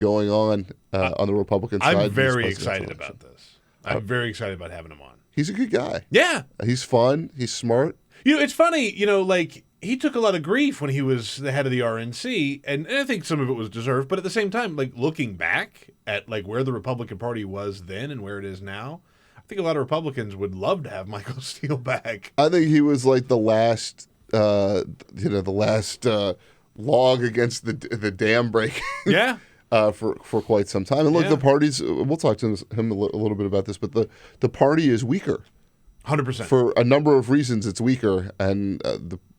going on the Republican side. I'm very excited about this. I'm very excited about having him on. He's a good guy. Yeah. He's fun. He's smart. It's funny, like he took a lot of grief when he was the head of the RNC, and I think some of it was deserved, but at the same time, like looking back at like where the Republican Party was then and where it is now, I think a lot of Republicans would love to have Michael Steele back. I think he was like the last log against the dam breaking. Yeah. For quite some time. And look, the parties, we'll talk to him a little bit about this, but the party is weaker. 100%. For a number of reasons, it's weaker, and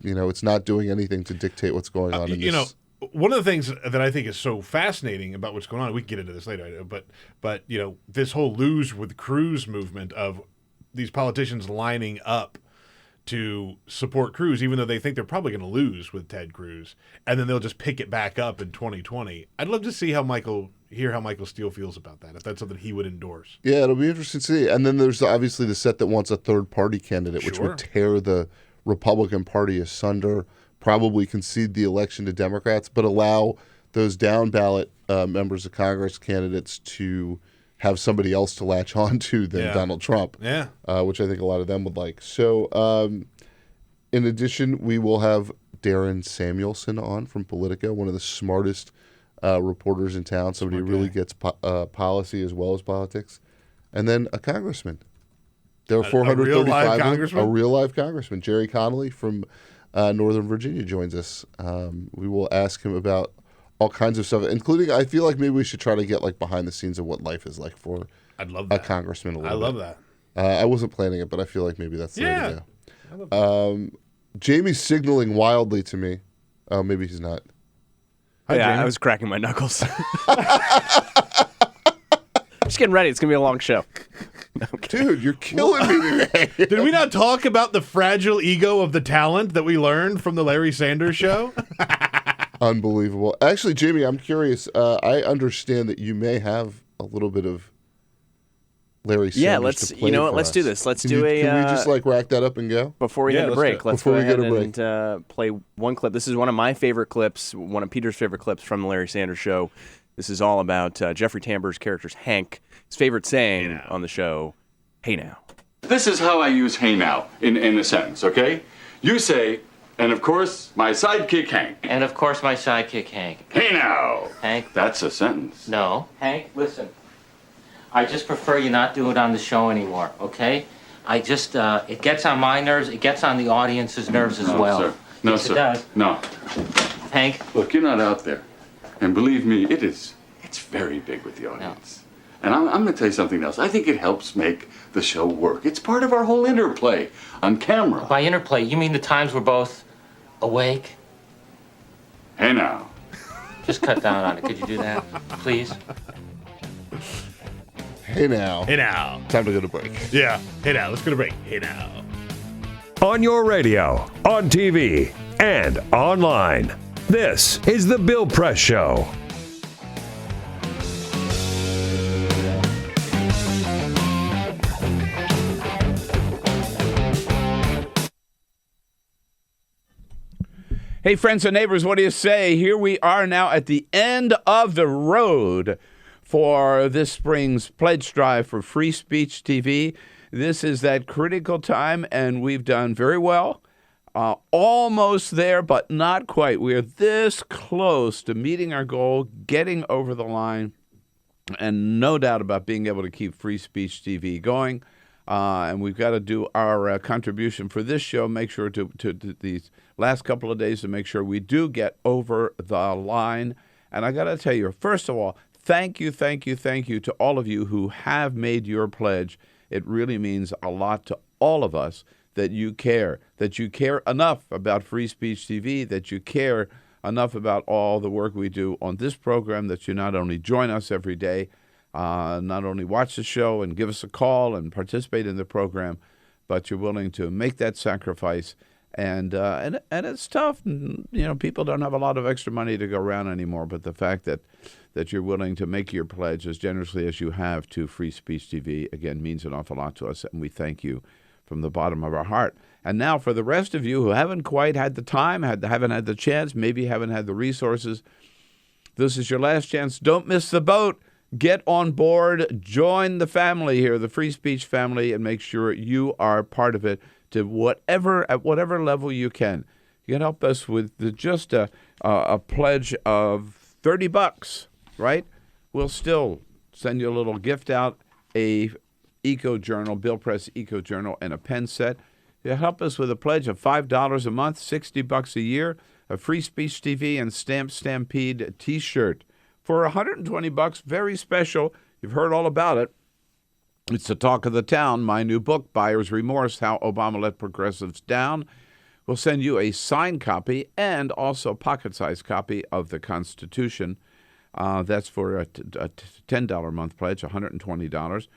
it's not doing anything to dictate what's going on in this. One of the things that I think is so fascinating about what's going on, we can get into this later, but this whole lose with Cruz movement of these politicians lining up to support Cruz, even though they think they're probably going to lose with Ted Cruz, and then they'll just pick it back up in 2020. I'd love to see how Michael Steele feels about that, if that's something he would endorse. Yeah, it'll be interesting to see. And then there's obviously the set that wants a third-party candidate, which would tear the Republican Party asunder, probably concede the election to Democrats, but allow those down-ballot members of Congress candidates to have somebody else to latch on to than Donald Trump, which I think a lot of them would like. So in addition, we will have Darren Samuelson on from Politico, one of the smartest reporters in town, somebody who really gets policy as well as politics. And then a congressman. There are 435 of them. A real live congressman. Jerry Connelly from Northern Virginia joins us. We will ask him about all kinds of stuff, including, I feel like maybe we should try to get like behind the scenes of what life is like for a congressman a little bit. I love that. I wasn't planning it, but I feel like maybe that's the way to go. Jamie's signaling wildly to me. Oh, maybe he's not. Hi, Jamie. I was cracking my knuckles. Just getting ready. It's going to be a long show. No, dude, you're killing me today. Did we not talk about the fragile ego of the talent that we learned from the Larry Sanders Show? Unbelievable. Actually, Jamie, I'm curious. I understand that you may have a little bit of Larry Sanders to play for let's us. Do this. Let's Can do Can we just like rack that up and go? Before we get a break, let's go ahead and play one clip. This is one of my favorite clips, one of Peter's favorite clips from the Larry Sanders Show. This is all about Jeffrey Tambor's character's Hank, his favorite saying on the show, "Hey now." This is how I use "hey now" in a sentence, okay? You say, "And of course, my sidekick Hank." And of course, my sidekick Hank. Hey now. Hank. That's a sentence. No. Hank, listen. I just prefer you not do it on the show anymore, okay? I just, it gets on my nerves. It gets on the audience's nerves as well. Sir. No, yes, sir. It does. No. Hank. Look, you're not out there. And believe me, it's very big with the audience. No. And I'm going to tell you something else. I think it helps make the show work. It's part of our whole interplay on camera. By interplay, you mean the times we're both awake? Hey now. Just cut down on it. Could you do that, please? Hey now. Hey now. Time to go to break. Yeah. Hey now. Let's go to break. Hey now. On your radio, on TV, and online. This is The Bill Press Show. Hey, friends and neighbors, what do you say? Here we are now at the end of the road for this spring's pledge drive for Free Speech TV. This is that critical time, and we've done very well. Almost there, but not quite. We are this close to meeting our goal, getting over the line, and no doubt about being able to keep Free Speech TV going. And we've got to do our contribution for this show, make sure to these last couple of days to make sure we do get over the line. And I got to tell you, first of all, thank you to all of you who have made your pledge. It really means a lot to all of us that you care enough about Free Speech TV, that you care enough about all the work we do on this program, that you not only join us every day, not only watch the show and give us a call and participate in the program, but you're willing to make that sacrifice. And it's tough. People don't have a lot of extra money to go around anymore, but the fact that you're willing to make your pledge as generously as you have to Free Speech TV, again, means an awful lot to us, and we thank you from the bottom of our heart. And now for the rest of you who haven't quite had the time, haven't had the chance, maybe haven't had the resources, This is your last chance. Don't miss the boat. Get on board. Join the family here, the free speech family, and make sure you are part of it at whatever level you can. You can help us with just a pledge of $30, right? We'll still send you a little gift out, a Eco Journal, Bill Press Eco Journal, and a pen set. You help us with a pledge of $5 a month, $60 a year, a Free Speech TV and Stamp Stampede T-shirt. For $120, very special. You've heard all about it. It's the talk of the town. My new book, Buyer's Remorse, How Obama Let Progressives Down. We'll send you a signed copy and also a pocket-sized copy of the Constitution. That's for a $10 a month pledge, $120.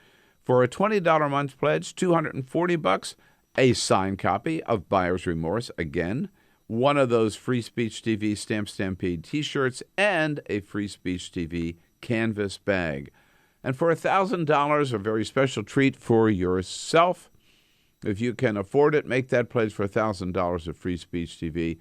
For a $20 a month pledge, $240, a signed copy of Buyer's Remorse, again, one of those Free Speech TV Stamp Stampede T-shirts, and a Free Speech TV canvas bag. And for $1,000, a very special treat for yourself. If you can afford it, make that pledge for $1,000 of Free Speech TV.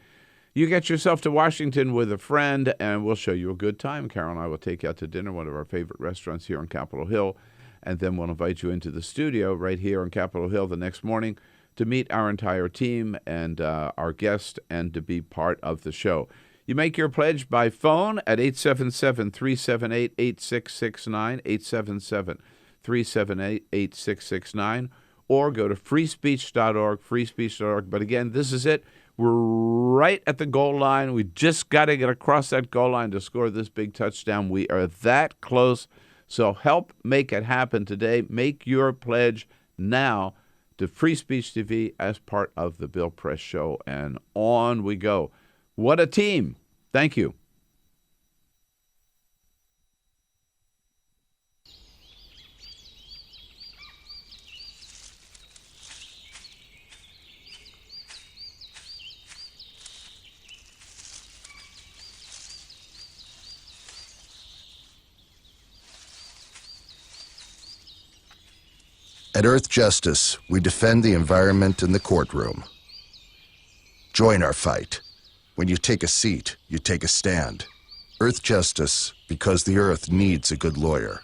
You get yourself to Washington with a friend, and we'll show you a good time. Carol and I will take you out to dinner, one of our favorite restaurants here on Capitol Hill, and then we'll invite you into the studio right here on Capitol Hill the next morning to meet our entire team and our guest and to be part of the show. You make your pledge by phone at 877-378-8669, 877-378-8669, or go to freespeech.org, freespeech.org. But again, this is it. We're right at the goal line. We just got to get across that goal line to score this big touchdown. We are that close. So help make it happen today. Make your pledge now to Free Speech TV as part of the Bill Press Show. And on we go. What a team. Thank you. At Earth Justice, we defend the environment in the courtroom. Join our fight. When you take a seat, you take a stand. Earth Justice, because the Earth needs a good lawyer.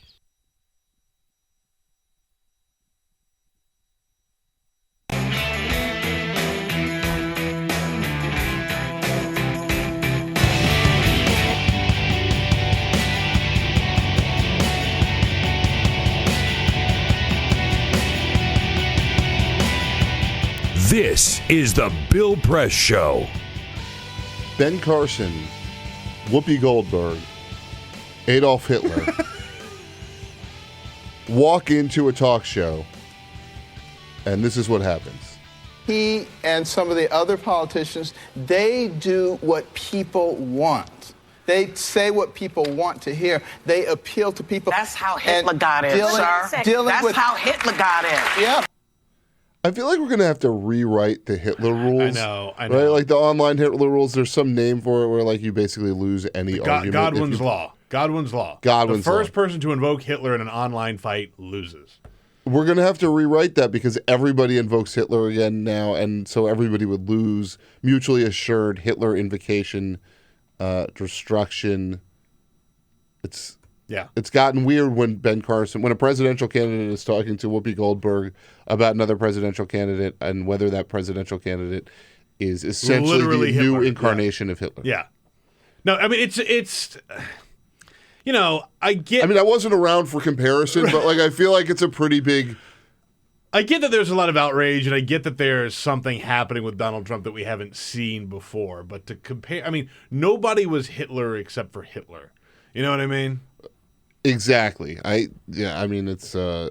This is the Bill Press Show. Ben Carson, Whoopi Goldberg, Adolf Hitler walk into a talk show, and this is what happens. He and some of the other politicians, they do what people want. They say what people want to hear. They appeal to people. That's how Hitler got in, sir. That's how Hitler got in. Yeah. I feel like we're going to have to rewrite the Hitler rules. I know. Right? Like the online Hitler rules, there's some name for it where like you basically lose any argument. Godwin's Law. Godwin's Law. Godwin's The first person to invoke Hitler in an online fight loses. We're going to have to rewrite that because everybody invokes Hitler again now, and so everybody would lose. Mutually assured Hitler invocation, destruction. It's gotten weird when when a presidential candidate is talking to Whoopi Goldberg about another presidential candidate and whether that presidential candidate is essentially Literally the new Hitler. incarnation of Hitler. Yeah. No, I mean, it's you know, I wasn't around for comparison, but like I feel like it's a pretty big. I get that there's a lot of outrage, and I get that there's something happening with Donald Trump that we haven't seen before. But to compare, I mean, nobody was Hitler except for Hitler. You know what I mean? Exactly. I mean, it's. I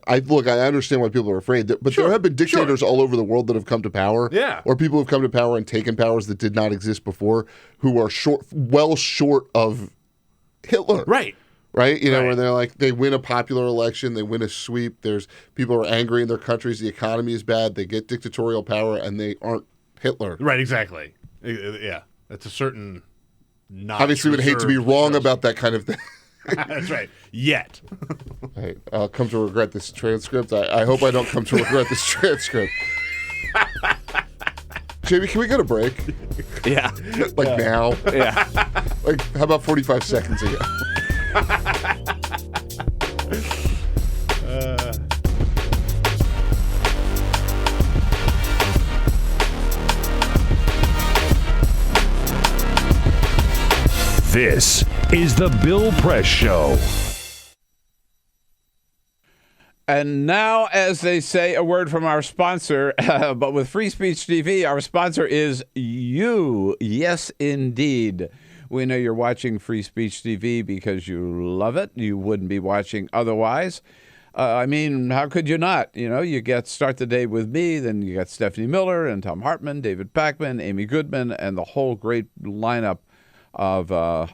understand why people are afraid, but there have been dictators all over the world that have come to power. Yeah. Or people have come to power and taken powers that did not exist before, who are well short of Hitler. Right. Right? You know, where they're like, they win a popular election, they win a sweep, people are angry in their countries, the economy is bad, they get dictatorial power, and they aren't Hitler. Right, exactly. Yeah. That's a certain obviously would hate to be wrong about that kind of thing. That's right. Yet. Right. I'll come to regret this transcript. I hope I don't come to regret this transcript. Jamie, can we go to break? Yeah. Now? Yeah. How about 45 seconds ago? This is the Bill Press Show. And now, as they say, a word from our sponsor. But with Free Speech TV, our sponsor is you. Yes, indeed. We know you're watching Free Speech TV because you love it. You wouldn't be watching otherwise. How could you not? You get Start the Day with Me, then you got Stephanie Miller and Tom Hartman, David Packman, Amy Goodman, and the whole great lineup of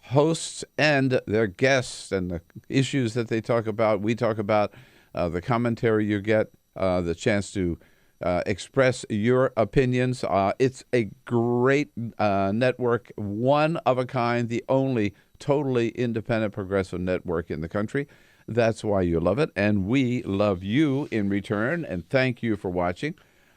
hosts and their guests and the issues that they talk about. We talk about the commentary you get, the chance to express your opinions. It's a great network, one of a kind, the only totally independent progressive network in the country. That's why you love it, and we love you in return, and thank you for watching.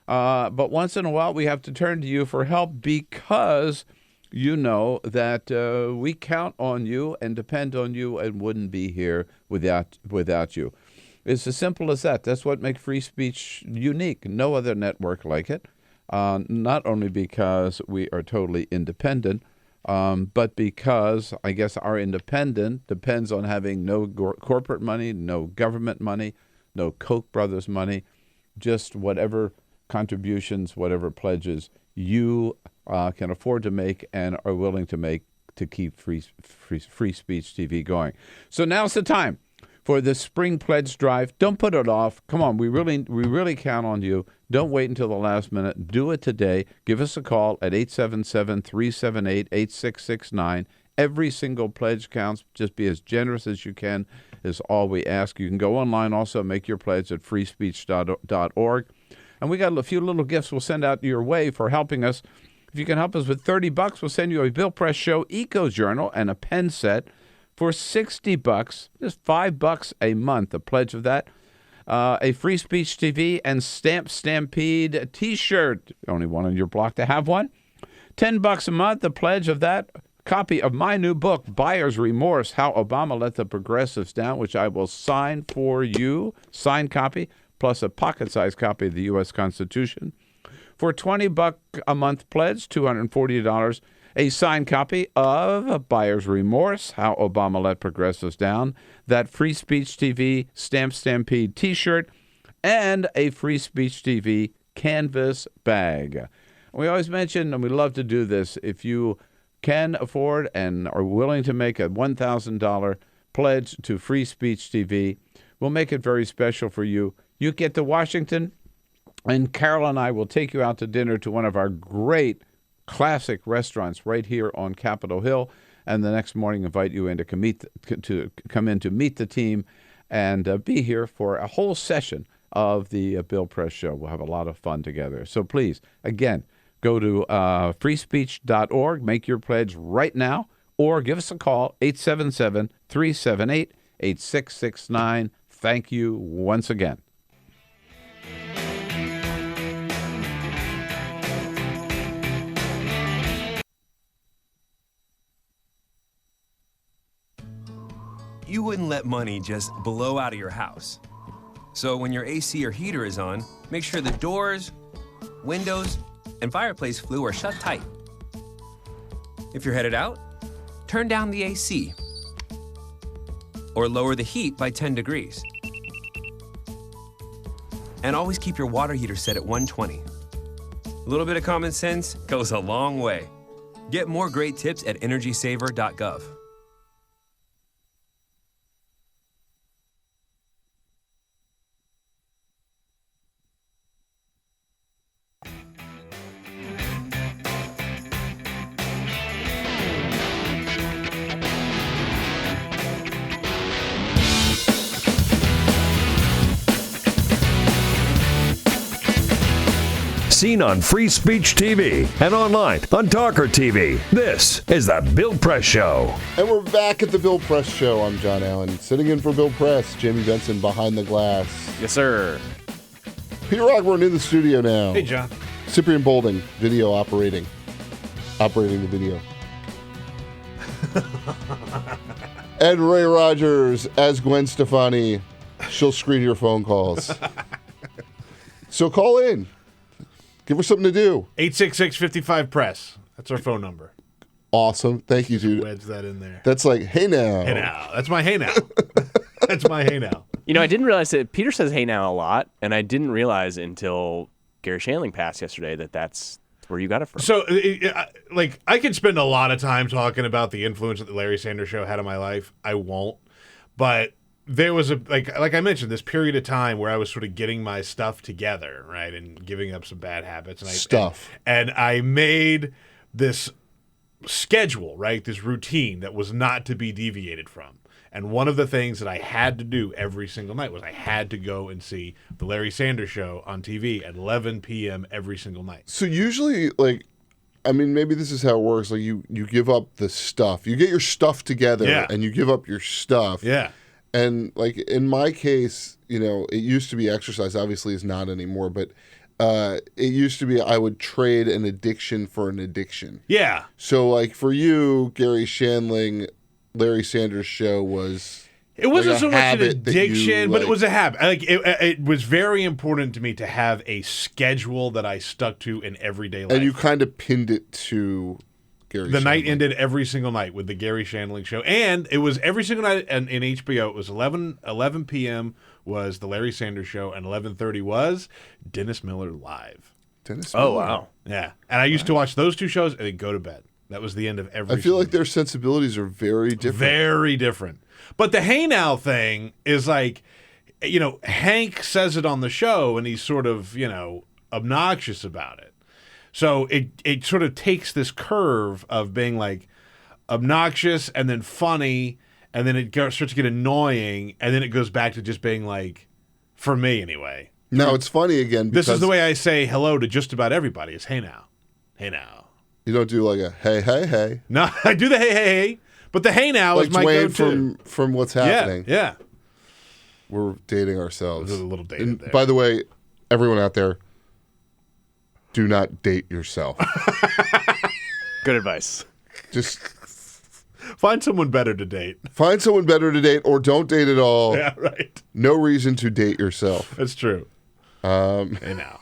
But once in a while, we have to turn to you for help because you know that we count on you and depend on you and wouldn't be here without you. It's as simple as that. That's what makes free speech unique. No other network like it, not only because we are totally independent, but because I guess our independent depends on having no corporate money, no government money, no Koch brothers money, just whatever contributions, whatever pledges you can afford to make and are willing to make to keep free speech TV going. So now's the time for the Spring Pledge Drive. Don't put it off. Come on, we really count on you. Don't wait until the last minute. Do it today. Give us a call at 877-378-8669. Every single pledge counts. Just be as generous as you can is all we ask. You can go online also, make your pledge at freespeech.org. And we got a few little gifts we'll send out your way for helping us. If you can help us with $30, we'll send you a Bill Press Show Eco Journal and a pen set. For $60, just $5 a month, a pledge of that. A Free Speech TV and Stamp Stampede T-shirt. Only one on your block to have one. $10 a month, a pledge of that. Copy of my new book, Buyer's Remorse, How Obama Let the Progressives Down, which I will sign for you. Signed copy, plus a pocket-sized copy of the U.S. Constitution. For $20 a month pledge, $240, a signed copy of Buyer's Remorse, How Obama Let Progressives Down, that Free Speech TV Stamp Stampede T-shirt, and a Free Speech TV canvas bag. We always mention, and we love to do this, if you can afford and are willing to make a $1,000 pledge to Free Speech TV, we'll make it very special for you. You get to Washington, and Carol and I will take you out to dinner to one of our great classic restaurants right here on Capitol Hill, and the next morning invite you in to come in to meet the team and be here for a whole session of the Bill Press Show. We'll have a lot of fun together. So please, again, go to freespeech.org, make your pledge right now, or give us a call, 877-378-8669. Thank you once again. You wouldn't let money just blow out of your house. So when your AC or heater is on, make sure the doors, windows, and fireplace flue are shut tight. If you're headed out, turn down the AC or lower the heat by 10 degrees. And always keep your water heater set at 120. A little bit of common sense goes a long way. Get more great tips at energysaver.gov. Seen on Free Speech TV and online on TawkrTV. This is the Bill Press Show. And we're back at the Bill Press Show. I'm John Allen, sitting in for Bill Press. Jamie Benson behind the glass. Yes, sir. Peter Ogburn in the studio now. Hey, John. Cyprian Bolding, video operating the video. Ed Ray Rogers as Gwen Stefani. She'll screen your phone calls. So call in. Give her something to do. 866-55-PRESS. That's our phone number. Awesome. Thank you, dude. Wedge that in there. That's like, hey now. Hey now. That's my hey now. That's my hey now. You know, I didn't realize that Peter says hey now a lot, and I didn't realize until Gary Shandling passed yesterday that that's where you got it from. So, I could spend a lot of time talking about the influence that the Larry Sanders Show had on my life. I won't. But there was like I mentioned, this period of time where I was sort of getting my stuff together, right, and giving up some bad habits. And I made this schedule, right, this routine that was not to be deviated from. And one of the things that I had to do every single night was I had to go and see the Larry Sanders Show on TV at 11 p.m. every single night. So usually, maybe this is how it works. Like you give up the stuff. You get your stuff together, and you give up your stuff. Yeah. And like in my case, it used to be exercise. Obviously, it's not anymore. But it used to be I would trade an addiction for an addiction. Yeah. So like for you, Gary Shandling, Larry Sanders Show was. It wasn't so much an addiction, but it was a habit. It was very important to me to have a schedule that I stuck to in everyday life. And you kind of pinned it to Gary Shandling. The night ended every single night with the Gary Shandling Show. And it was every single night in HBO. It was 11 p.m. was the Larry Sanders Show, and 11:30 was Dennis Miller Live. Dennis Miller. Oh, wow. Yeah. And I used to watch those two shows and then go to bed. That was the end of every I feel like their sensibilities are very different. Very different. But the hey now thing is like, Hank says it on the show and he's sort of, obnoxious about it. So it sort of takes this curve of being like obnoxious and then funny, and then it starts to get annoying, and then it goes back to just being like, for me anyway. Now it's funny again because this is the way I say hello to just about everybody is hey now. Hey now. You don't do like a hey, hey, hey. No, I do the hey, hey, hey. But the hey now is my go-to. From What's Happening. Yeah. We're dating ourselves. There's a little dated there. By the way, everyone out there, do not date yourself. Good advice. Just find someone better to date. Find someone better to date, or don't date at all. Yeah, right. No reason to date yourself. That's true. Hey now.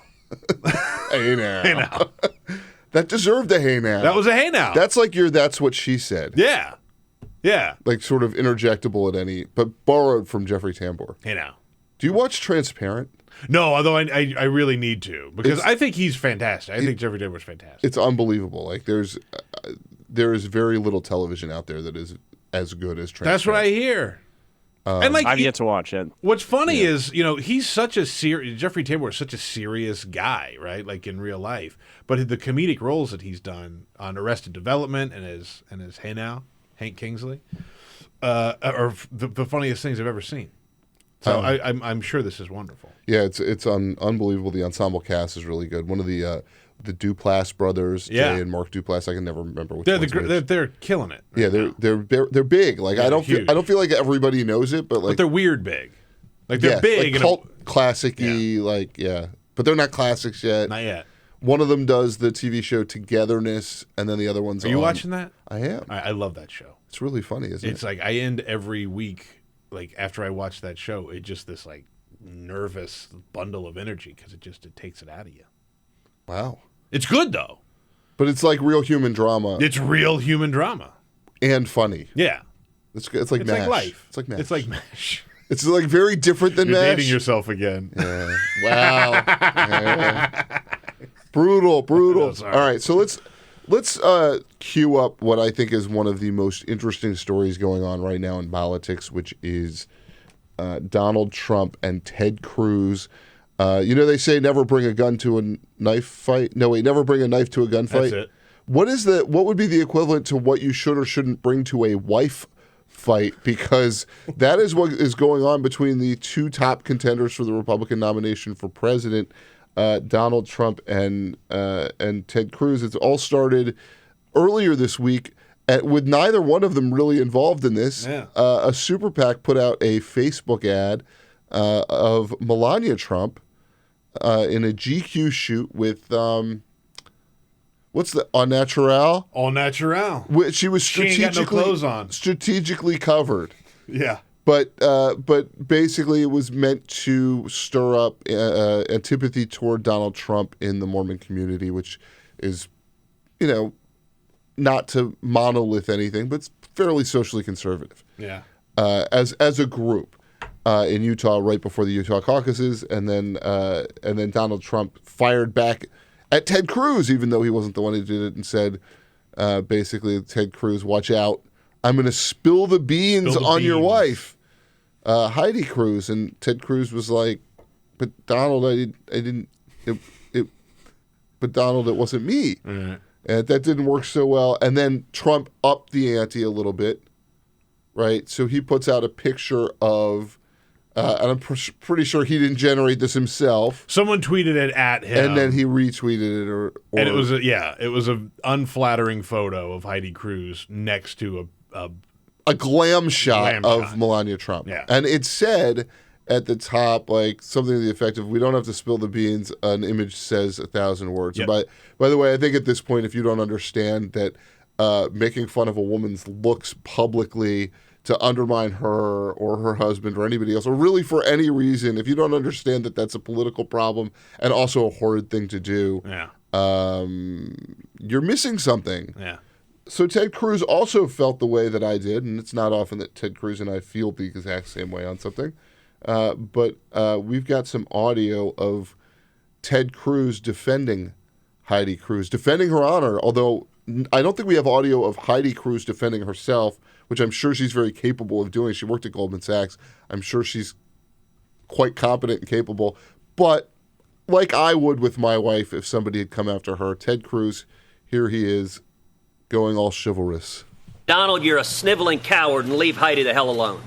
Hey now. Hey now. That deserved a hey now. That was a hey now. That's like that's what she said. Yeah. Yeah. Like sort of interjectable at any, but borrowed from Jeffrey Tambor. Hey now. Do you watch Transparent? No, although I really need to, because I think he's fantastic. I think Jeffrey Tambor's fantastic. It's unbelievable. Like there is very little television out there that is as good as Transparent. That's what I hear. And I've yet to watch it. What's funny is, he's such a Jeffrey Tambor is such a serious guy, right? Like in real life. But the comedic roles that he's done on Arrested Development and his Hey Now, Hank Kingsley, are the funniest things I've ever seen. So I'm sure this is wonderful. Yeah, it's unbelievable. The ensemble cast is really good. One of the Duplass brothers, Jay and Mark Duplass. I can never remember which they're killing it. Right now. They're big. Like I don't feel like everybody knows it, but they're weird big. Like they're big, like cult classic-y, but they're not classics yet. Not yet. One of them does the TV show Togetherness, and then the other one's. Are you watching that? I am. I love that show. It's really funny, isn't it? It's like I end every week, like after I watch that show, it's just this like nervous bundle of energy because it takes it out of you. Wow. It's good though. But it's like real human drama. It's real human drama. And funny. Yeah. It's like MASH. Like life. It's like MASH. It's like MASH. It's like very different than You're MASH. dating yourself again. Yeah. Wow. Yeah. Brutal. Oh, all right, so let's cue up what I think is one of the most interesting stories going on right now in politics, which is Donald Trump and Ted Cruz. They say never bring a gun to a knife fight. No, wait, never bring a knife to a gunfight. That's it. What would be the equivalent to what you should or shouldn't bring to a wife fight? Because that is what is going on between the two top contenders for the Republican nomination for president, Donald Trump and Ted Cruz. It's all started earlier this week with neither one of them really involved in this. Yeah. A super PAC put out a Facebook ad of Melania Trump in a GQ shoot with what's the Au Naturel? Au Naturel. Which she was She ain't got no clothes on. strategically covered. Yeah. But basically, it was meant to stir up antipathy toward Donald Trump in the Mormon community, which is, not to monolith anything, but it's fairly socially conservative. Yeah. As a group in Utah, right before the Utah caucuses, and then Donald Trump fired back at Ted Cruz, even though he wasn't the one who did it, and said, basically, Ted Cruz, watch out. I'm going to spill the beans on your wife. Heidi Cruz, and Ted Cruz was like, "But Donald, I didn't. But Donald, it wasn't me." Mm-hmm. And that didn't work so well. And then Trump upped the ante a little bit, right? So he puts out a picture of, and I'm pretty sure he didn't generate this himself. Someone tweeted it at him, and then he retweeted it, or and it was an unflattering photo of Heidi Cruz next to a glam shot of Melania Trump. Yeah. And it said at the top, like, something to the effect of, "We don't have to spill the beans. An image says 1,000 words." Yep. And by the way, I think at this point, if you don't understand that making fun of a woman's looks publicly to undermine her or her husband or anybody else, or really for any reason, if you don't understand that that's a political problem and also a horrid thing to do, you're missing something. Yeah. So Ted Cruz also felt the way that I did, and it's not often that Ted Cruz and I feel the exact same way on something. But we've got some audio of Ted Cruz defending Heidi Cruz, defending her honor, although I don't think we have audio of Heidi Cruz defending herself, which I'm sure she's very capable of doing. She worked at Goldman Sachs. I'm sure she's quite competent and capable. But like I would with my wife if somebody had come after her, Ted Cruz, here he is, going all chivalrous. "Donald, you're a sniveling coward, and leave Heidi the hell alone."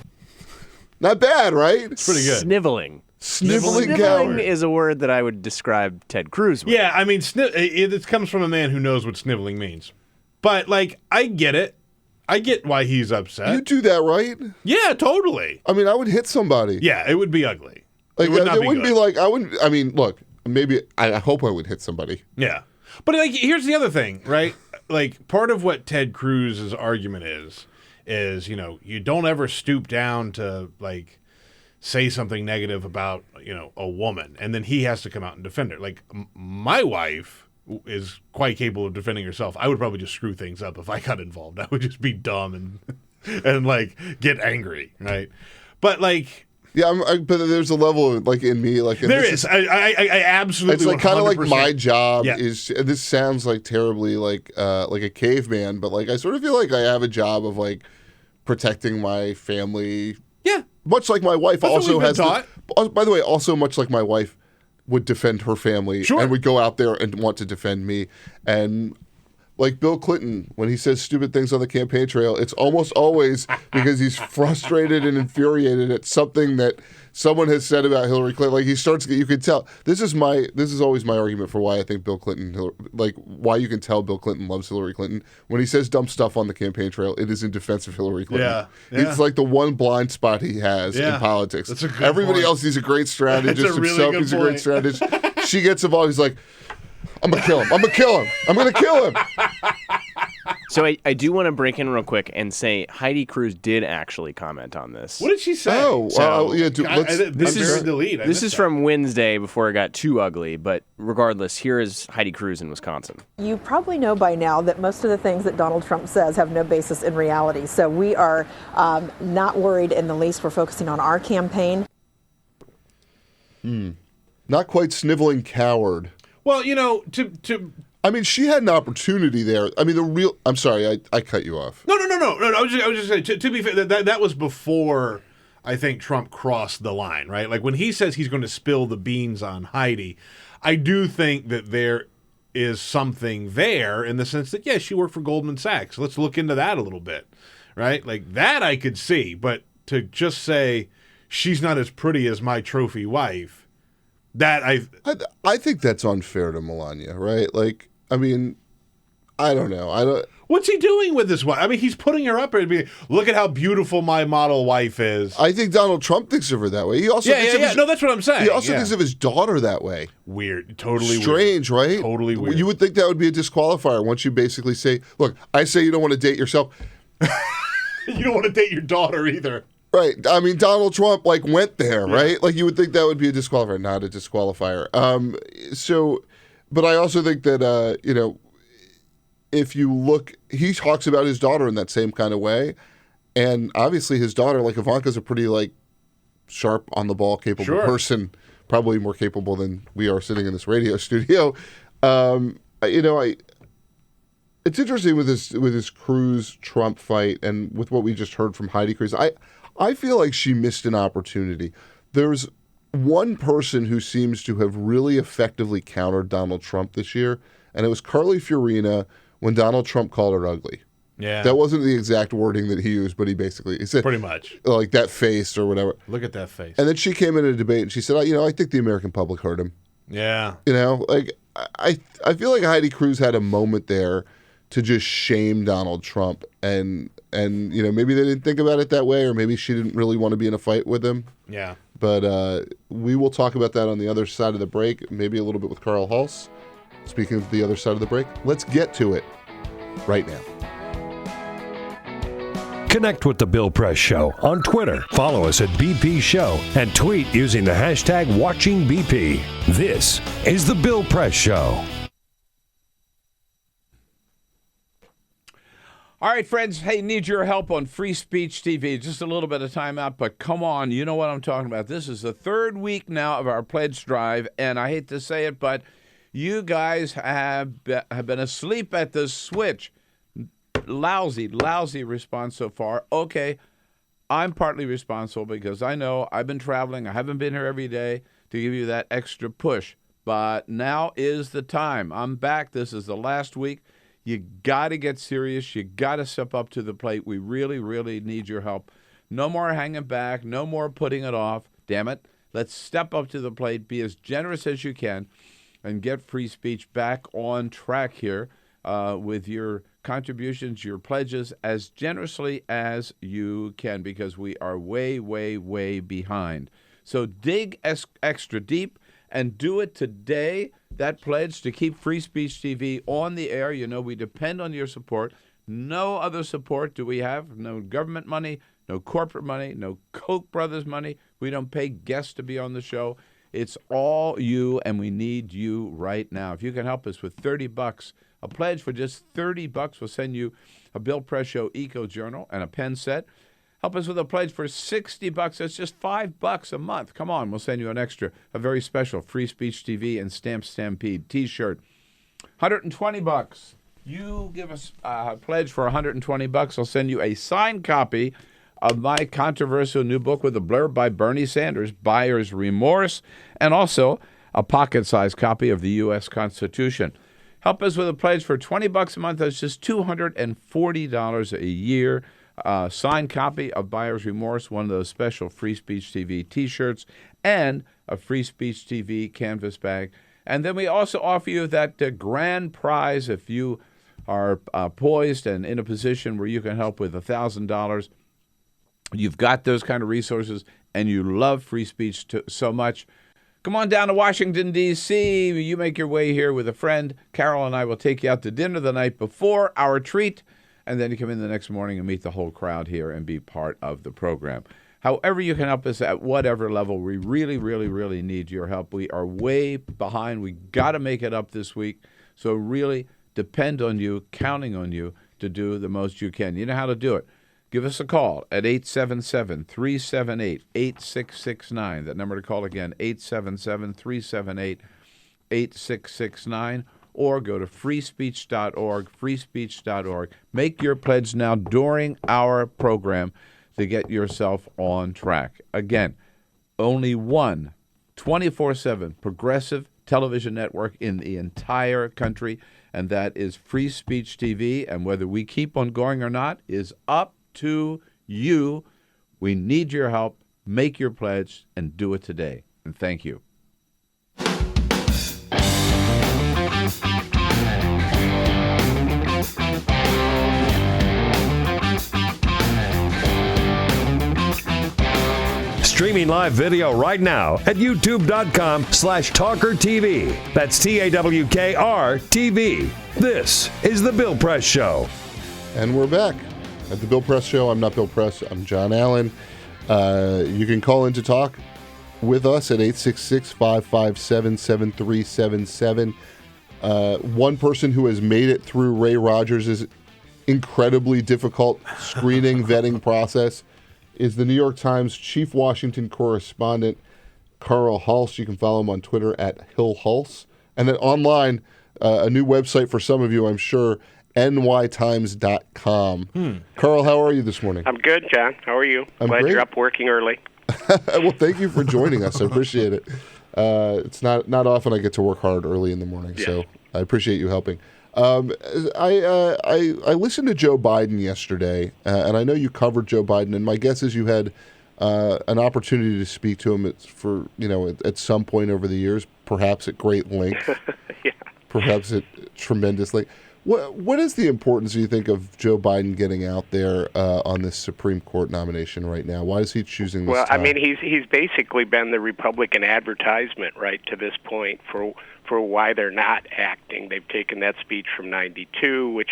Not bad, right? It's pretty good. Sniveling Sniveling is a word that I would describe Ted Cruz with. Yeah, I mean, it comes from a man who knows what sniveling means. But, like, I get it. I get why he's upset. You do that, right? Yeah, totally. I mean, I would hit somebody. Yeah, it would be ugly. Like, it would not it be wouldn't good. be like, I wouldn't, I mean, look, maybe, I hope I would hit somebody. Yeah. But, like, here's the other thing, right? Like, part of what Ted Cruz's argument is, you don't ever stoop down to, like, say something negative about, a woman, and then he has to come out and defend her. Like, my wife is quite capable of defending herself. I would probably just screw things up if I got involved. I would just be dumb and like, get angry, right? But, like... Yeah, but there's a level of, like, in me, like... There is. I absolutely... It's like kind of like my job Yeah. is... And this sounds like terribly like a caveman, but, like, I sort of feel like I have a job of, like, protecting my family. Yeah. Much like my wife That's also what we've has... been taught. By the way, also much like my wife would defend her family and would go out there and want to defend me. And... like Bill Clinton, when he says stupid things on the campaign trail, it's almost always because he's frustrated and infuriated at something that someone has said about Hillary Clinton. Like, he starts, you can tell. This is always my argument for why I think Bill Clinton, like, why you can tell Bill Clinton loves Hillary Clinton. When he says dumb stuff on the campaign trail, it is in defense of Hillary Clinton. Yeah. It's like the one blind spot he has in politics. That's a good Everybody point. else, he's a great strategist. That's a really Himself, good he's a point. great strategist. She gets involved, he's like, I'm going to kill him. I'm going to kill him. I'm going to kill him. So I do want to break in real quick and say Heidi Cruz did actually comment on this. What did she say? This This is from Wednesday before it got too ugly, but regardless, here is Heidi Cruz in Wisconsin. You probably know by now that most of the things that Donald Trump says have no basis in reality. So we are not worried in the least. We're focusing on our campaign. Not quite sniveling coward. Well, I mean, she had an opportunity there. I mean, I'm sorry, I cut you off. No. I was just saying, to be fair, that was before I think Trump crossed the line, right? Like, when he says he's going to spill the beans on Heidi, I do think that there is something there in the sense that, yeah, she worked for Goldman Sachs. Let's look into that a little bit, right? Like, that I could see, but to just say she's not as pretty as my trophy wife, that I think that's unfair to Melania, right? Like, I mean, I don't know. What's he doing with this wife? I mean, he's putting her up there. Look at how beautiful my model wife is. I think Donald Trump thinks of her that way. He also No, that's what I'm saying. He also thinks of his daughter that way. Weird. Totally strange, weird. Right? Totally weird. You would think that would be a disqualifier once you basically say, look, I say you don't want to date yourself. You don't want to date your daughter either. Right. I mean, Donald Trump went there, right? Like you would think that would be a disqualifier, not a disqualifier. But I also think that if you look, he talks about his daughter in that same kind of way, and obviously his daughter, like Ivanka's, a pretty sharp, on the ball, capable person, probably more capable than we are sitting in this radio studio. It's interesting with this Cruz Trump fight, and with what we just heard from Heidi Cruz. I feel like she missed an opportunity. There's one person who seems to have really effectively countered Donald Trump this year, and it was Carly Fiorina when Donald Trump called her ugly. Yeah. That wasn't the exact wording that he used, but he said pretty much like that face or whatever. Look at that face. And then she came in a debate and she said, I think the American public heard him. Yeah. I feel like Heidi Cruz had a moment there to just shame Donald Trump, and maybe they didn't think about it that way, or maybe she didn't really want to be in a fight with him. Yeah. But we will talk about that on the other side of the break, maybe a little bit with Carl Hulse. Speaking of the other side of the break, let's get to it right now. Connect with The Bill Press Show on Twitter. Follow us at BP Show and tweet using the hashtag WatchingBP. This is The Bill Press Show. All right, friends. Hey, need your help on Free Speech TV. Just a little bit of time out, but come on. You know what I'm talking about. This is the third week now of our pledge drive, and I hate to say it, but you guys have been asleep at the switch. Lousy response so far. Okay, I'm partly responsible because I know I've been traveling. I haven't been here every day to give you that extra push, but now is the time. I'm back. This is the last week. You got to get serious. You got to step up to the plate. We really, really need your help. No more hanging back. No more putting it off. Damn it. Let's step up to the plate. Be as generous as you can and get free speech back on track here with your contributions, your pledges, as generously as you can, because we are way, way, way behind. So dig extra deep and do it today. That pledge to keep Free Speech TV on the air. We depend on your support. No other support do we have. No government money, no corporate money, no Koch brothers money. We don't pay guests to be on the show. It's all you, and we need you right now. If you can help us with $30, a pledge for just $30, we'll send you a Bill Press Show Eco Journal and a pen set. Help us with a pledge for $60. That's just $5 a month. Come on, we'll send you an extra, a very special Free Speech TV and Stamp Stampede T-shirt. $120. You give us a pledge for $120. I'll send you a signed copy of my controversial new book with a blurb by Bernie Sanders, Buyer's Remorse, and also a pocket-sized copy of the U.S. Constitution. Help us with a pledge for $20 a month. That's just $240 a year. Signed copy of Buyer's Remorse, one of those special Free Speech TV T-shirts, and a Free Speech TV canvas bag. And then we also offer you that grand prize if you are poised and in a position where you can help with $1,000. You've got those kind of resources, and you love free speech so much. Come on down to Washington, D.C. You make your way here with a friend. Carol and I will take you out to dinner the night before our treat, and then you come in the next morning and meet the whole crowd here and be part of the program. However you can help us at whatever level, we really, really, really need your help. We are way behind. We got to make it up this week. So really depend on you, counting on you to do the most you can. You know how to do it. Give us a call at 877-378-8669. That number to call again, 877-378-8669. Or go to freespeech.org, freespeech.org. Make your pledge now during our program to get yourself on track. Again, only one 24/7 progressive television network in the entire country, and that is Free Speech TV. And whether we keep on going or not is up to you. We need your help. Make your pledge and do it today. And thank you. Streaming live video right now at youtube.com/TawkrTV. That's TAWKR-TV. This is The Bill Press Show. And we're back at The Bill Press Show. I'm not Bill Press. I'm John Allen. You can call in to talk with us at 866-557-7377. One person who has made it through Ray Rogers' incredibly difficult screening vetting process is the New York Times chief Washington correspondent, Carl Hulse. You can follow him on Twitter at HillHulse. And then online, a new website for some of you, I'm sure, nytimes.com. Carl, how are you this morning? I'm good, John. How are you? I'm Glad great. You're up working early. Well, thank you for joining us. I appreciate it. It's not often I get to work hard early in the morning, so I appreciate you helping. I listened to Joe Biden yesterday, and I know you covered Joe Biden, and my guess is you had an opportunity to speak to him at some point over the years, perhaps at great length, perhaps at tremendous length. What is the importance, do you think, of Joe Biden getting out there on this Supreme Court nomination right now? Why is he choosing this time? I mean, he's basically been the Republican advertisement right to this point for why they're not acting. They've taken that speech from '92, which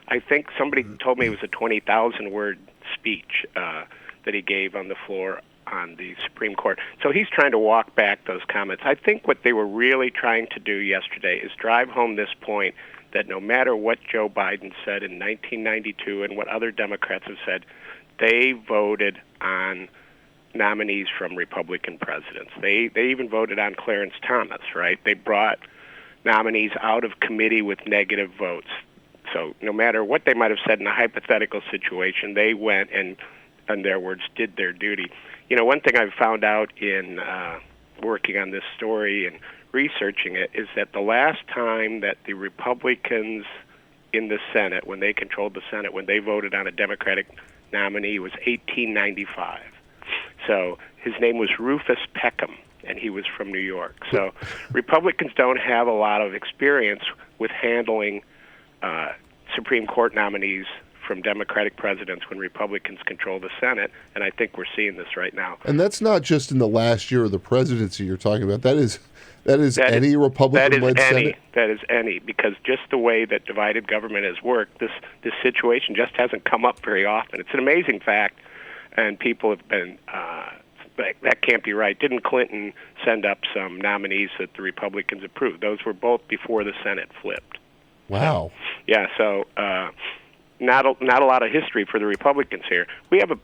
I think somebody told me was a 20,000-word speech that he gave on the floor on the Supreme Court. So he's trying to walk back those comments. I think what they were really trying to do yesterday is drive home this point that no matter what Joe Biden said in 1992 and what other Democrats have said, they voted on nominees from Republican presidents. They even voted on Clarence Thomas, right? They brought nominees out of committee with negative votes. So no matter what they might have said in a hypothetical situation, they went and, in their words, did their duty. You know, one thing I've found out in working on this story and researching it is that the last time that the Republicans in the Senate, when they controlled the Senate, when they voted on a Democratic nominee, was 1895. So his name was Rufus Peckham, and he was from New York. So Republicans don't have a lot of experience with handling Supreme Court nominees from Democratic presidents when Republicans control the Senate, and I think we're seeing this right now. And that's not just in the last year of the presidency you're talking about. That is any Republican-led Senate? That is any, because just the way that divided government has worked, this situation just hasn't come up very often. It's an amazing fact, and people have been, that can't be right. Didn't Clinton send up some nominees that the Republicans approved? Those were both before the Senate flipped. Wow. So not a lot of history for the Republicans here. We have a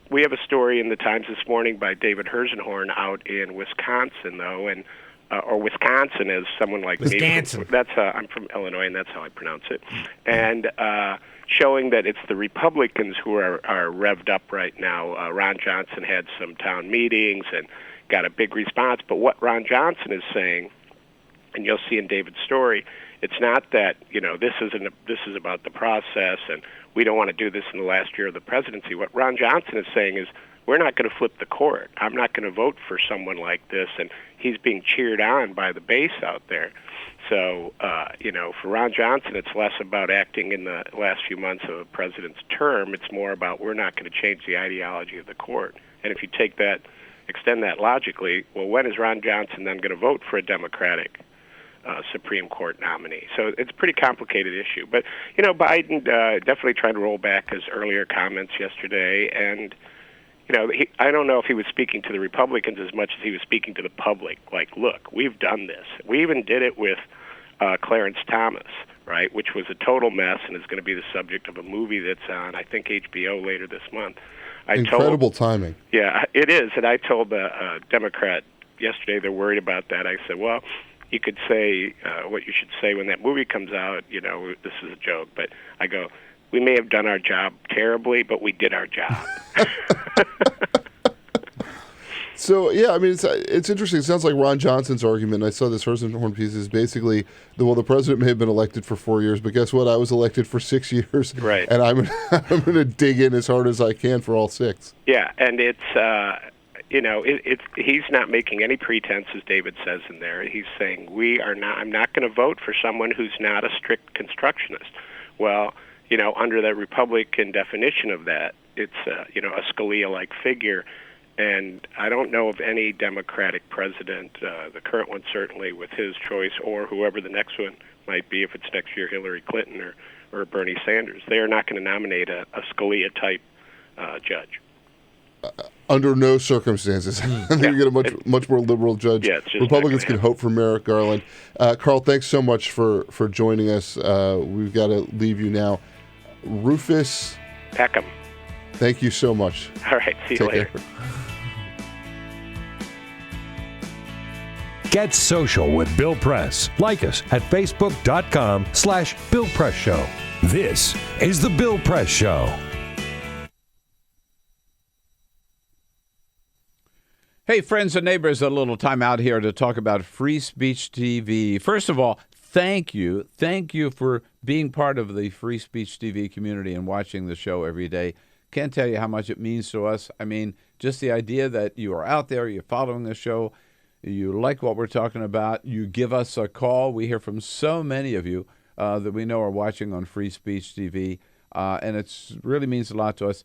story in the Times this morning by David Herzenhorn out in Wisconsin, though, and or Wisconsin, as someone like Wisconsin. me. That's I'm from Illinois, and that's how I pronounce it. And showing that it's the Republicans who are revved up right now. Ron Johnson had some town meetings and got a big response. But what Ron Johnson is saying, and you'll see in David's story, it's not that this is about the process and we don't want to do this in the last year of the presidency. What Ron Johnson is saying is, we're not going to flip the court. I'm not going to vote for someone like this, and he's being cheered on by the base out there. So, for Ron Johnson, it's less about acting in the last few months of a president's term. It's more about we're not going to change the ideology of the court. And if you extend that logically, well, when is Ron Johnson then going to vote for a Democratic Supreme Court nominee? So it's a pretty complicated issue. But, Biden definitely tried to roll back his earlier comments yesterday, and I don't know if he was speaking to the Republicans as much as he was speaking to the public. Like, look, we've done this. We even did it with Clarence Thomas, right, which was a total mess and is going to be the subject of a movie that's on, I think, HBO later this month. Incredible timing. Yeah, it is. And I told a Democrat yesterday they're worried about that. I said, well, you could say what you should say when that movie comes out. This is a joke. But I go, we may have done our job terribly, but we did our job. So, yeah, I mean, it's interesting. It sounds like Ron Johnson's argument, I saw this Herzenhorn piece, is basically, the president may have been elected for 4 years, but guess what? I was elected for 6 years. Right. And I'm going to dig in as hard as I can for all 6. Yeah, and it's, he's not making any pretense, as David says in there. He's saying, I'm not going to vote for someone who's not a strict constructionist. Well, under the Republican definition of that, it's, a Scalia-like figure. And I don't know of any Democratic president, the current one certainly with his choice, or whoever the next one might be, if it's next year Hillary Clinton or Bernie Sanders. They are not going to nominate a Scalia-type judge. Under no circumstances. I think you get a much more liberal judge. Yeah, it's just Republicans can hope for Merrick Garland. Carl, thanks so much for joining us. We've got to leave you now. Rufus Peckham. Thank you so much. All right, see you later. Care. Get social with Bill Press. Like us at facebook.com/Bill Press Show. This is the Bill Press Show. Hey, friends and neighbors, a little time out here to talk about Free Speech TV. First of all, thank you. Thank you for being part of the Free Speech TV community and watching the show every day. Can't tell you how much it means to us. I mean, just the idea that you are out there, you're following the show, you like what we're talking about, you give us a call. We hear from so many of you that we know are watching on Free Speech TV, and it really means a lot to us.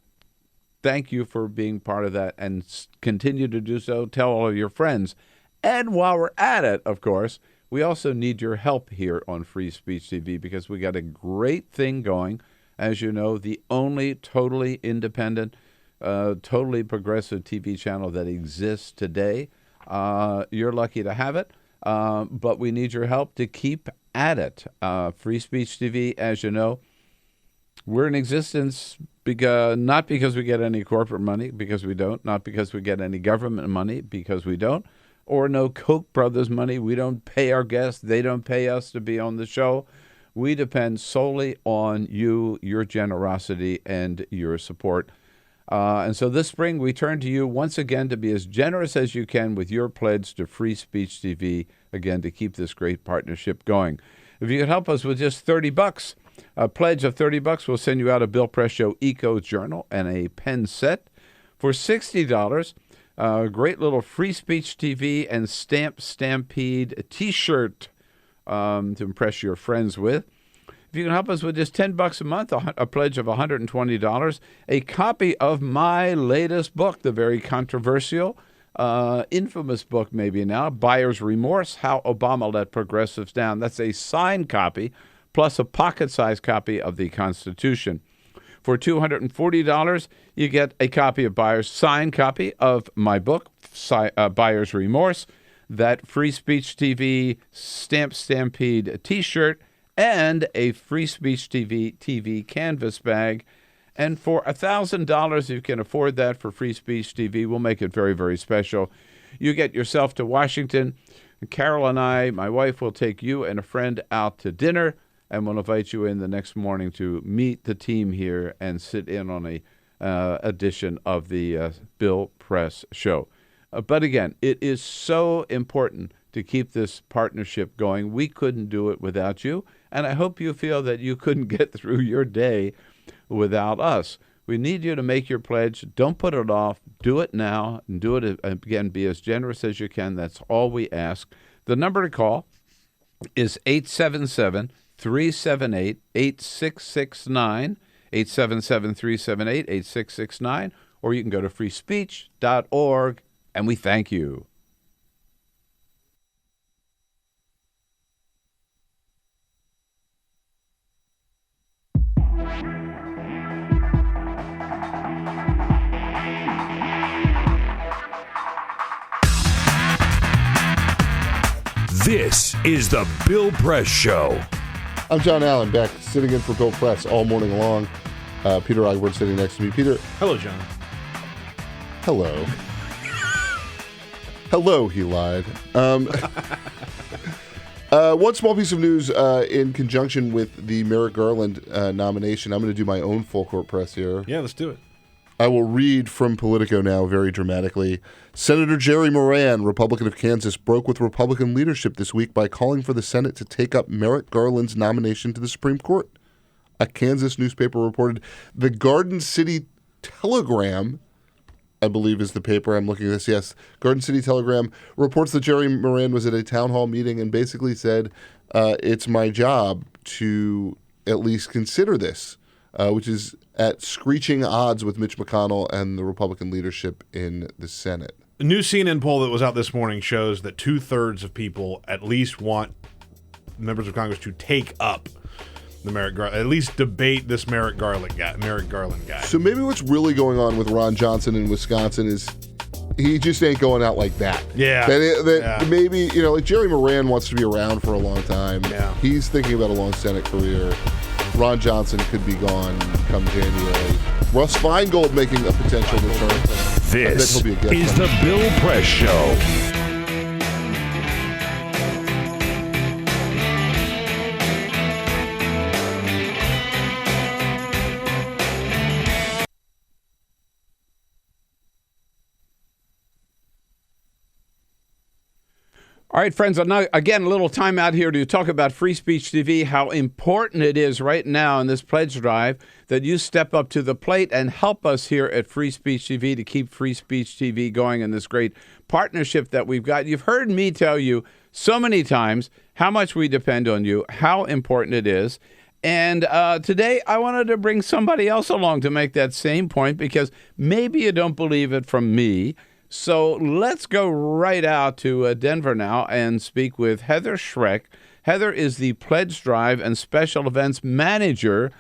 Thank you for being part of that, and continue to do so. Tell all of your friends. And while we're at it, of course, we also need your help here on Free Speech TV, because we got a great thing going. As you know, the only totally independent, totally progressive TV channel that exists today. You're lucky to have it, but we need your help to keep at it. Free Speech TV, as you know, we're in existence not because we get any corporate money, because we don't, not because we get any government money, because we don't, or no Koch brothers money. We don't pay our guests. They don't pay us to be on the show. We depend solely on you, your generosity, and your support. And so this spring, we turn to you once again to be as generous as you can with your pledge to Free Speech TV, again, to keep this great partnership going. If you could help us with just $30, a pledge of $30, we'll send you out a Bill Press Show Eco Journal and a pen set. For $60, a great little Free Speech TV and Stamp Stampede T-shirt to impress your friends with. If you can help us with just $10 a month, a pledge of $120, a copy of my latest book, the very controversial, infamous book maybe now, Buyer's Remorse, How Obama Let Progressives Down. That's a signed copy, plus a pocket-sized copy of the Constitution. For $240, you get a copy of Buyer's signed copy of my book, Buyer's Remorse, that Free Speech TV Stamp Stampede T-shirt, and a Free Speech TV canvas bag. And for $1,000, if you can afford that for Free Speech TV, we'll make it very, very special. You get yourself to Washington. Carol and I, my wife, will take you and a friend out to dinner, and we'll invite you in the next morning to meet the team here and sit in on a edition of the Bill Press Show. But again, it is so important to keep this partnership going. We couldn't do it without you, and I hope you feel that you couldn't get through your day without us. We need you to make your pledge. Don't put it off. Do it now, and do it again. Be as generous as you can. That's all we ask. The number to call is 877-378-8669, 877-378-8669, or you can go to freespeech.org, and we thank you. This is the Bill Press Show. I'm John Allen, back sitting in for Bill Press all morning long. Peter Ogburn sitting next to me. Peter. Hello, John. Hello. Hello, he lied. One small piece of news in conjunction with the Merrick Garland nomination. I'm going to do my own full court press here. Yeah, let's do it. I will read from Politico now very dramatically. Senator Jerry Moran, Republican of Kansas, broke with Republican leadership this week by calling for the Senate to take up Merrick Garland's nomination to the Supreme Court. A Kansas newspaper reported. The Garden City Telegram, I believe is the paper I'm looking at this, yes. Garden City Telegram reports that Jerry Moran was at a town hall meeting and basically said, it's my job to at least consider this. which is at screeching odds with Mitch McConnell and the Republican leadership in the Senate. A new CNN poll that was out this morning shows that 2/3 of people at least want members of Congress to take up the Merrick Garland, at least debate this Merrick Garland guy. So maybe what's really going on with Ron Johnson in Wisconsin is he just ain't going out like that. Yeah. Maybe, like Jerry Moran wants to be around for a long time. Yeah. He's thinking about a long Senate career. Ron Johnson could be gone come January. Russ Feingold making a potential return. This is the Bill Press Show. All right, friends, now, again, a little time out here to talk about Free Speech TV, how important it is right now in this pledge drive that you step up to the plate and help us here at Free Speech TV to keep Free Speech TV going in this great partnership that we've got. You've heard me tell you so many times how much we depend on you, how important it is. And today I wanted to bring somebody else along to make that same point because maybe you don't believe it from me. So let's go right out to Denver now and speak with Heather Schreck. Heather is the Pledge Drive and Special Events Manager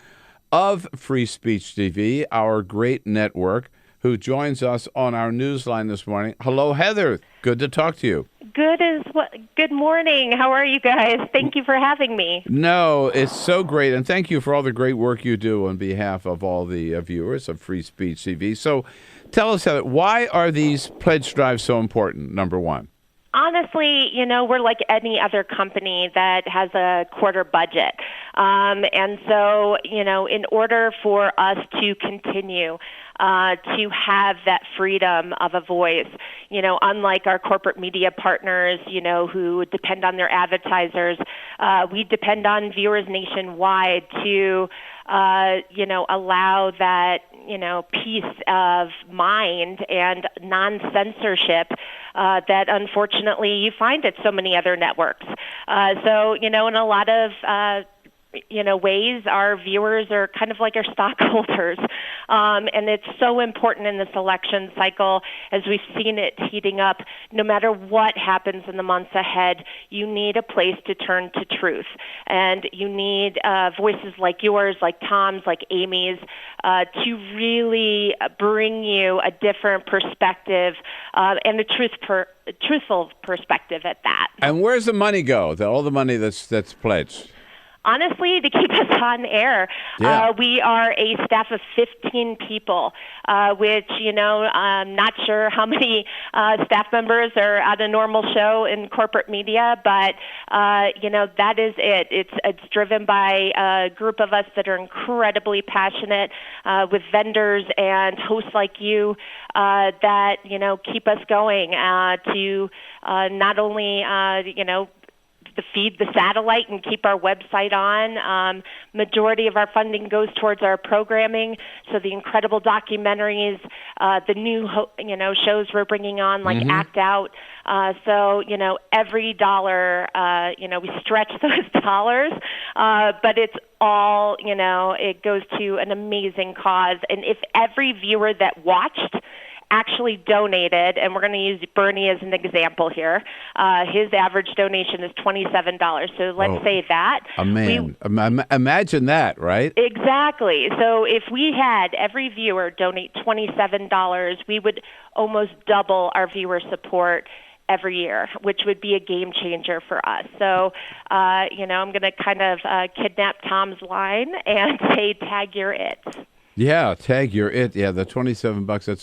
of Free Speech TV, our great network, who joins us on our newsline this morning. Hello, Heather. Good to talk to you. Good morning. How are you guys? Thank you for having me. No, it's so great. And thank you for all the great work you do on behalf of all the viewers of Free Speech TV. So tell us, Heather, why are these pledge drives so important, number one? Honestly, we're like any other company that has a quarter budget. And so, in order for us to continue to have that freedom of a voice, unlike our corporate media partners, who depend on their advertisers, we depend on viewers nationwide to, allow that, peace of mind and non-censorship that unfortunately you find at so many other networks. So, in a lot of ways, our viewers are kind of like our stockholders. And it's so important in this election cycle, as we've seen it heating up. No matter what happens in the months ahead, you need a place to turn to truth. And you need voices like yours, like Tom's, like Amy's, to really bring you a different perspective and a truthful perspective at that. And where's the money go, all the money that's pledged? Honestly, to keep us on air, we are a staff of 15 people, which, I'm not sure how many staff members are at a normal show in corporate media, but, that is it. It's driven by a group of us that are incredibly passionate with vendors and hosts like you that, keep us going to not only, to feed the satellite and keep our website on. Majority of our funding goes towards our programming, so the incredible documentaries, the new shows we're bringing on, like Act Out. So every dollar, we stretch those dollars, but it's all, it goes to an amazing cause. And if every viewer that watched actually donated, and we're going to use Bernie as an example here. His average donation is $27. So let's say that. Imagine that, right? Exactly. So if we had every viewer donate $27, we would almost double our viewer support every year, which would be a game changer for us. So, I'm going to kind of kidnap Tom's line and say, tag your it. Yeah, tag your it. Yeah, the $27. That's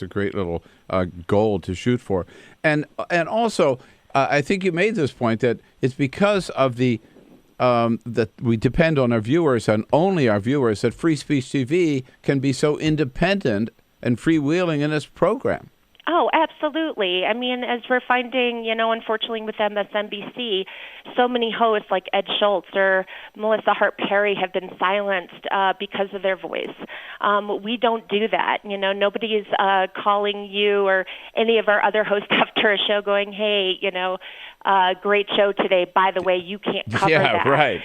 a great little goal to shoot for. And also, I think you made this point that it's because of the that we depend on our viewers and only our viewers that Free Speech TV can be so independent and freewheeling in its program. Oh, absolutely. I mean, as we're finding, unfortunately with MSNBC, so many hosts like Ed Schultz or Melissa Hart Perry have been silenced because of their voice. We don't do that. Nobody is calling you or any of our other hosts after a show going, hey, great show today. By the way, you can't cover that. Right.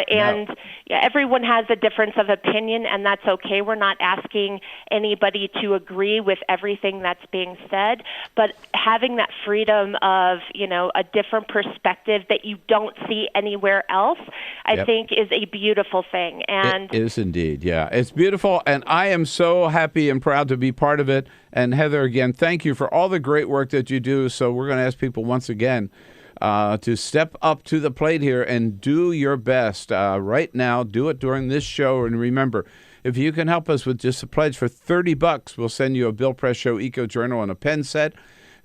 And everyone has a difference of opinion, and that's okay. We're not asking anybody to agree with everything that's being said, but having that freedom of, a different perspective that you don't see anywhere else, I think is a beautiful thing. And it is indeed, yeah. It's beautiful, and I am so happy and proud to be part of it. And Heather, again, thank you for all the great work that you do. So we're going to ask people once again to step up to the plate here and do your best right now. Do it during this show. And remember, if you can help us with just a pledge for $30, we'll send you a Bill Press Show Eco Journal and a pen set.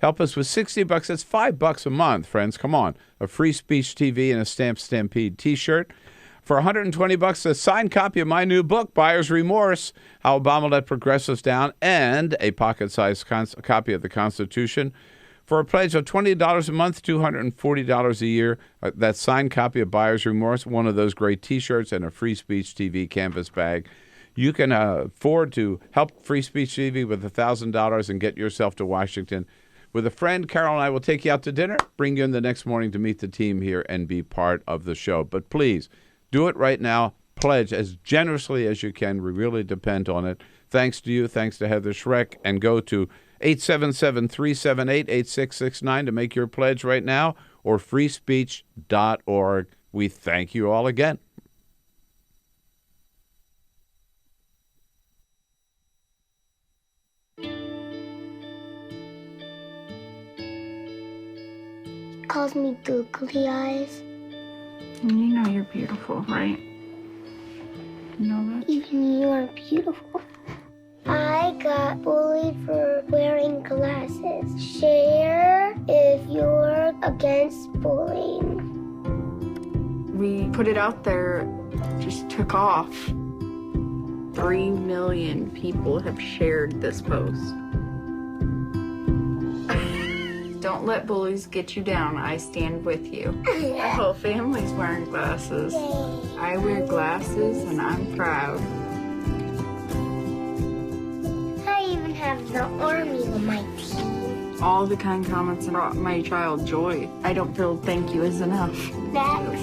Help us with $60. That's $5 a month, friends. Come on. A Free Speech TV and a Stamp Stampede T-shirt. For $120, a signed copy of my new book, Buyer's Remorse, How Obama Let Progressives Down, and a pocket-sized copy of the Constitution. For a pledge of $20 a month, $240 a year, that signed copy of Buyer's Remorse, one of those great T-shirts, and a Free Speech TV canvas bag. You can afford to help Free Speech TV with $1,000 and get yourself to Washington. With a friend, Carol and I will take you out to dinner, bring you in the next morning to meet the team here and be part of the show. But please, do it right now. Pledge as generously as you can. We really depend on it. Thanks to you. Thanks to Heather Schreck. And go to 877-378-8669 to make your pledge right now, or freespeech.org. We thank you all again. Calls me googly eyes. You know you're beautiful, right? You know that? Even you are beautiful. I got bullied for wearing glasses. Share if you're against bullying. We put it out there, just took off. 3 million people have shared this post. Don't let bullies get you down. I stand with you. The whole family's wearing glasses. I wear glasses and I'm proud. I even have the army on my team. All the kind comments brought my child joy. I don't feel thank you is enough. Thanks.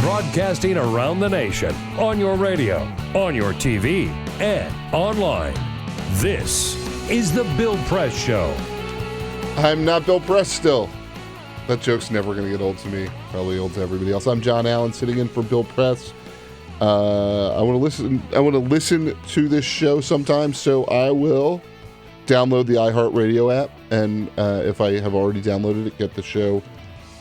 Broadcasting around the nation, on your radio, on your TV, and online. This is the Bill Press Show. I'm not Bill Press still. That joke's never going to get old to me. Probably old to everybody else. I'm John Allen, sitting in for Bill Press. I want to listen to this show sometime, so I will download the iHeartRadio app, and if I have already downloaded it, get the show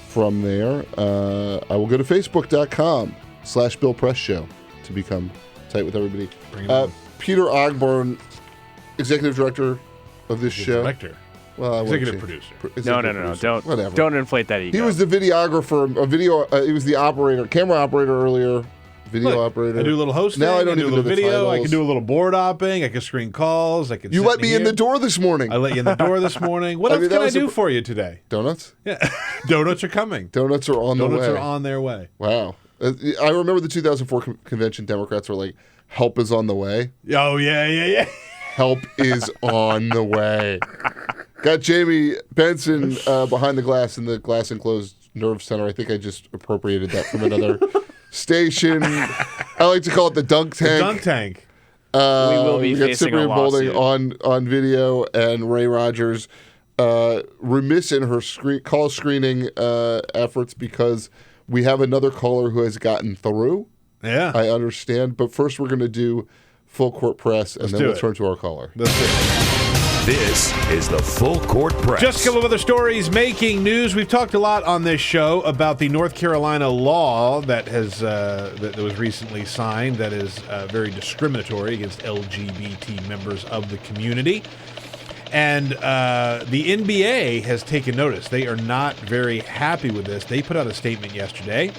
from there. I will go to facebook.com/Bill Press Show to become tight with everybody. Peter Ogburn, executive director of this show. Director. Well, executive producer. No. Don't inflate that ego. He was the videographer, he was the operator, camera operator earlier. Video operator. I do a little hosting. Now I don't do even a little know the video. titles. I can do a little board opping. I can screen calls. I can. You let me in the door this morning. I let you in the door this morning. What else can I do for you today? Donuts? Yeah, donuts are coming. Donuts are on the way. Donuts are on their way. Wow. I remember the 2004 convention. Democrats were like, "Help is on the way." Oh yeah. Help is on the way. Got Jamie Benson behind the glass in the glass enclosed nerve center. I think I just appropriated that from another station. I like to call it the dunk tank. The dunk tank. We will be facing Cyprian a lawsuit. Bolding on video, and Ray Rogers remiss in her call screening efforts because we have another caller who has gotten through. Yeah. I understand. But first we're going to do full court press, and then we'll turn to our caller. Let's do it. This is the Full Court Press. Just a couple of other stories making news. We've talked a lot on this show about the North Carolina law that has that was recently signed that is very discriminatory against LGBT members of the community. And the NBA has taken notice. They are not very happy with this. They put out a statement yesterday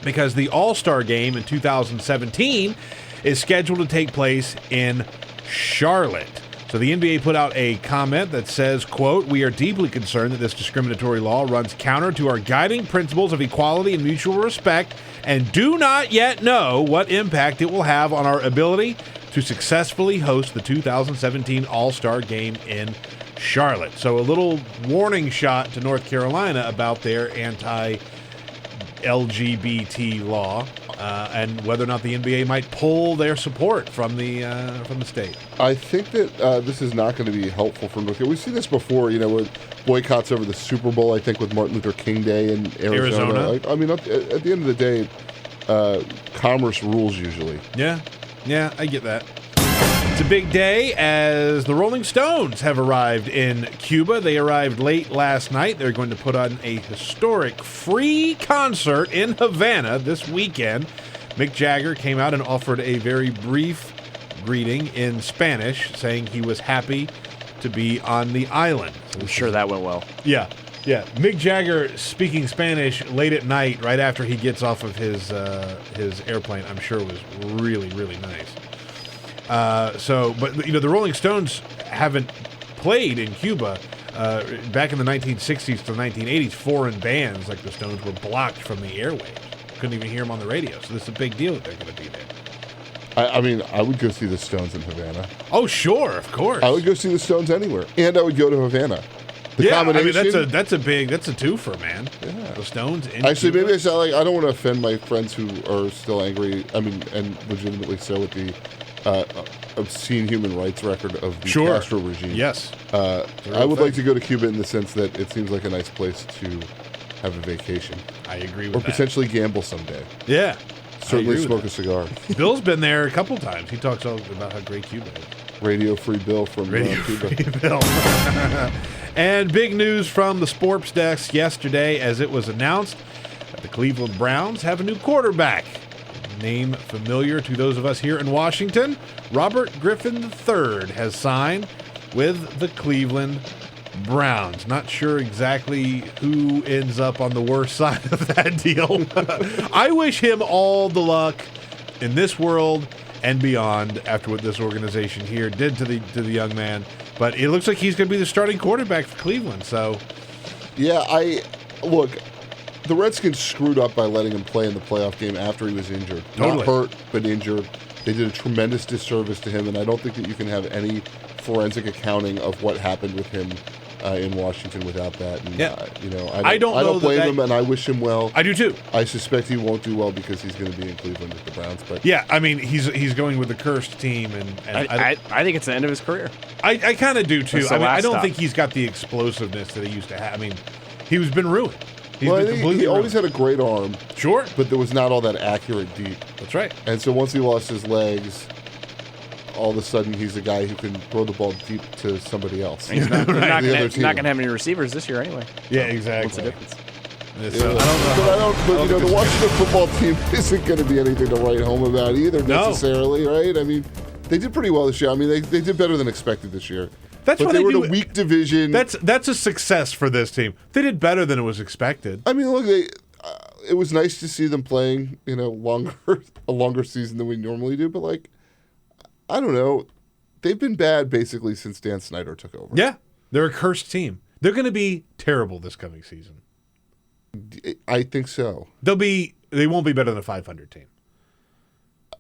because the All-Star Game in 2017 is scheduled to take place in Charlotte. So the NBA put out a comment that says, quote, "We are deeply concerned that this discriminatory law runs counter to our guiding principles of equality and mutual respect and do not yet know what impact it will have on our ability to successfully host the 2017 All-Star Game in Charlotte." So a little warning shot to North Carolina about their anti-LGBT law and whether or not the NBA might pull their support from the state. I think that this is not going to be helpful for North Carolina. We've seen this before, with boycotts over the Super Bowl, I think, with Martin Luther King Day in Arizona. At the end of the day, commerce rules usually. Yeah, I get that. It's a big day as the Rolling Stones have arrived in Cuba. They arrived late last night. They're going to put on a historic free concert in Havana this weekend. Mick Jagger came out and offered a very brief greeting in Spanish, saying he was happy to be on the island. So I'm sure that went well. Yeah. Mick Jagger speaking Spanish late at night, right after he gets off of his airplane, I'm sure was really, really nice. But the Rolling Stones haven't played in Cuba back in the 1960s to the 1980s. Foreign bands like the Stones were blocked from the airwaves. Couldn't even hear them on the radio. So this is a big deal that they're going to be there. I would go see the Stones in Havana. Oh, sure, of course. I would go see the Stones anywhere, and I would go to Havana. The combination. That's a twofer, man. Yeah. The Stones in Actually, Cuba. maybe I sound like I don't want to offend my friends who are still angry. And legitimately so with the obscene human rights record of the Castro regime. Yes. I would like to go to Cuba in the sense that it seems like a nice place to have a vacation. I agree with that. Or that. potentially gamble someday. Yeah. Certainly smoke a cigar. Bill's been there a couple times. He talks all about how great Cuba is. Radio Free Bill from Cuba. Bill. And big news from the sports desk yesterday as it was announced that the Cleveland Browns have a new quarterback. Name familiar to those of us here in Washington, Robert Griffin III has signed with the Cleveland Browns. Not sure exactly who ends up on the worst side of that deal. I wish him all the luck in this world and beyond after what this organization here did to the young man. But it looks like he's going to be the starting quarterback for Cleveland. So, yeah, look. The Redskins screwed up by letting him play in the playoff game after he was injured. Totally. Not hurt, but injured. They did a tremendous disservice to him, and I don't think that you can have any forensic accounting of what happened with him in Washington without that. And, I don't blame him, and I wish him well. I do too. I suspect he won't do well because he's going to be in Cleveland with the Browns. But yeah, I mean he's going with the cursed team, and I think it's the end of his career. I kind of do too. I don't think he's got the explosiveness that he used to have. I mean, he's been ruined. I think he always had a great arm. Sure. But there was not all that accurate deep. That's right. And so once he lost his legs, all of a sudden he's a guy who can throw the ball deep to somebody else. He's not going to have any receivers this year anyway. Yeah, exactly. What's the difference? So, the Washington football team isn't going to be anything to write home about either necessarily, right? I mean, they did pretty well this year. I mean, they did better than expected this year. But they were in a weak division. That's a success for this team. They did better than it was expected. I mean, look, it was nice to see them playing, a longer season than we normally do. But I don't know, they've been bad basically since Dan Snyder took over. Yeah, they're a cursed team. They're going to be terrible this coming season. I think so. They won't be better than a 500 team.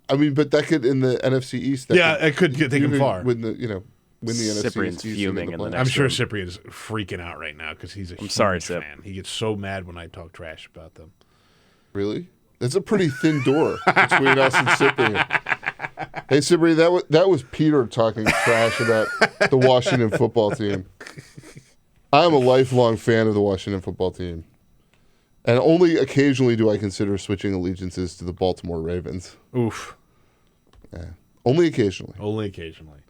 I mean, but that could in the NFC East. It could take them far. Win the Cyprian's NFC fuming in the next I'm sure round. Cyprian's freaking out right now because he's a huge fan. He gets so mad when I talk trash about them. Really? That's a pretty thin door between us and Cyprian. Hey, Cyprian, that was Peter talking trash about the Washington football team. I'm a lifelong fan of the Washington football team. And only occasionally do I consider switching allegiances to the Baltimore Ravens. Oof. Yeah. Only occasionally. Only occasionally.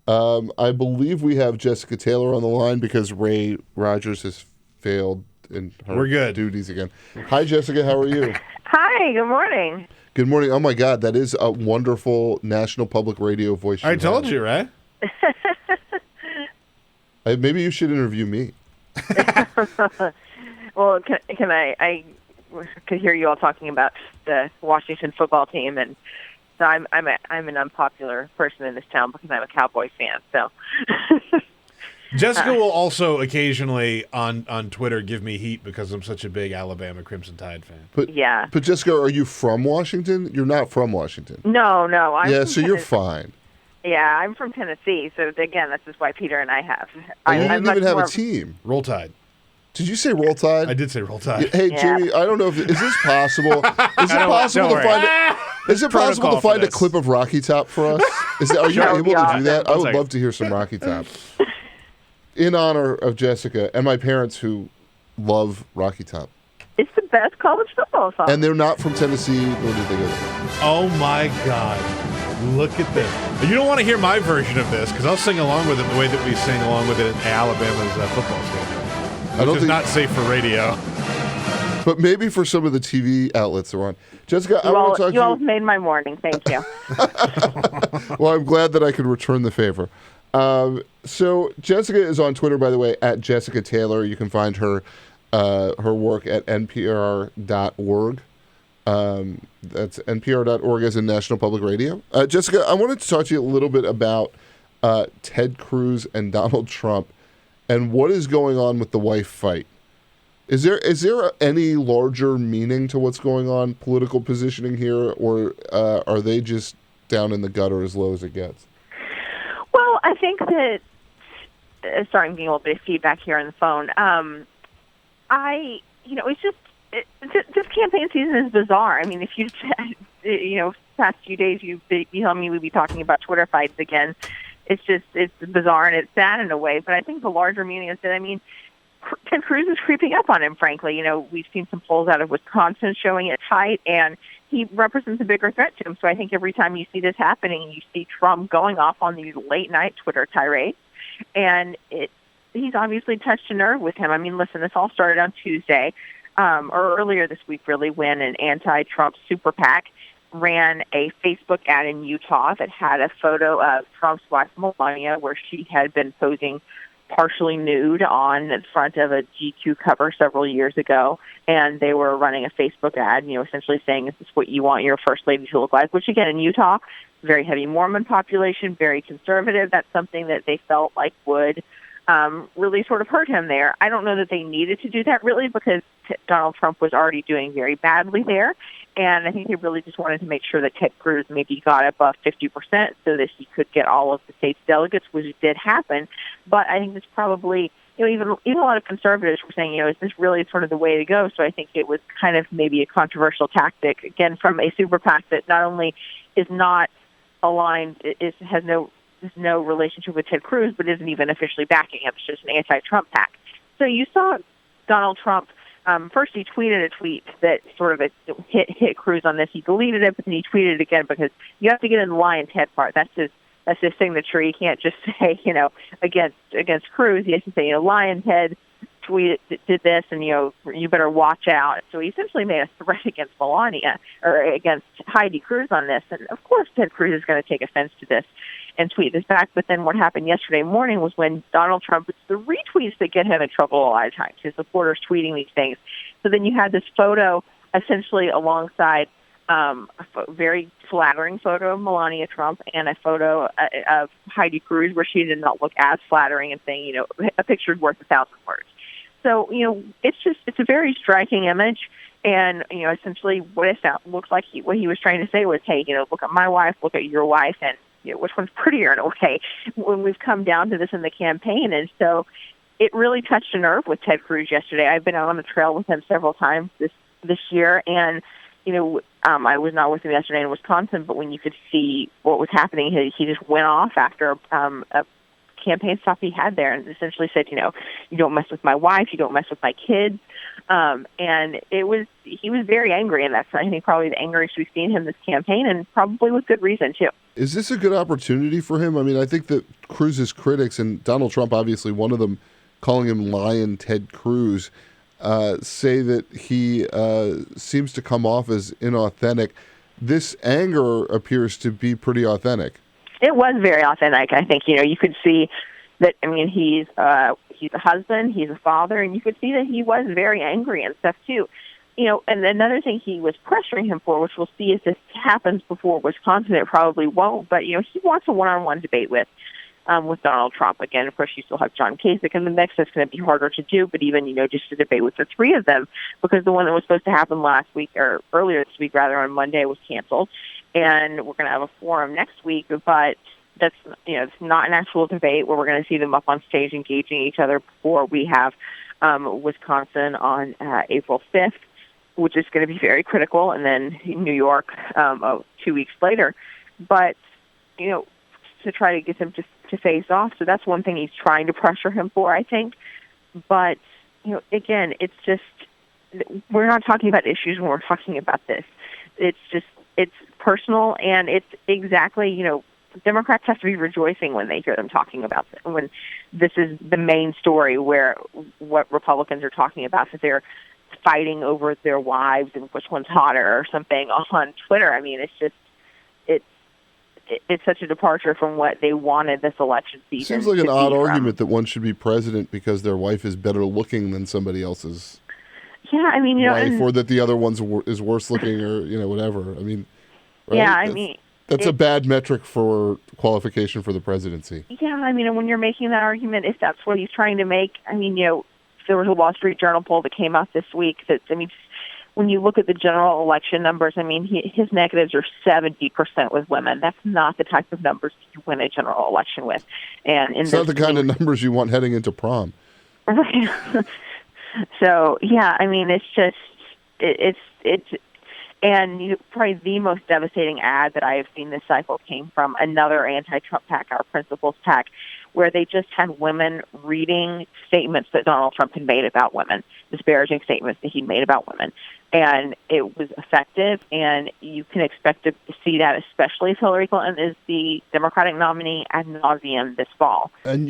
I believe we have Jessica Taylor on the line because Ray Rogers has failed in her duties again. Hi, Jessica. How are you? Hi. Good morning. Good morning. Oh, my God. That is a wonderful National Public Radio voice. I told you, right? Maybe you should interview me. Well, can I could hear you all talking about the Washington football team, and so I'm an unpopular person in this town because I'm a Cowboys fan. So Jessica will also occasionally on Twitter give me heat because I'm such a big Alabama Crimson Tide fan. But Jessica, are you from Washington? You're not from Washington. No. So you're fine. Yeah, I'm from Tennessee. So again, that's just why Peter and I have. You didn't even have a team. Roll Tide. Did you say Roll Tide? I did say Roll Tide. Hey, Jimmy, I don't know if is this possible. Is it possible to find? Is it possible to find a clip of Rocky Top for us? Are you able to do that? I would love to hear some Rocky Top. In honor of Jessica and my parents who love Rocky Top. It's the best college football song. And they're not from Tennessee, nor did they go there. Oh my God. Look at this. You don't want to hear my version of this because I'll sing along with it the way that we sing along with it at Alabama's football stadium. Which is not safe for radio. But maybe for some of the TV outlets they're on. Jessica, I want to talk to you. You all made my morning. Thank you. Well, I'm glad that I could return the favor. So Jessica is on Twitter, by the way, at Jessica Taylor. You can find her work at npr.org. That's npr.org as in National Public Radio. Jessica, I wanted to talk to you a little bit about Ted Cruz and Donald Trump and what is going on with the wife fight. Is there any larger meaning to what's going on, political positioning here, or are they just down in the gutter as low as it gets? Well, I think that, sorry, I'm getting a little bit of feedback here on the phone. It's just, this campaign season is bizarre. I mean, if you, past few days you tell me we'd be talking about Twitter fights again. It's bizarre and it's sad in a way. But I think the larger meaning is that, Ted Cruz is creeping up on him, frankly. We've seen some polls out of Wisconsin showing it tight, and he represents a bigger threat to him. So I think every time you see this happening, you see Trump going off on these late-night Twitter tirades, and he's obviously touched a nerve with him. Listen, this all started on Tuesday, or earlier this week, really, when an anti-Trump super PAC ran a Facebook ad in Utah that had a photo of Trump's wife, Melania, where she had been posing partially nude on the front of a GQ cover several years ago, and they were running a Facebook ad, essentially saying, "Is this what you want your first lady to look like?" Which, again, in Utah, very heavy Mormon population, very conservative. That's something that they felt like would really sort of hurt him there. I don't know that they needed to do that, really, because Donald Trump was already doing very badly there. And I think they really just wanted to make sure that Ted Cruz maybe got above 50% so that he could get all of the state's delegates, which did happen. But I think it's probably, even a lot of conservatives were saying, is this really sort of the way to go? So I think it was kind of maybe a controversial tactic, again, from a super PAC that not only is not aligned, has no relationship with Ted Cruz, but isn't even officially backing him. It's just an anti-Trump PAC. So you saw Donald Trump. First, he tweeted a tweet that sort of hit Cruz on this. He deleted it, but then he tweeted it again because you have to get in the Lion Ted part. That's his signature. He can't just say, against Cruz. He has to say, Lion Ted did this, and you better watch out. So he essentially made a threat against Melania or against Heidi Cruz on this, and of course Ted Cruz is going to take offense to this and tweet this back. But then what happened yesterday morning was when Donald Trump, it's the retweets that get him in trouble a lot of times, his supporters tweeting these things. So then you had this photo essentially alongside a very flattering photo of Melania Trump and a photo of Heidi Cruz where she did not look as flattering and saying, a picture's worth 1,000 words. So, it's a very striking image. And, essentially what it looks like what he was trying to say was, hey, look at my wife, look at your wife, and which one's prettier in a way when we've come down to this in the campaign. And so it really touched a nerve with Ted Cruz yesterday. I've been out on the trail with him several times this year, and I was not with him yesterday in Wisconsin, but when you could see what was happening, he just went off after a campaign stop he had there and essentially said, you don't mess with my wife, you don't mess with my kids. And he was very angry, and that's, I think, probably the angriest we've seen him this campaign, and probably with good reason, too. Is this a good opportunity for him? I think that Cruz's critics, and Donald Trump, obviously one of them, calling him Lion Ted Cruz, say that he seems to come off as inauthentic. This anger appears to be pretty authentic. It was very authentic. I think, you could see that, I mean, he's a husband, he's a father, and you could see that he was very angry and stuff too. You know, and another thing he was pressuring him for, which we'll see if this happens before Wisconsin, it probably won't, but, you know, he wants a one-on-one debate with Donald Trump. Again, of course, you still have John Kasich in the mix. That's going to be harder to do, but even, you know, just a debate with the three of them, because the one that was supposed to happen last week, or earlier this week, rather, on Monday, was canceled. And we're going to have a forum next week, but that's, you know, it's not an actual debate where we're going to see them up on stage engaging each other before we have Wisconsin on April 5th, which is going to be very critical, and then New York 2 weeks later. But, you know, to try to get them to face off. So that's one thing he's trying to pressure him for, I think. But, you know, again, it's just, we're not talking about issues when we're talking about this. It's just, it's personal, and it's exactly, you know, Democrats have to be rejoicing when they hear them talking about it, when this is the main story, where what Republicans are talking about, that they're fighting over their wives and which one's hotter or something on Twitter. I mean, it's just, it's such a departure from what they wanted this election season. Seems like an odd argument that one should be president because their wife is better looking than somebody else's. Yeah, I mean, you know, or that the other one's is worse looking, or, you know, whatever. I mean, right? Yeah, I mean, that's a bad metric for qualification for the presidency. Yeah, I mean, and when you're making that argument, if that's what he's trying to make, I mean, you know, there was a Wall Street Journal poll that came out this week that, I mean, when you look at the general election numbers, I mean, his negatives are 70% with women. That's not the type of numbers you win a general election with. And it's not the kind of numbers you want heading into prom. Right. So, yeah, I mean, it's just, it's and you know, probably the most devastating ad that I have seen this cycle came from another anti-Trump PAC, our Principles PAC, where they just had women reading statements that Donald Trump had made about women, disparaging statements that he made about women. And it was effective, and you can expect to see that, especially if Hillary Clinton is the Democratic nominee ad nauseum this fall. And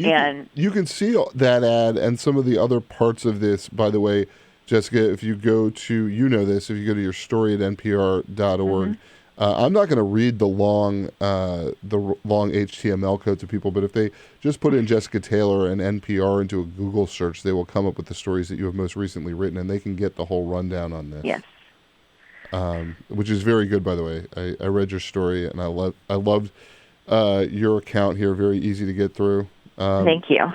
you can see that ad and some of the other parts of this, by the way, Jessica, if you go to, you know this, if you go to your story at npr.org, I'm not going to read the long HTML code to people, but if they just put in Jessica Taylor and NPR into a Google search, they will come up with the stories that you have most recently written, and they can get the whole rundown on this. Yes. Which is very good, by the way. I read your story, and I loved your account here. Very easy to get through. Thank you.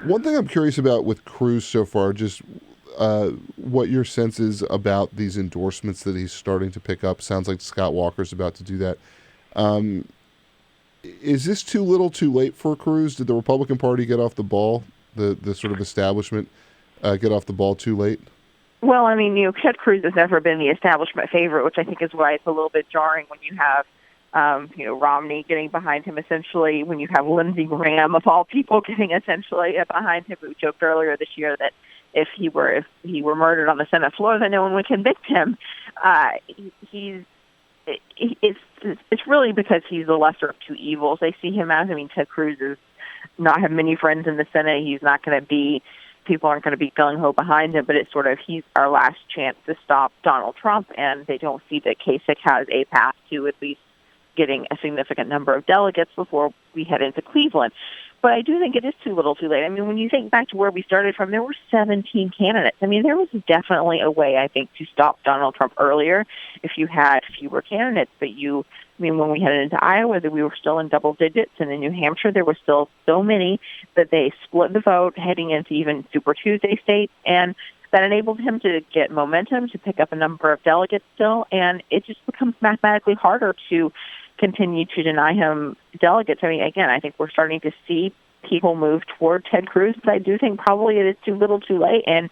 One thing I'm curious about with Cruz so far, just what your sense is about these endorsements that he's starting to pick up. Sounds like Scott Walker's about to do that. Is this too little, too late for Cruz? Did the Republican Party get off the ball, the sort of establishment get off the ball too late? Well, I mean, you know, Ted Cruz has never been the establishment favorite, which I think is why it's a little bit jarring when you have, you know, Romney getting behind him, essentially, when you have Lindsey Graham, of all people, getting essentially behind him. We joked earlier this year that if he were murdered on the Senate floor, then no one would convict him. It's really because he's the lesser of two evils. They see him as, I mean, Ted Cruz does not have many friends in the Senate. He's not going to be, people aren't going to be gung-ho behind him, but it's sort of, he's our last chance to stop Donald Trump, and they don't see that Kasich has a path to at least getting a significant number of delegates before we head into Cleveland. But I do think it is too little too late. I mean, when you think back to where we started from, there were 17 candidates. I mean, there was definitely a way, I think, to stop Donald Trump earlier if you had fewer candidates. But when we headed into Iowa, we were still in double digits. And in New Hampshire, there were still so many that they split the vote heading into even Super Tuesday states. And that enabled him to get momentum, to pick up a number of delegates still. And it just becomes mathematically harder to continue to deny him delegates. I mean, again, I think we're starting to see people move toward Ted Cruz, but I do think probably it is too little too late. And,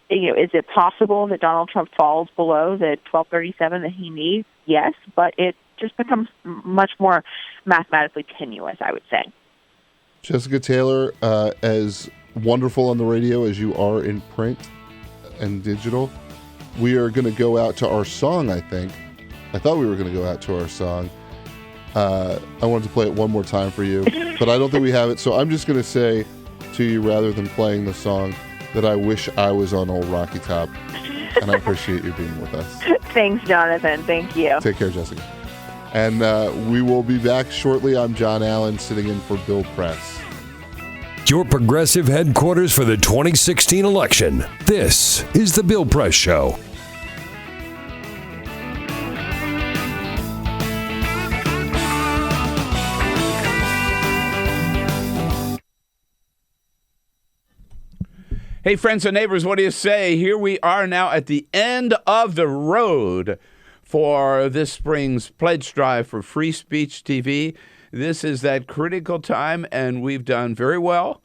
you know, is it possible that Donald Trump falls below the 1237 that he needs? Yes, but it just becomes much more mathematically tenuous, I would say. Jessica Taylor, as wonderful on the radio as you are in print and digital, we are going to go out to our song, I think. I thought we were going to go out to our song. I wanted to play it one more time for you, but I don't think we have it. So I'm just going to say to you, rather than playing the song, that I wish I was on Old Rocky Top. And I appreciate you being with us. Thanks, Jonathan. Thank you. Take care, Jessica. And we will be back shortly. I'm John Allen, sitting in for Bill Press. your progressive headquarters for the 2016 election. This is The Bill Press Show. Hey, friends and neighbors, what do you say? Here we are now at the end of the road for this spring's pledge drive for Free Speech TV. This is that critical time, and we've done very well.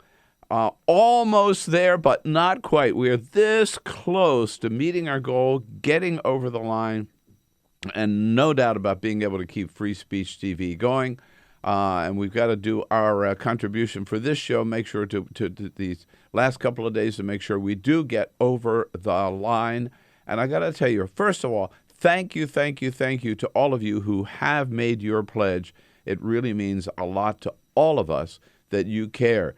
Almost there, but not quite. We are this close to meeting our goal, getting over the line, and no doubt about being able to keep Free Speech TV going. And we've got to do our contribution for this show, make sure to these last couple of days to make sure we do get over the line. And I got to tell you, first of all, thank you to all of you who have made your pledge. It really means a lot to all of us that you care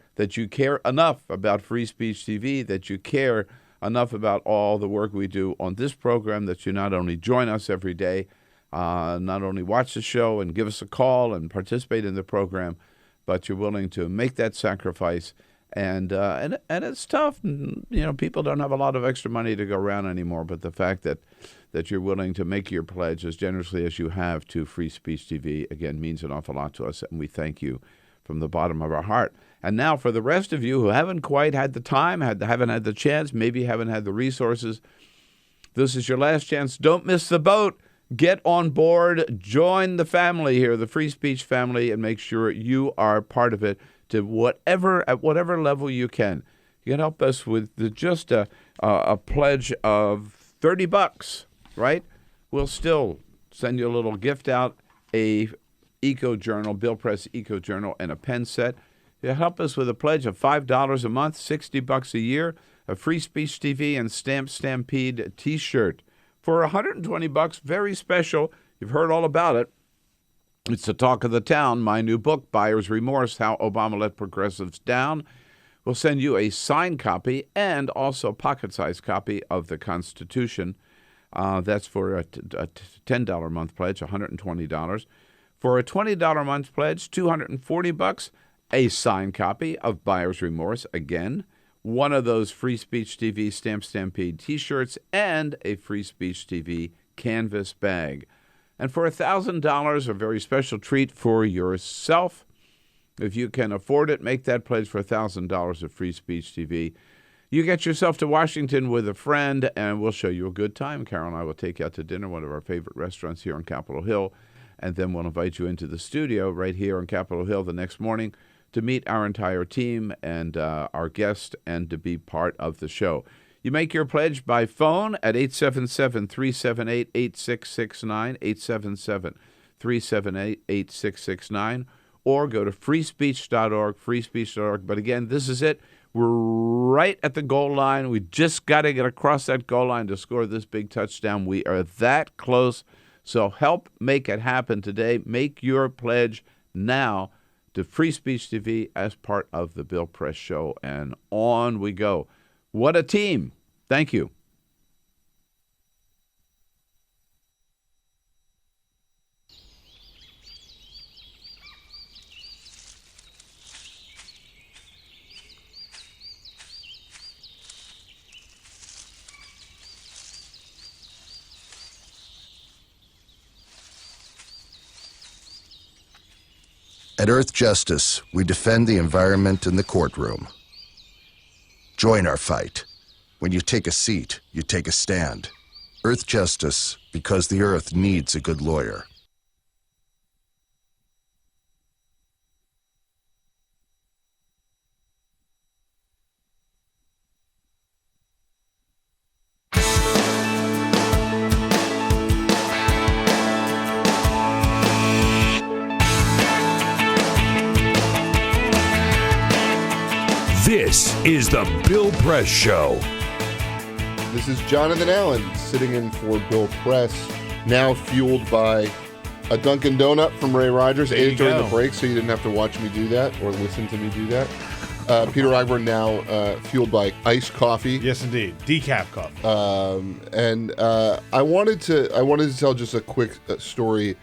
enough about Free Speech TV, that you care enough about all the work we do on this program, that you not only join us every day, not only watch the show and give us a call and participate in the program, but you're willing to make that sacrifice. And it's tough. You know, people don't have a lot of extra money to go around anymore, but the fact that you're willing to make your pledge as generously as you have to Free Speech TV, again, means an awful lot to us, and we thank you from the bottom of our heart. And now for the rest of you who haven't quite had the time, haven't had the chance, maybe haven't had the resources, this is your last chance. Don't miss the boat. Get on board, join the family here, the Free Speech family, and make sure you are part of it at whatever level you can. You can help us with just a pledge of $30, right? We'll still send you a little gift out, a Eco Journal, Bill Press Eco Journal, and a pen set. You help us with a pledge of $5 a month, $60 a year, a Free Speech TV and Stamp Stampede T-shirt. For $120, very special. You've heard all about it. It's the talk of the town. My new book, Buyer's Remorse, How Obama Let Progressives Down. We'll send you a signed copy and also a pocket-sized copy of the Constitution. That's for a $10 a month pledge, $120. For a $20 a month pledge, $240, a signed copy of Buyer's Remorse, again, one of those Free Speech TV Stamp Stampede T-shirts, and a Free Speech TV canvas bag. And for $1,000, a very special treat for yourself. If you can afford it, make that pledge for $1,000 of Free Speech TV. You get yourself to Washington with a friend, and we'll show you a good time. Carol and I will take you out to dinner, one of our favorite restaurants here on Capitol Hill, and then we'll invite you into the studio right here on Capitol Hill the next morning to meet our entire team and our guest and to be part of the show. You make your pledge by phone at 877-378-8669, 877-378-8669, or go to freespeech.org, freespeech.org. But again, this is it. We're right at the goal line. We just got to get across that goal line to score this big touchdown. We are that close. So help make it happen today. Make your pledge now to Free Speech TV as part of the Bill Press Show, and on we go. What a team. Thank you. At Earth Justice, we defend the environment in the courtroom. Join our fight. When you take a seat, you take a stand. Earth Justice, because the Earth needs a good lawyer. This is the Bill Press Show. This is Jonathan Allen sitting in for Bill Press, now fueled by a Dunkin' Donut from Ray Rogers. Ate it during the break, so you didn't have to watch me do that or listen to me do that. Peter Ogburn now fueled by iced coffee. Yes, indeed, decaf coffee. I wanted to tell just a quick story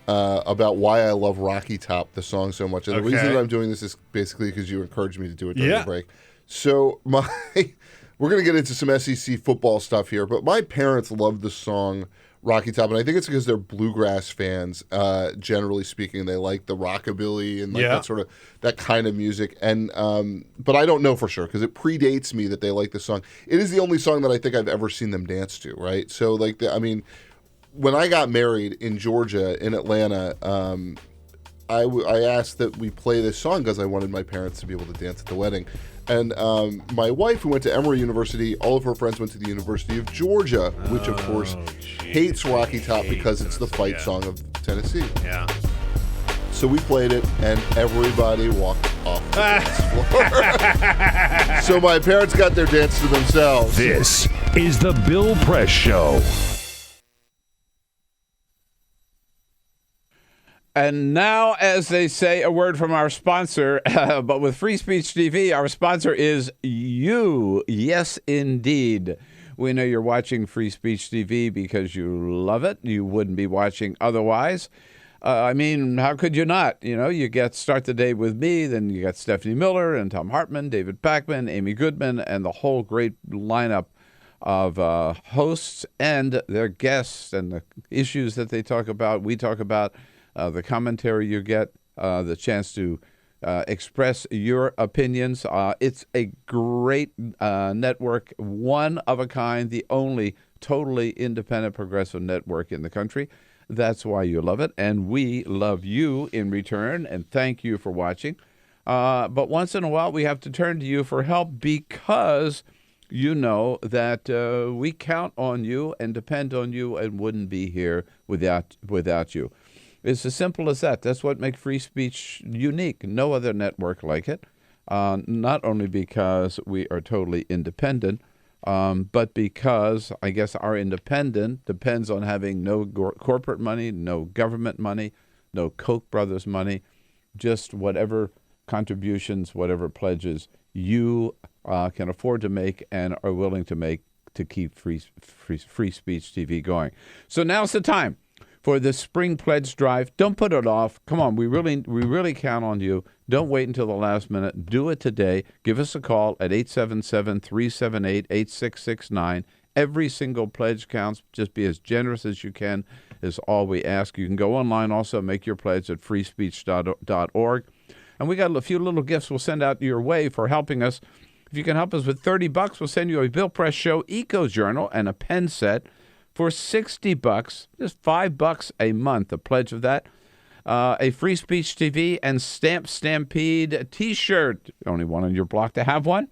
about why I love Rocky Top, the song, so much. And the reason that I'm doing this is basically because you encouraged me to do it during the break. So we're going to get into some SEC football stuff here, but my parents love the song Rocky Top, and I think it's because they're bluegrass fans. Generally speaking, they like the rockabilly and that sort of that kind of music. And but I don't know for sure because it predates me that they like the song. It is the only song that I think I've ever seen them dance to. Right? So when I got married in Georgia, in Atlanta, I asked that we play this song because I wanted my parents to be able to dance at the wedding. And my wife, who went to Emory University, all of her friends went to the University of Georgia, which, of course, hates Rocky Top because it's the fight song of Tennessee. Yeah. So we played it, and everybody walked off the dance floor. So my parents got their dance to themselves. This is the Bill Press Show. And now, as they say, a word from our sponsor. But with Free Speech TV, our sponsor is you. Yes, indeed. We know you're watching Free Speech TV because you love it. You wouldn't be watching otherwise. How could you not? You get Start the Day with me, then you got Stephanie Miller and Tom Hartman, David Packman, Amy Goodman, and the whole great lineup of hosts and their guests and the issues that they talk about, we talk about. The commentary you get, the chance to express your opinions. It's a great network, one of a kind, the only totally independent progressive network in the country. That's why you love it, and we love you in return, and thank you for watching. But once in a while, we have to turn to you for help because you know that we count on you and depend on you and wouldn't be here without you. It's as simple as that. That's what makes free speech unique. No other network like it, not only because we are totally independent, but because I guess our independence depends on having no corporate money, no government money, no Koch brothers money, just whatever contributions, whatever pledges you can afford to make and are willing to make to keep free speech TV going. So now's the time for the spring pledge drive. Don't put it off. Come on, we really count on you. Don't wait until the last minute. Do it today. Give us a call at 877-378-8669. Every single pledge counts. Just be as generous as you can is all we ask. You can go online also, make your pledge at freespeech.org. And we got a few little gifts we'll send out your way for helping us. If you can help us with $30, we'll send you a Bill Press Show Eco Journal and a pen set. For $60, just $5 a month, a pledge of that. A Free Speech TV and Stamp Stampede T-shirt. Only one on your block to have one.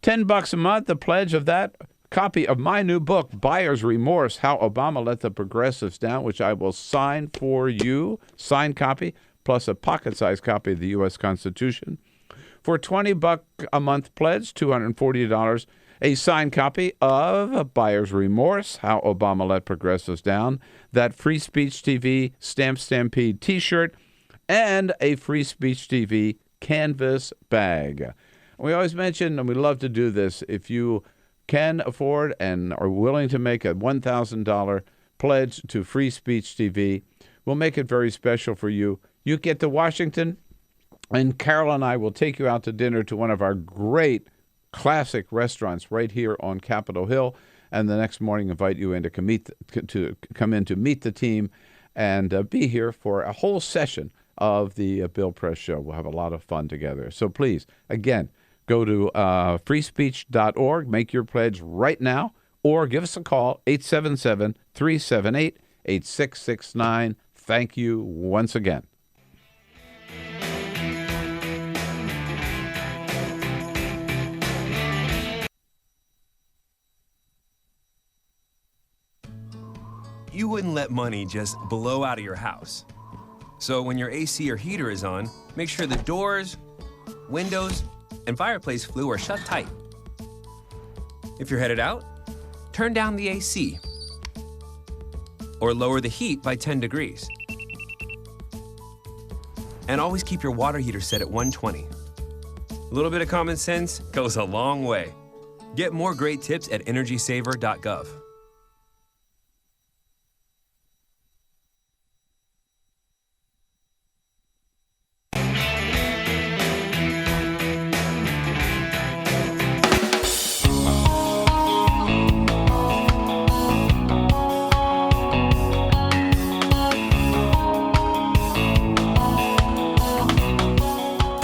$10 a month, a pledge of that. Copy of my new book, Buyer's Remorse, How Obama Let the Progressives Down, which I will sign for you. Signed copy, plus a pocket-sized copy of the U.S. Constitution. For $20 a month pledge, $240, a signed copy of Buyer's Remorse, How Obama Let Progressives Down, that Free Speech TV Stamp Stampede T-shirt, and a Free Speech TV canvas bag. We always mention, and we love to do this, if you can afford and are willing to make a $1,000 pledge to Free Speech TV, we'll make it very special for you. You get to Washington, and Carol and I will take you out to dinner to one of our great classic restaurants right here on Capitol Hill, and the next morning invite you in to come in to meet the team and be here for a whole session of the Bill Press Show. We'll have a lot of fun together. So please, again, go to freespeech.org, make your pledge right now, or give us a call, 877-378-8669. Thank you once again. You wouldn't let money just blow out of your house. So when your AC or heater is on, make sure the doors, windows, and fireplace flue are shut tight. If you're headed out, turn down the AC or lower the heat by 10 degrees. And always keep your water heater set at 120. A little bit of common sense goes a long way. Get more great tips at energysaver.gov.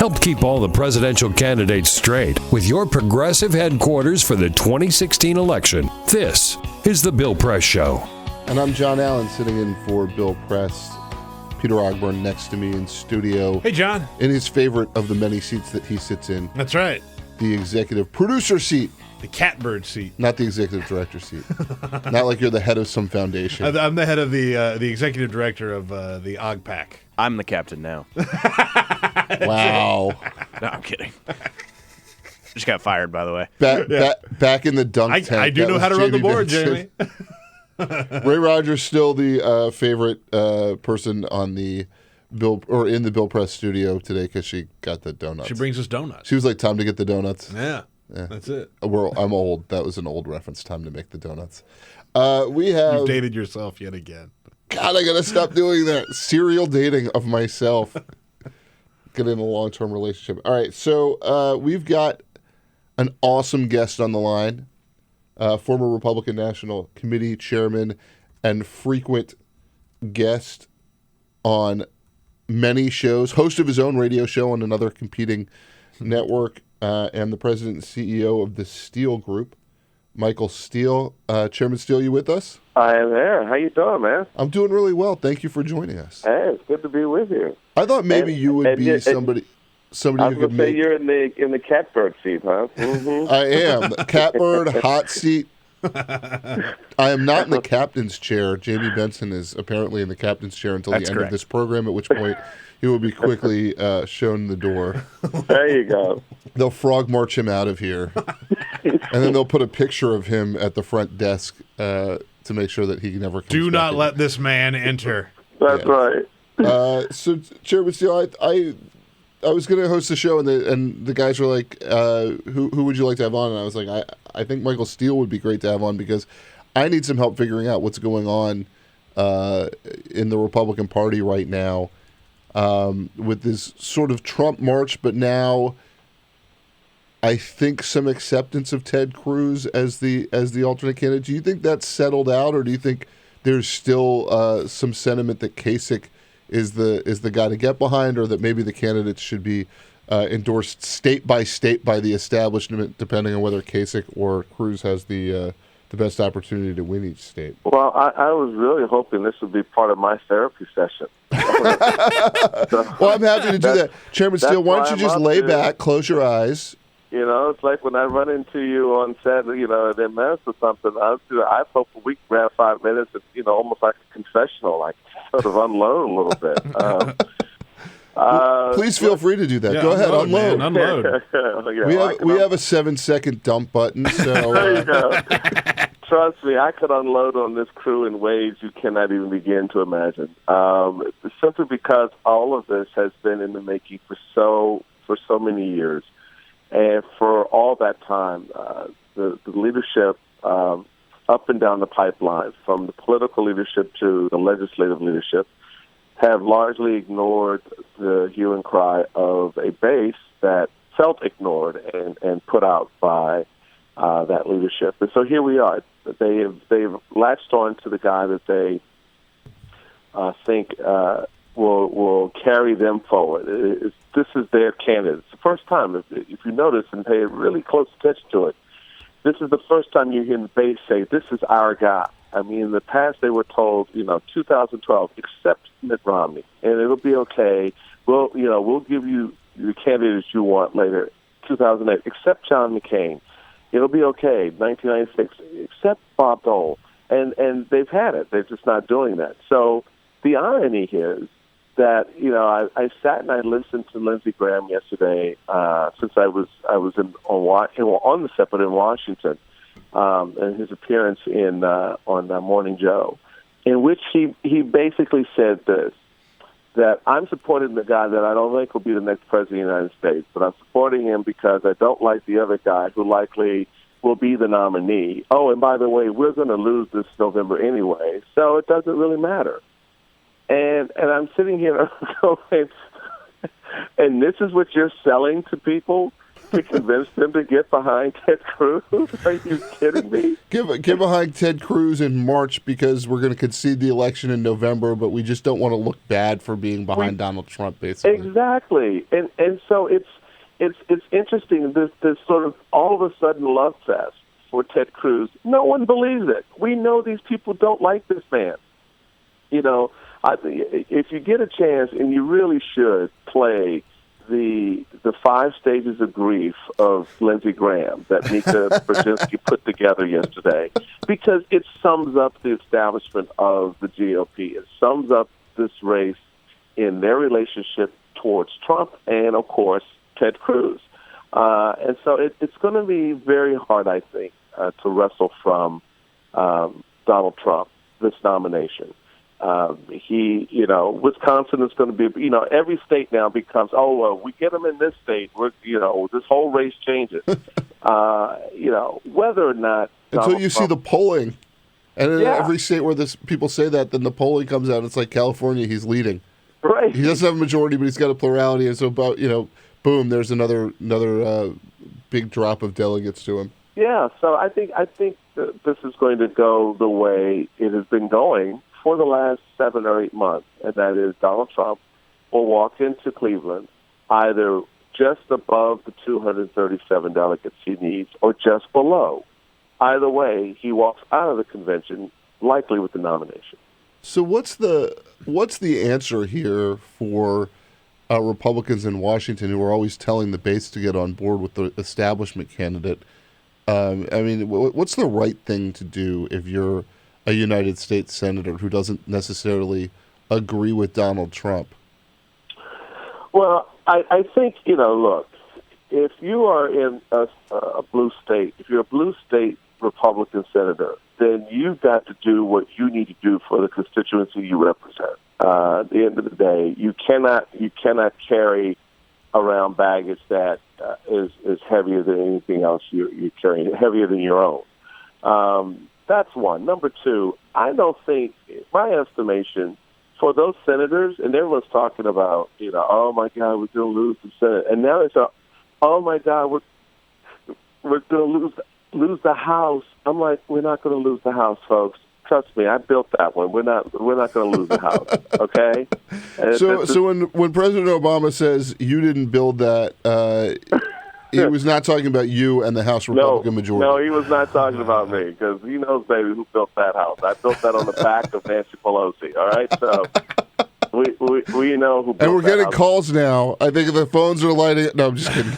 Help keep all the presidential candidates straight with your progressive headquarters for the 2016 election. This is The Bill Press Show. And I'm John Allen, sitting in for Bill Press. Peter Ogburn next to me in studio. Hey, John. In his favorite of the many seats that he sits in. That's right. The executive producer seat. The catbird seat. Not the executive director seat. Not like you're the head of some foundation. I'm the head of the executive director of the OGPAC. I'm the captain now. Wow. No, I'm kidding. Just got fired, by the way. Back in the dunk tank. I do know how to run the board, Benson. Jamie. Ray Rogers still the favorite person on the Bill or in the Bill Press studio today because she got the donuts. She brings us donuts. She was like, "Time to get the donuts." Yeah, that's it. I'm old. That was an old reference. Time to make the donuts. We have. You've dated yourself yet again. God, I gotta stop doing that. Serial dating of myself. Get in a long-term relationship. All right, so we've got an awesome guest on the line. Former Republican National Committee chairman and frequent guest on many shows, host of his own radio show on another competing network, and the president and CEO of the Steele Group, Michael Steele. Chairman Steele, you with us? I am there. How you doing, man? I'm doing really well. Thank you for joining us. Hey, it's good to be with you. I thought maybe you would be somebody I was who going could to say make... you're in the catbird seat, huh? Mm-hmm. I am. Catbird, hot seat. I am not in the captain's chair. Jamie Benson is apparently in the captain's chair until the end of this program, at which point he will be quickly shown the door. There you go. They'll frog march him out of here. And then they'll put a picture of him at the front desk to make sure that he never comes Do not back let this man enter. That's right. So, Chairman Steele, I was going to host the show, and the guys were like, who would you like to have on? And I was like, I think Michael Steele would be great to have on because I need some help figuring out what's going on in the Republican Party right now with this sort of Trump march, but now I think some acceptance of Ted Cruz as the alternate candidate. Do you think that's settled out, or do you think there's still some sentiment that Kasich is the guy to get behind, or that maybe the candidates should be endorsed state by state by the establishment, depending on whether Kasich or Cruz has the best opportunity to win each state? Well, I was really hoping this would be part of my therapy session. Well, I'm happy to do that. Chairman Steele, why don't you just lay back, close your eyes. You know, it's like when I run into you on set, at MS or something, I hope we can grab 5 minutes, and, almost like a confessional, like sort of unload a little bit. Please feel free to do that. Go ahead, unload. Man, unload. We have a 7-second dump button. So there you go. Trust me, I could unload on this crew in ways you cannot even begin to imagine. Simply because all of this has been in the making for so many years. And for all that time, the leadership up and down the pipeline, from the political leadership to the legislative leadership, have largely ignored the hue and cry of a base that felt ignored and put out by that leadership. And so here we are. They've latched on to the guy that they think will carry them forward. This is their candidate. It's the first time, if you notice and pay really close attention to it, this is the first time you hear the base say, this is our guy. I mean, in the past they were told, 2012, accept Mitt Romney, and it'll be okay. We'll give you the candidates you want later. 2008, accept John McCain. It'll be okay. 1996, accept Bob Dole. And they've had it. They're just not doing that. So the irony here is that, I sat and I listened to Lindsey Graham yesterday, since I was on the set, but in Washington, and his appearance on Morning Joe, in which he basically said this, that I'm supporting the guy that I don't think will be the next president of the United States, but I'm supporting him because I don't like the other guy who likely will be the nominee. Oh, and by the way, we're going to lose this November anyway, so it doesn't really matter. And I'm sitting here going, and this is what you're selling to people? to convince them to get behind Ted Cruz? Are you kidding me? Get behind Ted Cruz in March because we're going to concede the election in November, but we just don't want to look bad for being behind Donald Trump, basically. Exactly. And so it's interesting, this sort of all of a sudden love fest for Ted Cruz. No one believes it. We know these people don't like this man. You know, if you get a chance, and you really should, play the 5 stages of grief of Lindsey Graham that Mika Brzezinski put together yesterday, because it sums up the establishment of the GOP. It sums up this race in their relationship towards Trump and, of course, Ted Cruz. And so it's going to be very hard, I think, to wrestle from Donald Trump, this nomination. Wisconsin is going to be, every state now becomes, we get them in this state, this whole race changes. Whether or not until you see the polling, and in every state where people say that, then the polling comes out, it's like California, he's leading. Right. He doesn't have a majority, but he's got a plurality, and so boom, there's another big drop of delegates to him. Yeah, so I think that this is going to go the way it has been going for the last 7 or 8 months, and that is Donald Trump will walk into Cleveland either just above the 237 delegates he needs or just below. Either way, he walks out of the convention likely with the nomination. So what's the answer here for Republicans in Washington who are always telling the base to get on board with the establishment candidate? What's the right thing to do if you're a United States senator who doesn't necessarily agree with Donald Trump? Well, I think, look, if you are in a blue state, if you're a blue state Republican senator, then you've got to do what you need to do for the constituency you represent. At the end of the day, you cannot carry around baggage that is heavier than anything else you're carrying, heavier than your own. That's one. Number two, I don't think, my estimation, for those senators, and everyone's talking about, oh my God, we're going to lose the Senate, and now it's oh my God, we're going to lose the House. I'm like, we're not going to lose the House, folks. Trust me, I built that one. We're not going to lose the House, okay? So when President Obama says you didn't build that, he was not talking about you and the House Republican majority. No, he was not talking about me, because he knows, baby, who built that house. I built that on the back of Nancy Pelosi, all right? So we know who built that house. And we're getting calls now. I think the phones are lighting. No, I'm just kidding.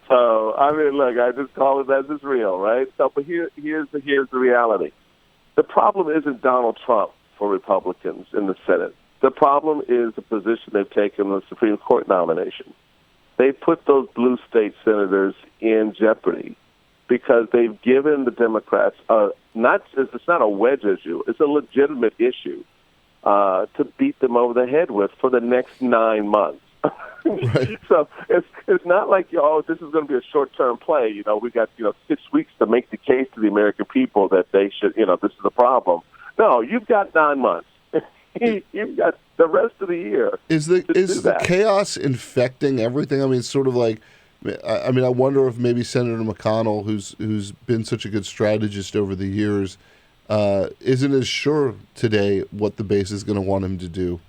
So, look, I just call it as it's real, right? So, but here's the reality. The problem isn't Donald Trump for Republicans in the Senate. The problem is the position they've taken on the Supreme Court nomination. They put those blue state senators in jeopardy because they've given the Democrats it's not a wedge issue, it's a legitimate issue to beat them over the head with for the next 9 months. Right. So it's not like, this is going to be a short-term play. We got 6 weeks to make the case to the American people that they should, this is a problem. No, you've got 9 months. You've got the rest of the year. Is the chaos infecting everything? It's sort of like, I wonder if maybe Senator McConnell, who's been such a good strategist over the years, isn't as sure today what the base is going to want him to do.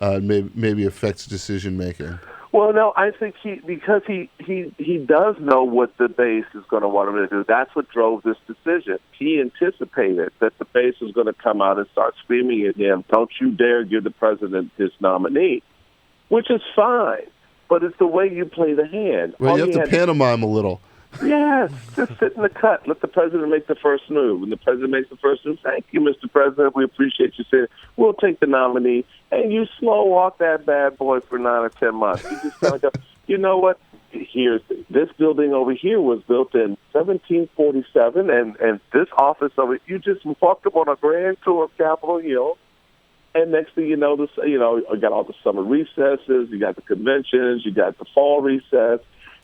Maybe affects decision making. Well, no, I think because he does know what the base is going to want him to do. That's what drove this decision. He anticipated that the base was going to come out and start screaming at him, "Don't you dare give the president his nominee," which is fine, but it's the way you play the hand. Well, you have to pantomime a little. Yes, just sit in the cut. Let the president make the first move. When the president makes the first move, thank you, Mr. President. We appreciate you saying, we'll take the nominee. And you slow walk that bad boy for 9 or 10 months. You just kind of go, you know what? This building over here was built in 1747, and this office over, you just walked up on a grand tour of Capitol Hill. And next thing you know, you got all the summer recesses, you got the conventions, you got the fall recess.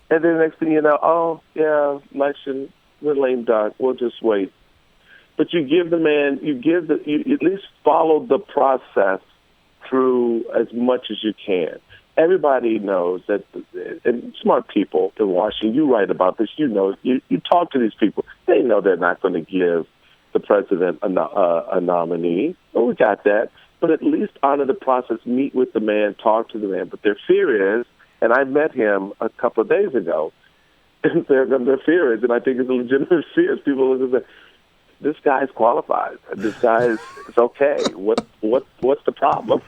And then next thing you know, election, we're lame duck. We'll just wait. But you give the man, you at least follow the process through as much as you can. everybody knows that, and smart people in Washington, you write about this, you know, you talk to these people, they know they're not going to give the president a nominee. Well, we got that. But at least honor the process, meet with the man, talk to the man. But their fear is, and I met him a couple of days ago, and their fear is, and I think it's a legitimate fear, is people look at this guy's qualified. This guy is okay. What's the problem?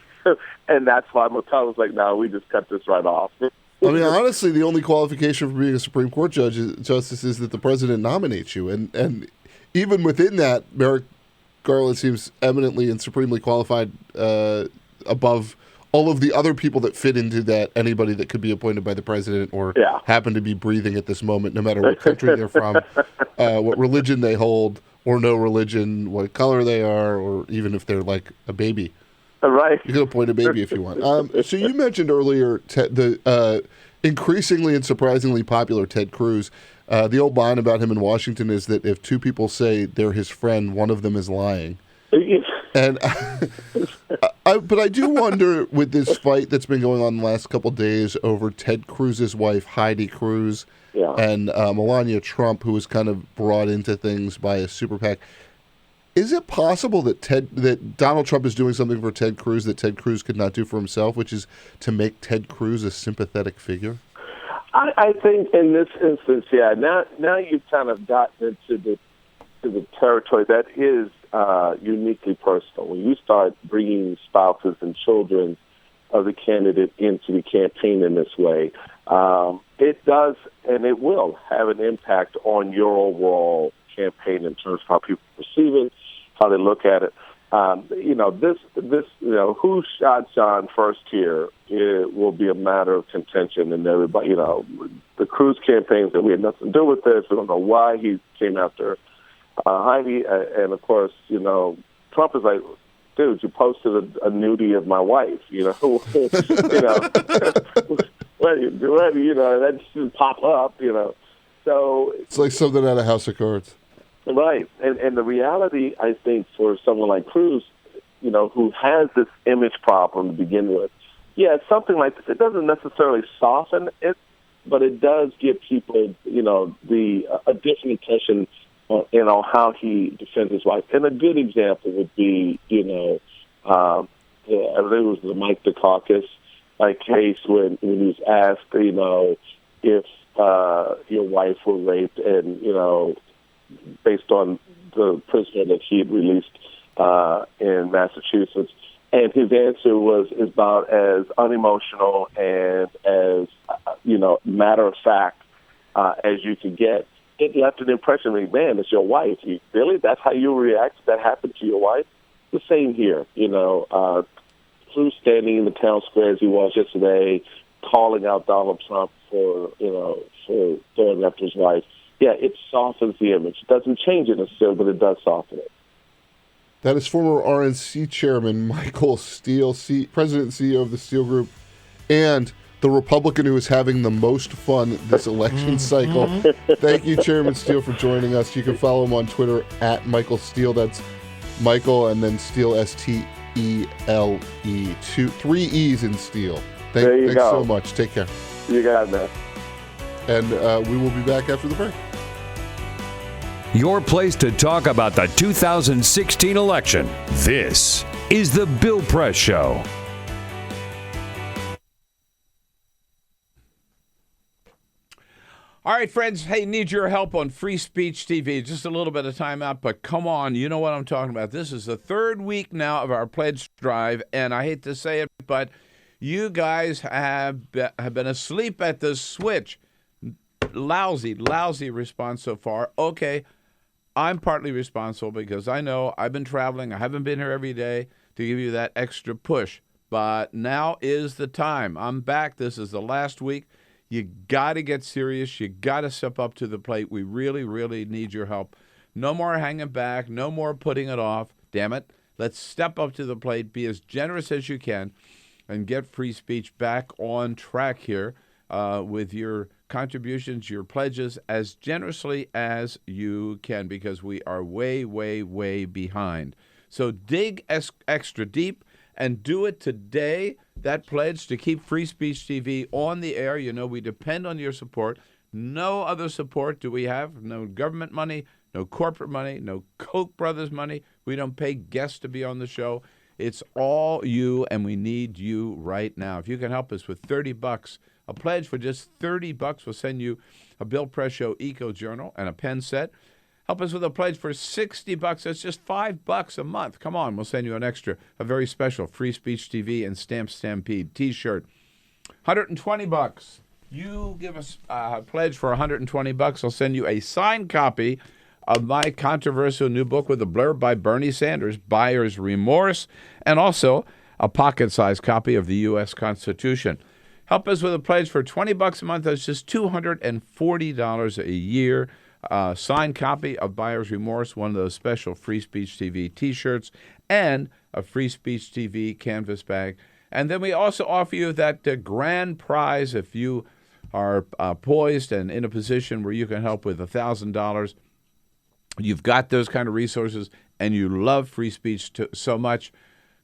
And that's why McConnell's like, no, we just cut this right off. I mean, honestly, the only qualification for being a Supreme Court justice is that the president nominates you. And even within that, Merrick Garland seems eminently and supremely qualified above all of the other people that fit into that, anybody that could be appointed by the president or happen to be breathing at this moment, no matter what country they're from, what religion they hold, or no religion, what color they are, or even if they're like a baby. Right. You can appoint a baby if you want. So you mentioned earlier the increasingly and surprisingly popular Ted Cruz. The old line about him in Washington is that if two people say they're his friend, one of them is lying. And but I do wonder, with this fight that's been going on the last couple of days over Ted Cruz's wife, Heidi Cruz, and Melania Trump, who was kind of brought into things by a super PAC. Is it possible that Donald Trump is doing something for Ted Cruz that Ted Cruz could not do for himself, which is to make Ted Cruz a sympathetic figure? I think in this instance, now you've kind of gotten into the territory that is uniquely personal. When you start bringing spouses and children of the candidate into the campaign in this way, it does and it will have an impact on your overall campaign in terms of how people perceive it, how they look at it. Who shot John first here, it will be a matter of contention, and everybody, the Cruz campaign said we had nothing to do with this. We don't know why he came after Heidi, and of course, Trump is like, dude, you posted a nudie of my wife, that should pop up, So it's like something out of House of Cards. Right. And the reality, I think, for someone like Cruz, who has this image problem to begin with, something like this, it doesn't necessarily soften it, but it does give people, a different impression on, how he defends his wife. And a good example would be, I think it was the Mike Dukakis case when he was asked, if your wife were raped and, based on the prisoner that he had released in Massachusetts. And his answer was about as unemotional and as, matter of fact as you could get. It left an impression of, man, it's your wife. Really? That's how you react? That happened to your wife? The same here. Cruz standing in the town square as he was yesterday, calling out Donald Trump for going after his wife. Yeah, it softens the image. It doesn't change it necessarily, but it does soften it. That is former RNC chairman Michael Steele, president and CEO of the Steele Group, and the Republican who is having the most fun this election cycle. Thank you, Chairman Steele, for joining us. You can follow him on Twitter at Michael Steele. That's Michael and then Steele, Steele. 3 E's in Steele. Thanks so much. Take care. You got it, man. And we will be back after the break. Your place to talk about the 2016 election. This is the Bill Press Show. All right, friends. Hey, need your help on Free Speech TV. Just a little bit of time out, but come on. You know what I'm talking about. This is the third week now of our pledge drive, and I hate to say it, but you guys have been asleep at the switch. Lousy response so far. Okay, I'm partly responsible because I know I've been traveling. I haven't been here every day to give you that extra push. But now is the time. I'm back. This is the last week. You got to get serious. You got to step up to the plate. We really, really need your help. No more hanging back. No more putting it off. Damn it. Let's step up to the plate. Be as generous as you can and get free speech back on track here with your contributions, your pledges, as generously as you can, because we are way, way, way behind. So dig extra deep and do it today. That pledge to keep Free Speech TV on the air. You know, we depend on your support. No other support do we have. No government money, no corporate money, no Koch brothers money. We don't pay guests to be on the show. It's all you, and we need you right now. If you can help us with $30, a pledge for just $30, we'll send you a Bill Press Show Eco Journal and a pen set. Help us with a pledge for $60. That's just $5 a month. Come on, we'll send you an extra, a very special Free Speech TV and Stamp Stampede T-shirt. $120. You give us a pledge for $120. I'll send you a signed copy of my controversial new book with a blurb by Bernie Sanders, Buyer's Remorse, and also a pocket-sized copy of the U.S. Constitution. Help us with a pledge for $20 a month. That's just $240 a year. Signed copy of Buyer's Remorse, one of those special Free Speech TV T-shirts, and a Free Speech TV canvas bag. And then we also offer you that grand prize if you are poised and in a position where you can help with $1,000. You've got those kind of resources, and you love free speech so much.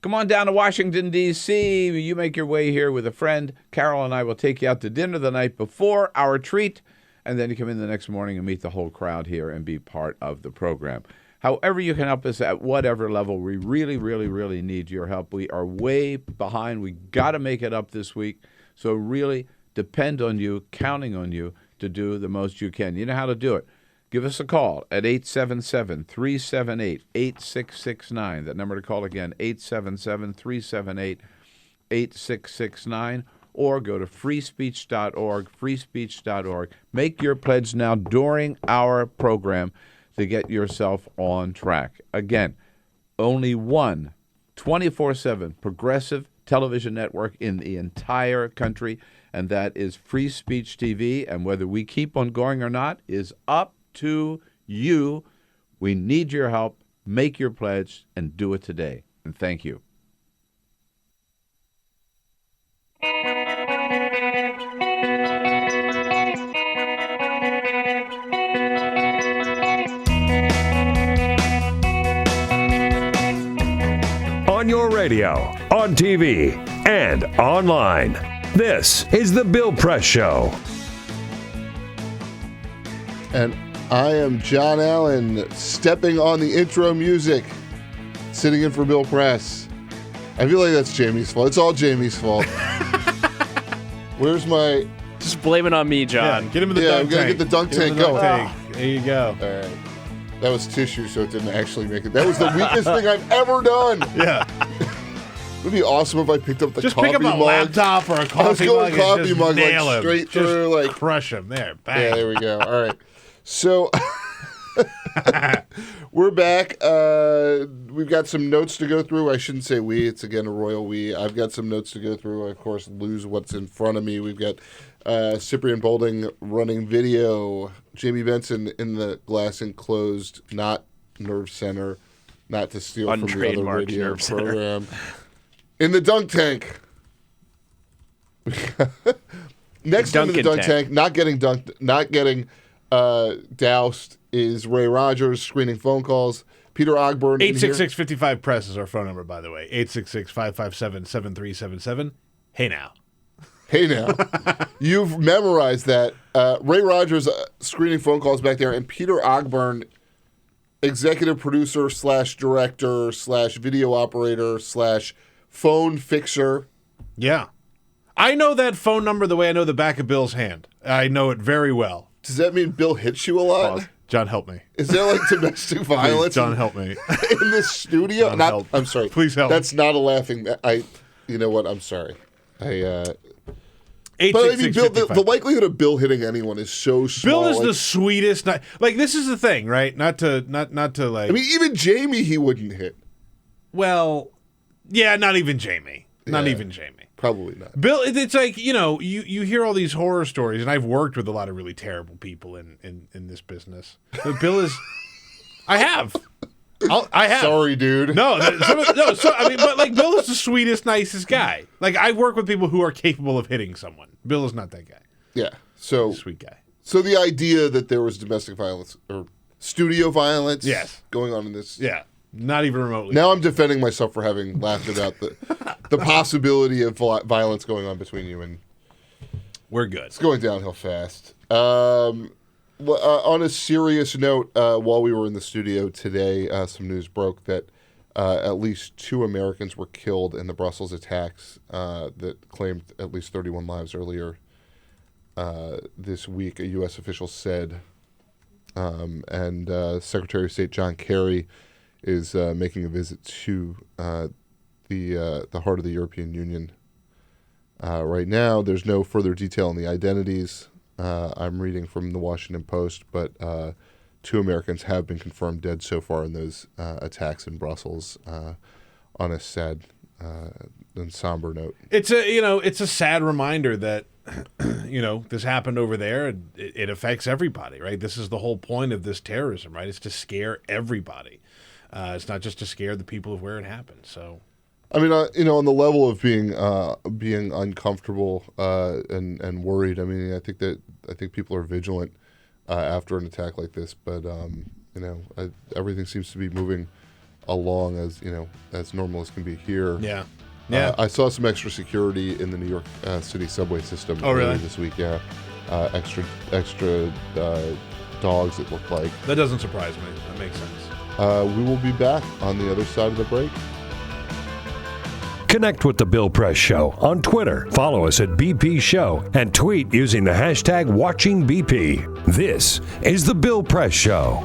Come on down to Washington, D.C. You make your way here with a friend. Carol and I will take you out to dinner the night before our treat, and then you come in the next morning and meet the whole crowd here and be part of the program. However you can help us at whatever level, we really, really, really need your help. We are way behind. We got to make it up this week. So really depend on you, counting on you to do the most you can. You know how to do it. Give us a call at 877-378-8669. That number to call again, 877-378-8669. Or go to freespeech.org, freespeech.org. Make your pledge now during our program to get yourself on track. Again, only one 24/7 progressive television network in the entire country, and that is Free Speech TV. And whether we keep on going or not is up to you. We need your help. Make your pledge and do it today. And thank you. On your radio, on TV, and online. This is The Bill Press Show. And I am John Allen, stepping on the intro music, sitting in for Bill Press. I feel like that's Jamie's fault. It's all Jamie's fault. Where's my... Just blame it on me, John. Yeah, get him in the dunk tank. I'm going to get the dunk tank going. There you go. All right. That was tissue, so it didn't actually make it. That was the weakest thing I've ever done. Yeah. It would be awesome if I picked up the just coffee mug. Just pick up a laptop or a coffee mug. Coffee mug like straight through, like crush him there. Bang. Yeah, there we go. All right. So we're back. We've got some notes to go through. I shouldn't say we. It's again a royal we. I've got some notes to go through. I, of course, lose what's in front of me. We've got Cyprian Bolding running video. Jamie Benson in the glass enclosed, not nerve center, not to steal from the other radio program. In the dunk tank. Next to the dunk tank, not getting dunked, not getting doused, is Ray Rogers screening phone calls. Peter Ogburn. 866-55-PRESS is our phone number, by the way. 866-557-7377. Hey now. Hey now. You've memorized that. Ray Rogers screening phone calls back there, and Peter Ogburn, executive producer / director / video operator / phone fixer. Yeah. I know that phone number the way I know the back of Bill's hand. I know it very well. Does that mean Bill hits you a lot? Pause. John, help me. Is there like domestic violence? John, help me. In this studio? John, help. I'm sorry. Please help. That's not a laughing. You know what? I'm sorry. But I mean, Bill, the likelihood of Bill hitting anyone is so small. Bill is the sweetest. Like, this is the thing, right? Not to like. I mean, even Jamie he wouldn't hit. Well, yeah, not even Jamie. Not even Jamie. Probably not. Bill, it's like, you hear all these horror stories, and I've worked with a lot of really terrible people in this business. But Bill is. I have. I have. Sorry, dude. No. But like, Bill is the sweetest, nicest guy. Like, I work with people who are capable of hitting someone. Bill is not that guy. Yeah. So sweet guy. So the idea that there was domestic violence or studio violence, yes, going on in this, Not even remotely. Now I'm defending myself for having laughed about the possibility of violence going on between you and... We're good. It's going downhill fast. On a serious note, while we were in the studio today, some news broke that at least 2 Americans were killed in the Brussels attacks that claimed at least 31 lives earlier this week, a U.S. official said. And Secretary of State John Kerry is making a visit to the heart of the European Union right now. There's no further detail on the identities. I'm reading from the Washington Post, but 2 Americans have been confirmed dead so far in those attacks in Brussels. On a sad and somber note, it's a sad reminder that this happened over there, and it affects everybody, right? This is the whole point of this terrorism, right? It's to scare everybody. It's not just to scare the people of where it happened. So, I mean, on the level of being uncomfortable and worried. I mean, I think people are vigilant after an attack like this, but everything seems to be moving along as normal as can be here. Yeah. I saw some extra security in the New York City subway system earlier this week. Yeah, extra dogs. It looked like. That doesn't surprise me. That makes sense. We will be back on the other side of the break. Connect with The Bill Press Show on Twitter. Follow us at BP Show and tweet using the hashtag WatchingBP. This is The Bill Press Show.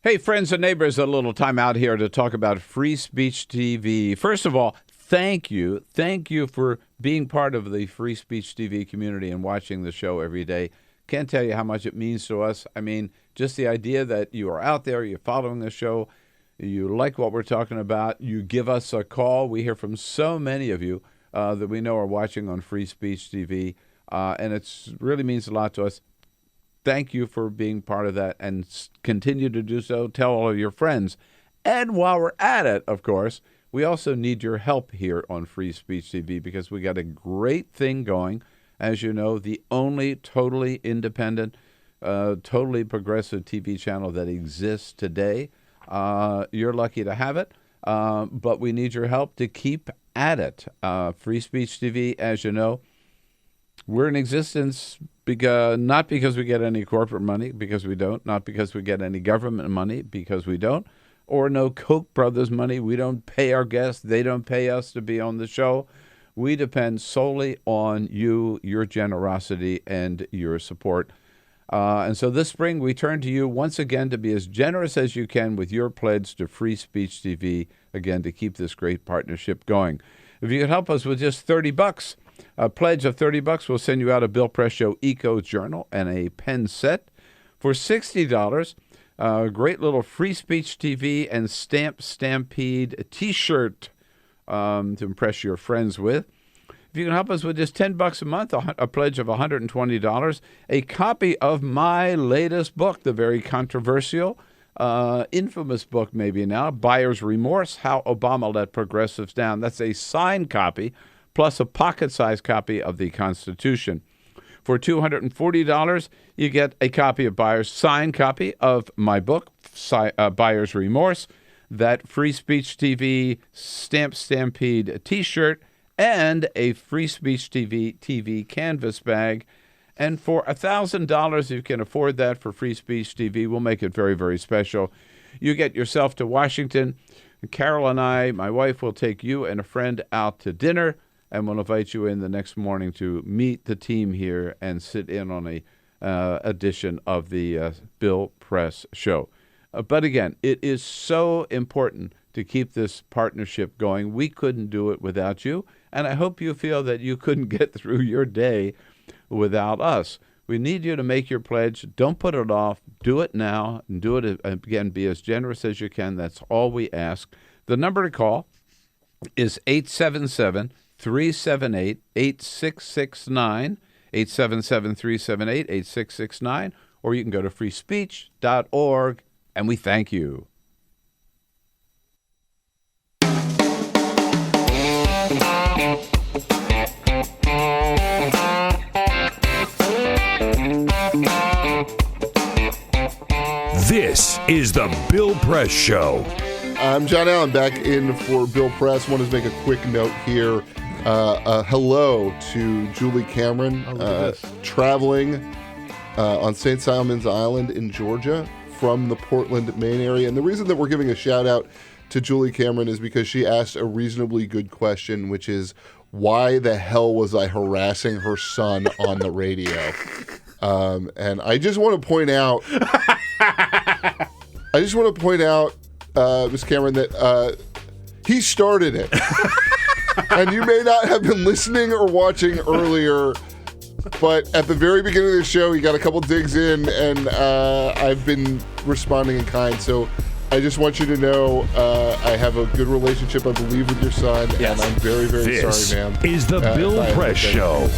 Hey, friends and neighbors, a little time out here to talk about Free Speech TV. First of all, thank you. Thank you for being part of the Free Speech TV community and watching the show every day. Can't tell you how much it means to us. I mean, just the idea that you are out there, you're following the show, you like what we're talking about, you give us a call. We hear from so many of you that we know are watching on Free Speech TV, and it really means a lot to us. Thank you for being part of that, and continue to do so. Tell all of your friends. And while we're at it, of course, we also need your help here on Free Speech TV because we got a great thing going. As you know, the only totally independent, totally progressive TV channel that exists today. You're lucky to have it, but we need your help to keep at it. Free Speech TV, as you know, we're in existence not because we get any corporate money, because we don't, not because we get any government money, because we don't, or no Koch brothers money. We don't pay our guests. They don't pay us to be on the show. We depend solely on you, your generosity, and your support. And so this spring, we turn to you once again to be as generous as you can with your pledge to Free Speech TV, again, to keep this great partnership going. If you could help us with just $30, a pledge of $30, we'll send you out a Bill Press Show Eco Journal and a pen set. For $60, a great little Free Speech TV and Stamp Stampede T-shirt to impress your friends with. If you can help us with just $10 a month, a pledge of $120, a copy of my latest book, the very controversial, infamous book maybe now, Buyer's Remorse, How Obama Let Progressives Down. That's a signed copy, plus a pocket-sized copy of the Constitution. For $240, you get a copy of Buyer's signed copy of my book, Buyer's Remorse, that Free Speech TV Stamp Stampede T-shirt, and a Free Speech TV canvas bag. And for $1,000, if you can afford that for Free Speech TV, we'll make it very, very special. You get yourself to Washington. Carol and I, my wife, will take you and a friend out to dinner, and we'll invite you in the next morning to meet the team here and sit in on a edition of the Bill Press Show. But again, it is so important to keep this partnership going. We couldn't do it without you, and I hope you feel that you couldn't get through your day without us. We need you to make your pledge. Don't put it off. Do it now, and do it again. Be as generous as you can. That's all we ask. The number to call is 877-378-8669, 877-378-8669, or you can go to freespeech.org, and we thank you. This is the Bill Press Show. I'm John Allen, back in for Bill Press. Want to make a quick note here. Hello to Julie Cameron, traveling on St. Simon's Island in Georgia from the Portland, Maine area. And the reason that we're giving a shout out to Julie Cameron is because she asked a reasonably good question, which is, why the hell was I harassing her son on the radio? And I just want to point out, Ms. Cameron, that he started it. And you may not have been listening or watching earlier, but at the very beginning of the show, he got a couple digs in, and I've been responding in kind. So I just want you to know I have a good relationship, I believe, with your son, and I'm very, very sorry, ma'am. This is the Bill Press Show.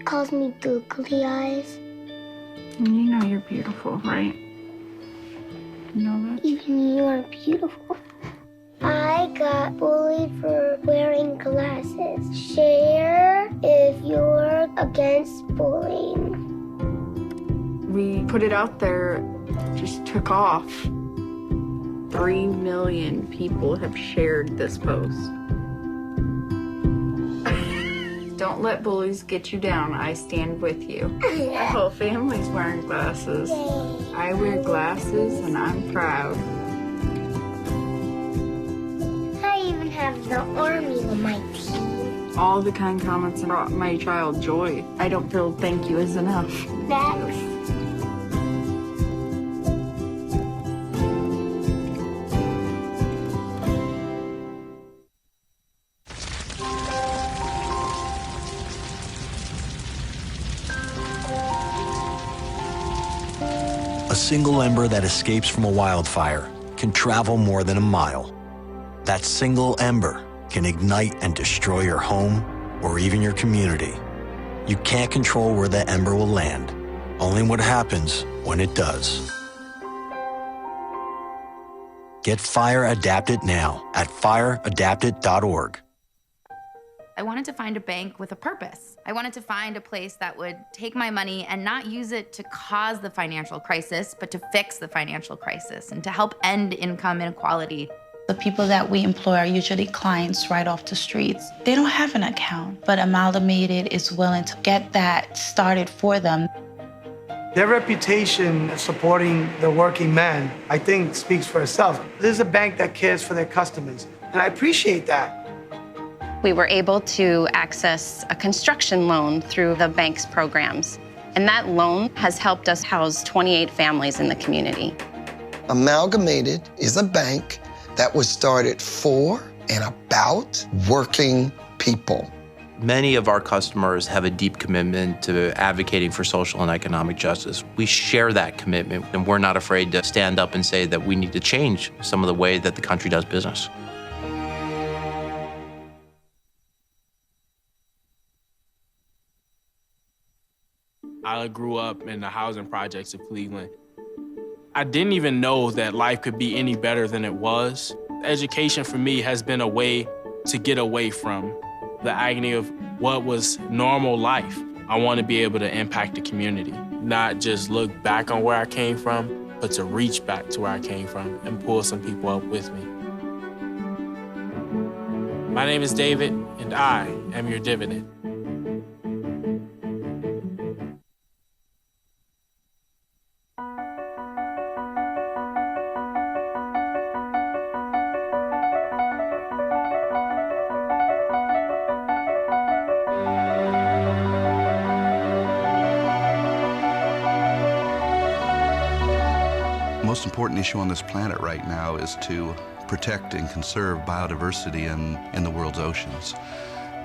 Calls me googly eyes. You know you're beautiful, right? You know that? Even you are beautiful. I got bullied for wearing glasses. Share if you're against bullying. We put it out there, just took off. 3 million people have shared this post. Don't let bullies get you down. I stand with you. Our whole family's wearing glasses. I wear glasses and I'm proud. I even have the army on my team. All the kind comments brought my child joy. I don't feel thank you is enough. Thanks. A single ember that escapes from a wildfire can travel more than a mile. That single ember can ignite and destroy your home or even your community. You can't control where that ember will land, only what happens when it does. Get Fire Adapted now at fireadapted.org. I wanted to find a bank with a purpose. I wanted to find a place that would take my money and not use it to cause the financial crisis, but to fix the financial crisis and to help end income inequality. The people that we employ are usually clients right off the streets. They don't have an account, but Amalgamated is willing to get that started for them. Their reputation of supporting the working man, I think, speaks for itself. This is a bank that cares for their customers, and I appreciate that. We were able to access a construction loan through the bank's programs, and that loan has helped us house 28 families in the community. Amalgamated is a bank that was started for and about working people. Many of our customers have a deep commitment to advocating for social and economic justice. We share that commitment, and we're not afraid to stand up and say that we need to change some of the way that the country does business. I grew up in the housing projects of Cleveland. I didn't even know that life could be any better than it was. Education for me has been a way to get away from the agony of what was normal life. I want to be able to impact the community, not just look back on where I came from, but to reach back to where I came from and pull some people up with me. My name is David, and I am your dividend. The most important issue on this planet right now is to protect and conserve biodiversity in the world's oceans.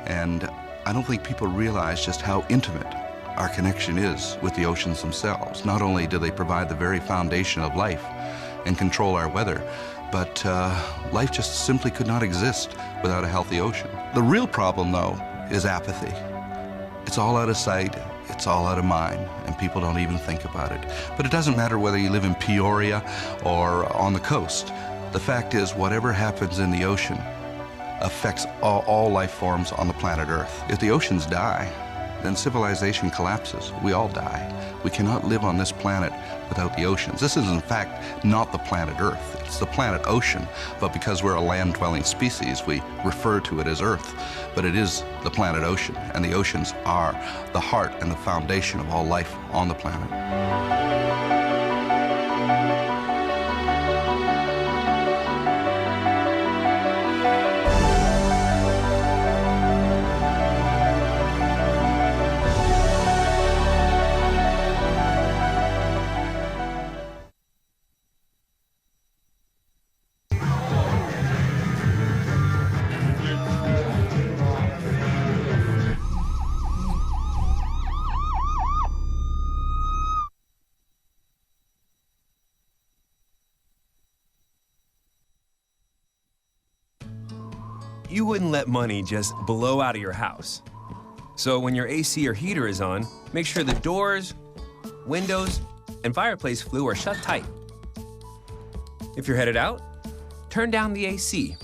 And I don't think people realize just how intimate our connection is with the oceans themselves. Not only do they provide the very foundation of life and control our weather, but life just simply could not exist without a healthy ocean. The real problem, though, is apathy. It's all out of sight, it's all out of mind, and people don't even think about it. But it doesn't matter whether you live in Peoria or on the coast. The fact is, whatever happens in the ocean affects all life forms on the planet Earth. If the oceans die, then civilization collapses. We all die. We cannot live on this planet without the oceans. This is, in fact, not the planet Earth. It's the planet ocean, but because we're a land-dwelling species, we refer to it as Earth. But it is the planet ocean, and the oceans are the heart and the foundation of all life on the planet. You wouldn't let money just blow out of your house. So when your AC or heater is on, make sure the doors, windows, and fireplace flue are shut tight. If you're headed out, turn down the AC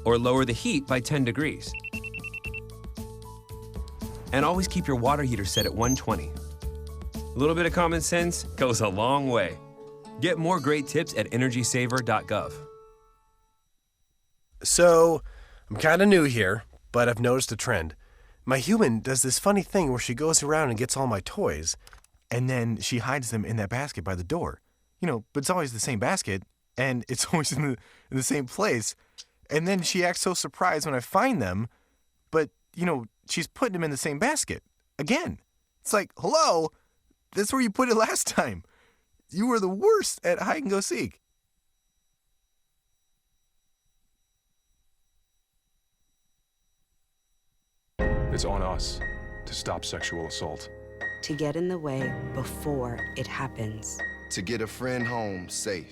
or lower the heat by 10 degrees. And always keep your water heater set at 120. A little bit of common sense goes a long way. Get more great tips at energysaver.gov. So, I'm kind of new here, but I've noticed a trend. My human does this funny thing where she goes around and gets all my toys, and then she hides them in that basket by the door. You know, but it's always the same basket, and it's always in the same place. And then she acts so surprised when I find them, but, you know, she's putting them in the same basket. Again. It's like, hello, that's where you put it last time. You were the worst at hide and go seek. It's on us to stop sexual assault. To get in the way before it happens. To get a friend home safe.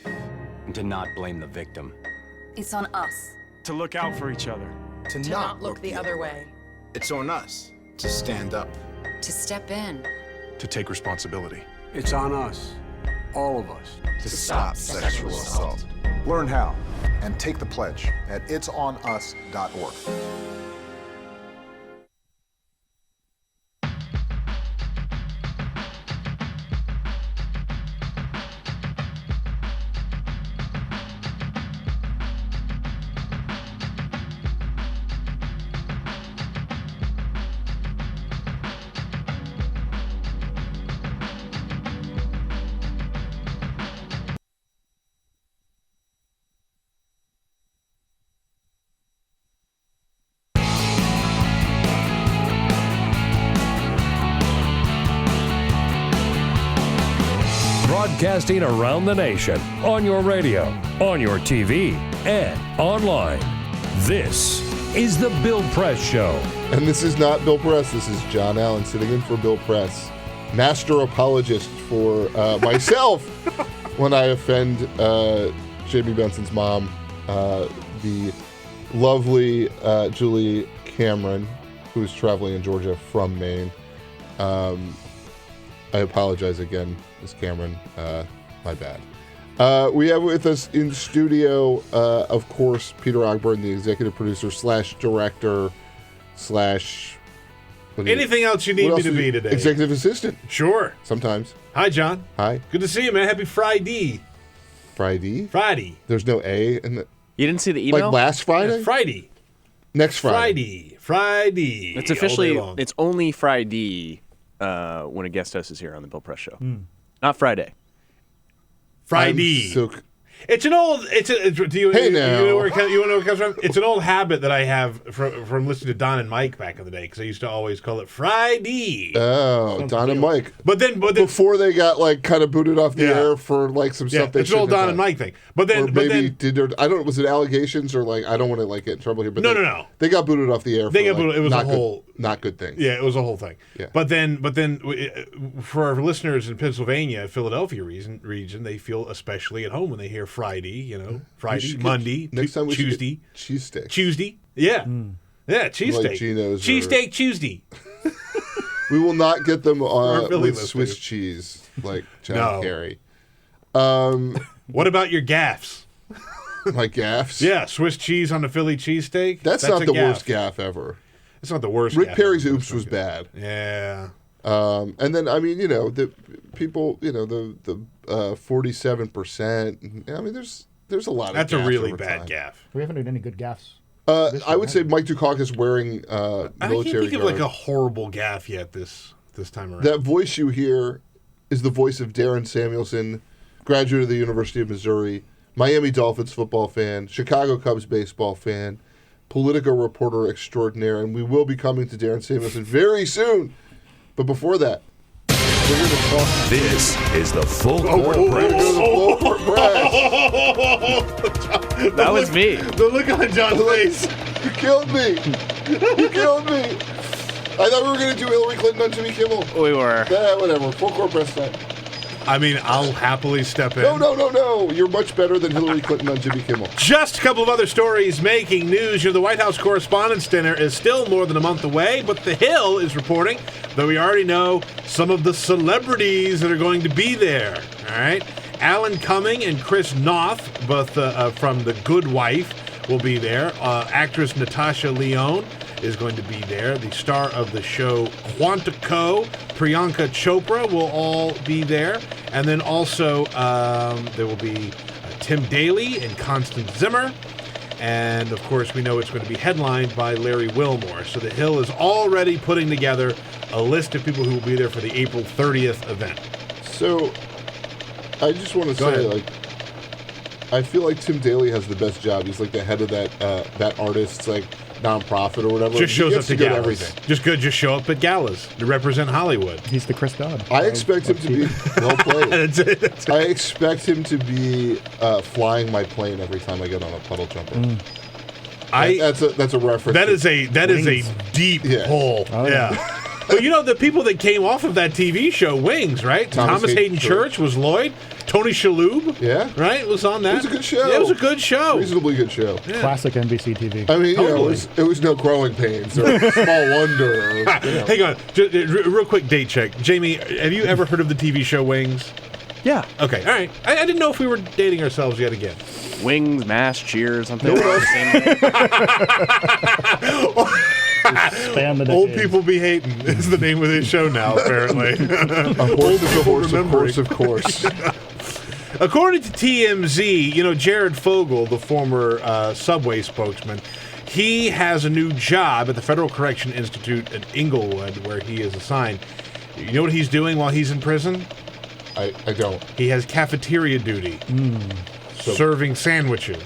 And to not blame the victim. It's on us. To look out for each other. To not look the other way. It's on us to stand up. To step in. To take responsibility. It's on us, all of us, to stop sexual assault. Learn how and take the pledge at itsonus.org. Broadcasting around the nation, on your radio, on your TV, and online. This is The Bill Press Show. And this is not Bill Press. This is John Allen sitting in for Bill Press. Master apologist for myself when I offend Jamie Benson's mom, the lovely Julie Cameron, who's traveling in Georgia from Maine. I apologize again, Ms. Cameron. My bad. We have with us in studio, of course, Peter Ogburn, the executive producer / director / anything else you need me to be today. Executive assistant. Sure. Sometimes. Hi, John. Hi. Good to see you, man. Happy Friday. Friday? There's no A in the... You didn't see the email? Like last Friday? Friday. Next Friday. Friday. It's officially, it's only Friday when a guest host is here on the Bill Press Show. Not Friday. Friday. It's an old. Do you, hey you, now. You know where it comes from? It's an old habit that I have from listening to Don and Mike back in the day, because I used to always call it Friday. Oh, Don and Mike. But then before they got like kind of booted off the air for like some stuff they it's an old Don and Mike thing. But then, I don't know, was it allegations or like, I don't want to like get in trouble here. But no. They got booted off the air. They got booted. It was a whole not good thing. Yeah, it was a whole thing. Yeah. But then for our listeners in Pennsylvania, Philadelphia region, they feel especially at home when they hear Friday. You know, Friday, Monday, next time we Tuesday, cheese sticks. Tuesday, yeah, yeah, cheesesteak, like Geno's cheesesteak Tuesday. We will not get them with listeners. Swiss cheese like John No. Kerry. What about your gaffes? My gaffes? Yeah, Swiss cheese on the Philly cheesesteak. That's not the worst gaff ever. It's not the worst. Rick gaff Perry's ever. oops was bad. Yeah. And then, I mean, the people, the 47%. I mean, there's a lot of That's a gaffes really over bad time. gaff. We haven't had any good gaffes. I would say Mike Dukakis wearing I can't military think of garb. like a horrible gaff yet this time around. That voice you hear is the voice of Darren Samuelson, graduate of the University of Missouri, Miami Dolphins football fan, Chicago Cubs baseball fan, Politico reporter extraordinaire, and we will be coming to Darren Samuelson very soon. But before that, we're going to talk. This is the Full Court We're going to Press. go to the Full Court Press. That was me. The look on John's face. You killed me. You killed me. I thought we were going to do Hillary Clinton on Jimmy Kimmel. We were. Whatever. Full Court Press time. I mean, I'll happily step in. No. You're much better than Hillary Clinton on Jimmy Kimmel. Just a couple of other stories making news. The White House Correspondents' Dinner is still more than a month away, but The Hill is reporting that we already know some of the celebrities that are going to be there. All right? Alan Cumming and Chris Noth, both from The Good Wife, will be there. Actress Natasha Lyonne is going to be there. The star of the show Quantico, Priyanka Chopra, will all be there. And then also there will be Tim Daly and Constance Zimmer. And, of course, we know it's going to be headlined by Larry Wilmore. So The Hill is already putting together a list of people who will be there for the April 30th event. So, I just want to Go say, ahead. I feel like Tim Daly has the best job. He's like the head of that artist's nonprofit or whatever. Just shows He up gets to go galas. everything. Just show up at galas to represent Hollywood. He's the Chris Dodd. I expect him to be well played. I expect him to be flying my plane every time I get on a puddle jumper. That's a reference. That is a deep pull. Oh, yeah. But the people that came off of that TV show, Wings, right? Thomas Hayden Church was Lloyd. Tony Shalhoub, right, was on that. It was a good show. Yeah, it was a good show. Reasonably good show. Yeah. Classic NBC TV. I mean, it was no growing pains or small wonder. Hang on, just, real quick date check. Jamie, have you ever heard of the TV show Wings? Yeah. Okay, all right. I didn't know if we were dating ourselves yet again. Wings, Mash, Cheers, something. Old people be hating is the name of this show now, apparently. Of course. According to TMZ, Jared Fogle, the former Subway spokesman, he has a new job at the Federal Correction Institute at Inglewood, where he is assigned. You know what he's doing while he's in prison? I don't. He has cafeteria duty, serving sandwiches.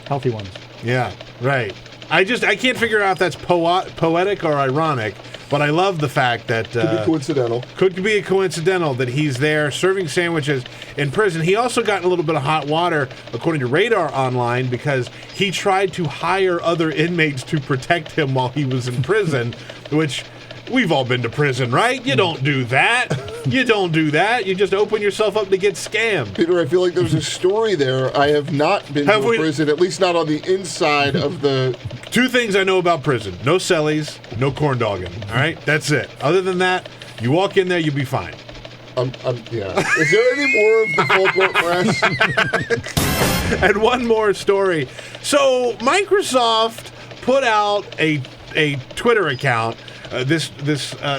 Healthy ones. Yeah, right. I can't figure out if that's poetic or ironic, but I love the fact that Could be coincidental. Could be coincidental that he's there serving sandwiches in prison. He also got in a little bit of hot water, according to Radar Online, because he tried to hire other inmates to protect him while he was in prison, which we've all been to prison, right? You don't do that. You don't do that. You just open yourself up to get scammed. Peter, I feel like there's a story there. I have not been to prison, at least not on the inside of the... Two things I know about prison. No cellies, no corn dogging. All right? That's it. Other than that, you walk in there, you'll be fine. Yeah. Is there any more of the Full Court Press? And one more story. So Microsoft put out a Twitter account, this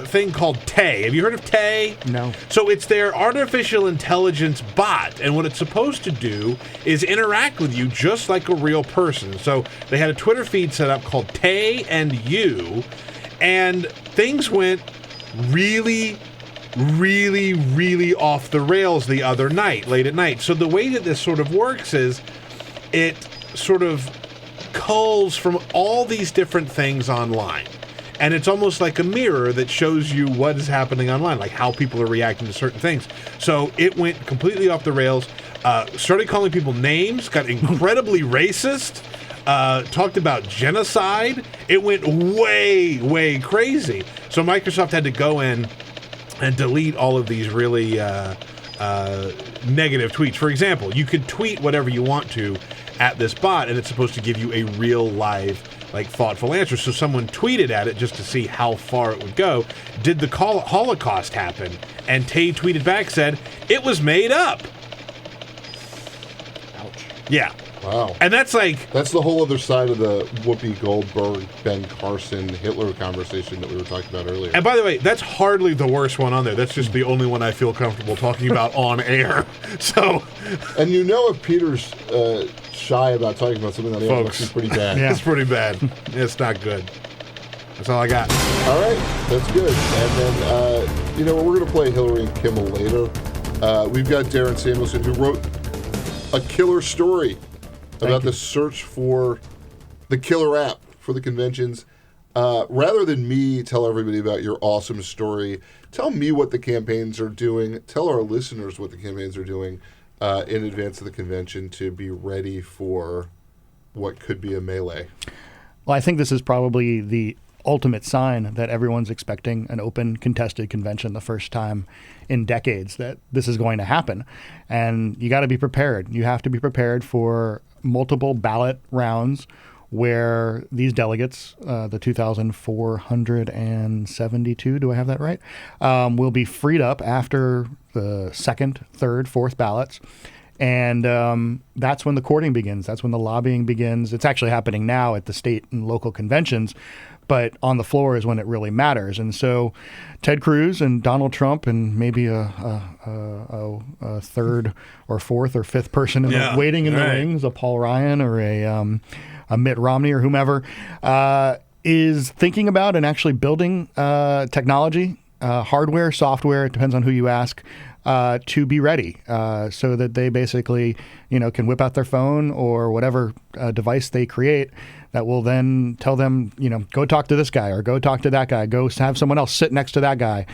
thing called Tay. Have you heard of Tay? No. So it's their artificial intelligence bot, and what it's supposed to do is interact with you just like a real person. So they had a Twitter feed set up called Tay and You, and things went really off the rails the other night, late at night. So the way that this sort of works is it sort of culls from all these different things online. And it's almost like a mirror that shows you what is happening online, like how people are reacting to certain things. So it went completely off the rails, started calling people names, got incredibly racist, talked about genocide. It went way crazy. So Microsoft had to go in and delete all of these really negative tweets. For example, you could tweet whatever you want to at this bot, and it's supposed to give you a real live thoughtful answers. So someone tweeted at it just to see how far it would go. Did the Holocaust happen? And Tay tweeted back, said, it was made up. Ouch. Yeah. Wow. And that's the whole other side of the Whoopi Goldberg, Ben Carson, Hitler conversation that we were talking about earlier. And by the way, that's hardly the worst one on there. That's just the only one I feel comfortable talking about on air. So, and if Peter's shy about talking about something on air, it's pretty bad. Yeah. It's pretty bad. It's not good. That's all I got. All right, that's good. And then, we're going to play Hillary and Kimmel later. We've got Darren Samuelson, who wrote a killer story about the search for the killer app for the conventions. Rather than me tell everybody about your awesome story, tell me what the campaigns are doing. Tell our listeners what the campaigns are doing in advance of the convention to be ready for what could be a melee. Well, I think this is probably the ultimate sign that everyone's expecting an open, contested convention the first time in decades that this is going to happen. And you got to be prepared. You have to be prepared for multiple ballot rounds where these delegates, the 2,472, do I have that right, will be freed up after the second, third, fourth ballots. And that's when the courting begins. That's when the lobbying begins. It's actually happening now at the state and local conventions, but on the floor is when it really matters. And so Ted Cruz and Donald Trump and maybe a third or fourth or fifth person waiting in the wings, a Paul Ryan or a Mitt Romney or whomever, is thinking about and actually building technology, hardware, software, it depends on who you ask, to be ready so that they basically, can whip out their phone or whatever device they create that will then tell them, go talk to this guy or go talk to that guy, go have someone else sit next to that guy.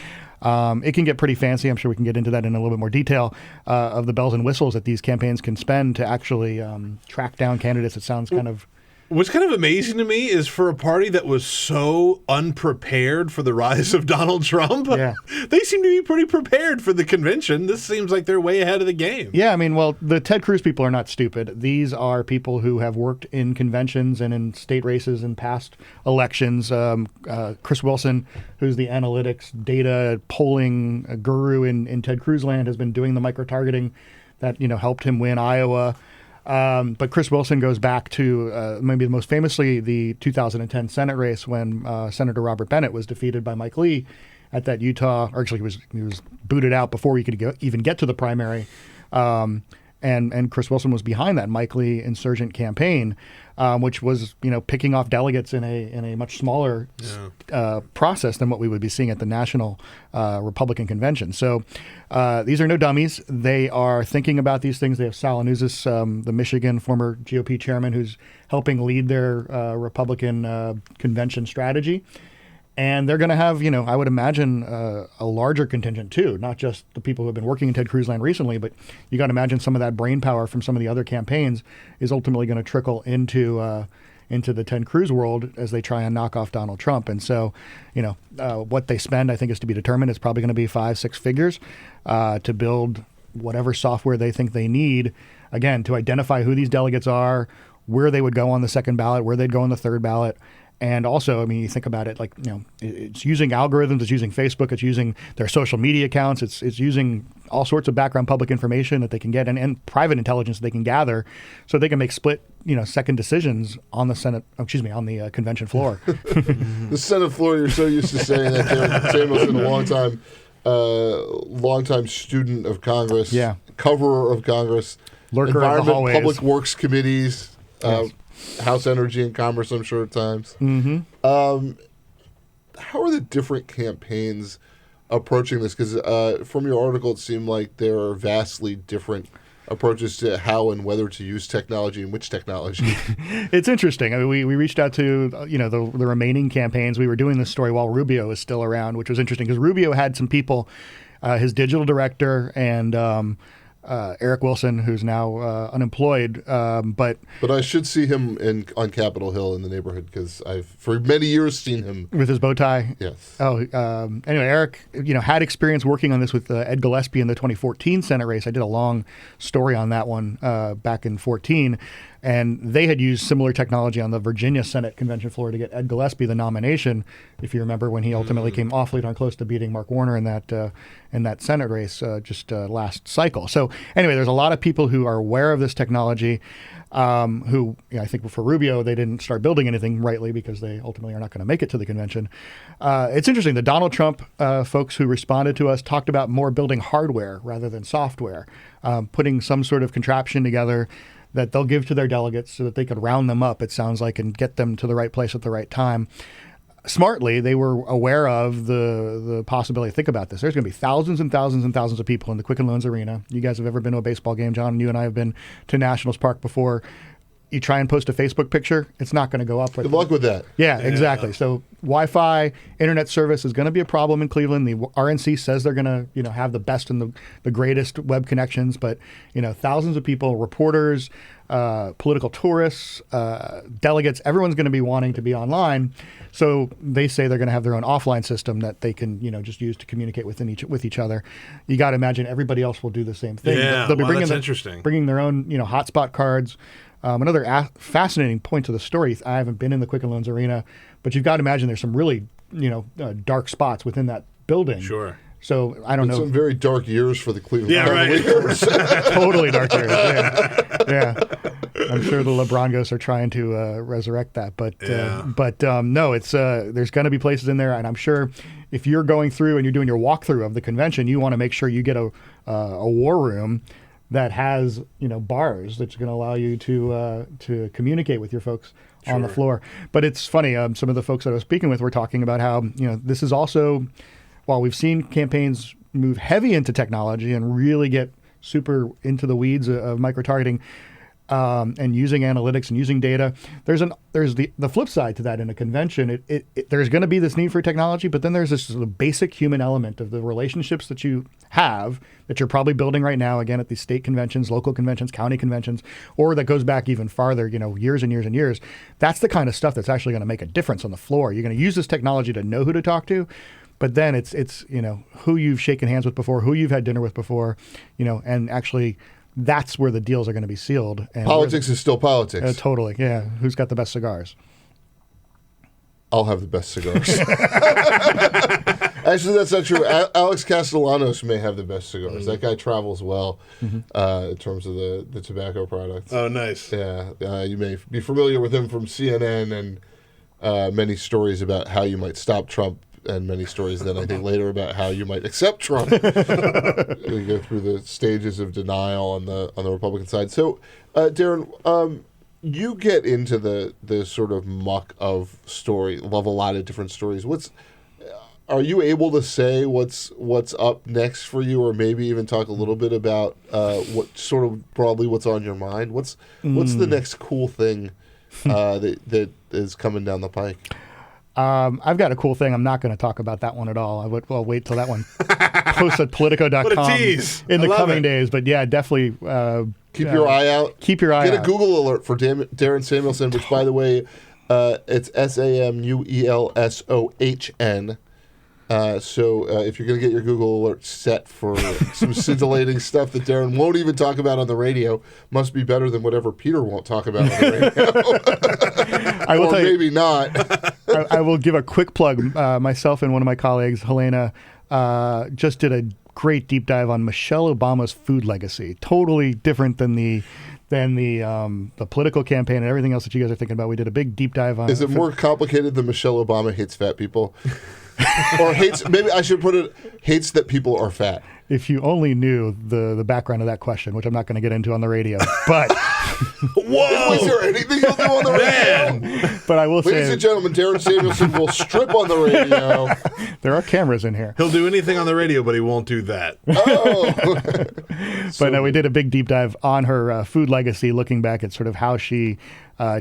It can get pretty fancy. I'm sure we can get into that in a little bit more detail of the bells and whistles that these campaigns can spend to actually track down candidates. It sounds kind of... What's kind of amazing to me is for a party that was so unprepared for the rise of Donald Trump, they seem to be pretty prepared for the convention. This seems like they're way ahead of the game. Yeah, I mean, well, the Ted Cruz people are not stupid. These are people who have worked in conventions and in state races in past elections. Chris Wilson, who's the analytics data polling guru in Ted Cruz land, has been doing the micro-targeting that, helped him win Iowa. But Chris Wilson goes back to maybe most famously the 2010 Senate race when Senator Robert Bennett was defeated by Mike Lee at that Utah, or actually he was booted out before he could even get to the primary. And Chris Wilson was behind that Mike Lee insurgent campaign, which was picking off delegates in a much smaller process than what we would be seeing at the national Republican convention. So these are no dummies. They are thinking about these things. They have Sal Anusis, the Michigan former GOP chairman, who's helping lead their Republican convention strategy. And they're going to have, I would imagine a larger contingent too, not just the people who have been working in Ted Cruz land recently, but you got to imagine some of that brain power from some of the other campaigns is ultimately going to trickle into the Ted Cruz world as they try and knock off Donald Trump. And so, what they spend, I think, is to be determined. It's probably going to be 5-6 figures to build whatever software they think they need, again, to identify who these delegates are, where they would go on the second ballot, where they'd go on the third ballot. And also, I mean, you think about it, like, it's using algorithms, it's using Facebook, it's using their social media accounts, it's using all sorts of background public information that they can get and private intelligence that they can gather so they can make split, second decisions on the on the convention floor. The Senate floor, you're so used to saying that. Darren Samuelson, a longtime student of Congress, coverer of Congress, lurker of the hallways, Public Works committees, House Energy and Commerce, I'm sure, at times. Mm-hmm. How are the different campaigns approaching this? Because from your article, it seemed like there are vastly different approaches to how and whether to use technology and which technology. It's interesting. I mean, we reached out to the remaining campaigns. We were doing this story while Rubio was still around, which was interesting because Rubio had some people, his digital director and Eric Wilson, who's now unemployed, but I should see him on Capitol Hill in the neighborhood because I've for many years seen him with his bow tie. Yes. Oh, anyway, Eric, had experience working on this with Ed Gillespie in the 2014 Senate race. I did a long story on that one back in 2014. And they had used similar technology on the Virginia Senate convention floor to get Ed Gillespie the nomination, if you remember, when he ultimately came awfully darn close to beating Mark Warner in that Senate race just last cycle. So anyway, there's a lot of people who are aware of this technology, who, I think for Rubio, they didn't start building anything rightly because they ultimately are not going to make it to the convention. It's interesting. The Donald Trump folks who responded to us talked about more building hardware rather than software, putting some sort of contraption together that they'll give to their delegates so that they could round them up, it sounds like, and get them to the right place at the right time. Smartly, they were aware of the possibility. Think about this. There's going to be thousands and thousands and thousands of people in the Quicken Loans Arena. You guys have ever been to a baseball game, John? You and I have been to Nationals Park before. You try and post a Facebook picture, it's not going to go up. Good luck with that. Yeah, exactly. So Wi-Fi, internet service is going to be a problem in Cleveland. The RNC says they're going to, have the best and the greatest web connections, but, thousands of people, reporters, political tourists, delegates, everyone's going to be wanting to be online. So they say they're going to have their own offline system that they can, just use to communicate with each other. You got to imagine everybody else will do the same thing. Yeah, they'll be that's interesting. Bringing their own, hotspot cards. Another fascinating point to the story, I haven't been in the Quicken Loans Arena, but you've got to imagine there's some really, dark spots within that building. Sure. So I don't know. Some very dark years for the Cleveland Cavaliers. Totally dark years. Yeah. I'm sure the LeBrongos are trying to resurrect that, but no, it's there's going to be places in there, and I'm sure if you're going through and you're doing your walkthrough of the convention, you want to make sure you get a war room that has bars that's going to allow you to communicate with your folks on the floor. But it's funny. Some of the folks that I was speaking with were talking about how this is also, while we've seen campaigns move heavy into technology and really get super into the weeds of micro-targeting and using analytics and using data, there's the flip side to that in a convention. There's going to be this need for technology, but then there's this sort of basic human element of the relationships that you have that you're probably building right now, again, at these state conventions, local conventions, county conventions, or that goes back even farther, years and years and years. That's the kind of stuff that's actually going to make a difference on the floor. You're going to use this technology to know who to talk to, but then it's who you've shaken hands with before, who you've had dinner with before, and actually that's where the deals are going to be sealed. And politics is still politics. Totally, yeah. Who's got the best cigars? I'll have the best cigars. Actually, that's not true. Alex Castellanos may have the best cigars. That guy travels well in terms of the tobacco products. Oh, nice. Yeah. You may be familiar with him from CNN and many stories about how you might stop Trump, and many stories then I think later about how you might accept Trump. We go through the stages of denial on the Republican side. So, Darren, you get into the sort of muck of story, love a lot of different stories. Are you able to say what's up next for you, or maybe even talk a little bit about what sort of broadly what's on your mind? What's the next cool thing that is coming down the pike? I've got a cool thing. I'm not going to talk about that one at all. I'll wait till that one posts at Politico.com What a tease. in the coming days. But yeah, definitely keep your eye out. Keep your eye out. Get a Google alert for Darren Samuelson, which, by the way, it's SAMUELSOHN. So if you're going to get your Google alert set for some scintillating stuff that Darren won't even talk about on the radio, must be better than whatever Peter won't talk about on the radio. I will or tell maybe you, not. I will give a quick plug. Myself and one of my colleagues, Helena, just did a great deep dive on Michelle Obama's food legacy. Totally different than the political campaign and everything else that you guys are thinking about. We did a big deep dive on. Is it more complicated than Michelle Obama hates fat people? Or hates, maybe I should put it, hates that people are fat. If you only knew the background of that question, which I'm not going to get into on the radio, but whoa, is there anything you'll do on the radio? But I will say, ladies and gentlemen, Darren Samuelson will strip on the radio. There are cameras in here. He'll do anything on the radio, but he won't do that. Oh, but no, we did a big deep dive on her food legacy, looking back at sort of how she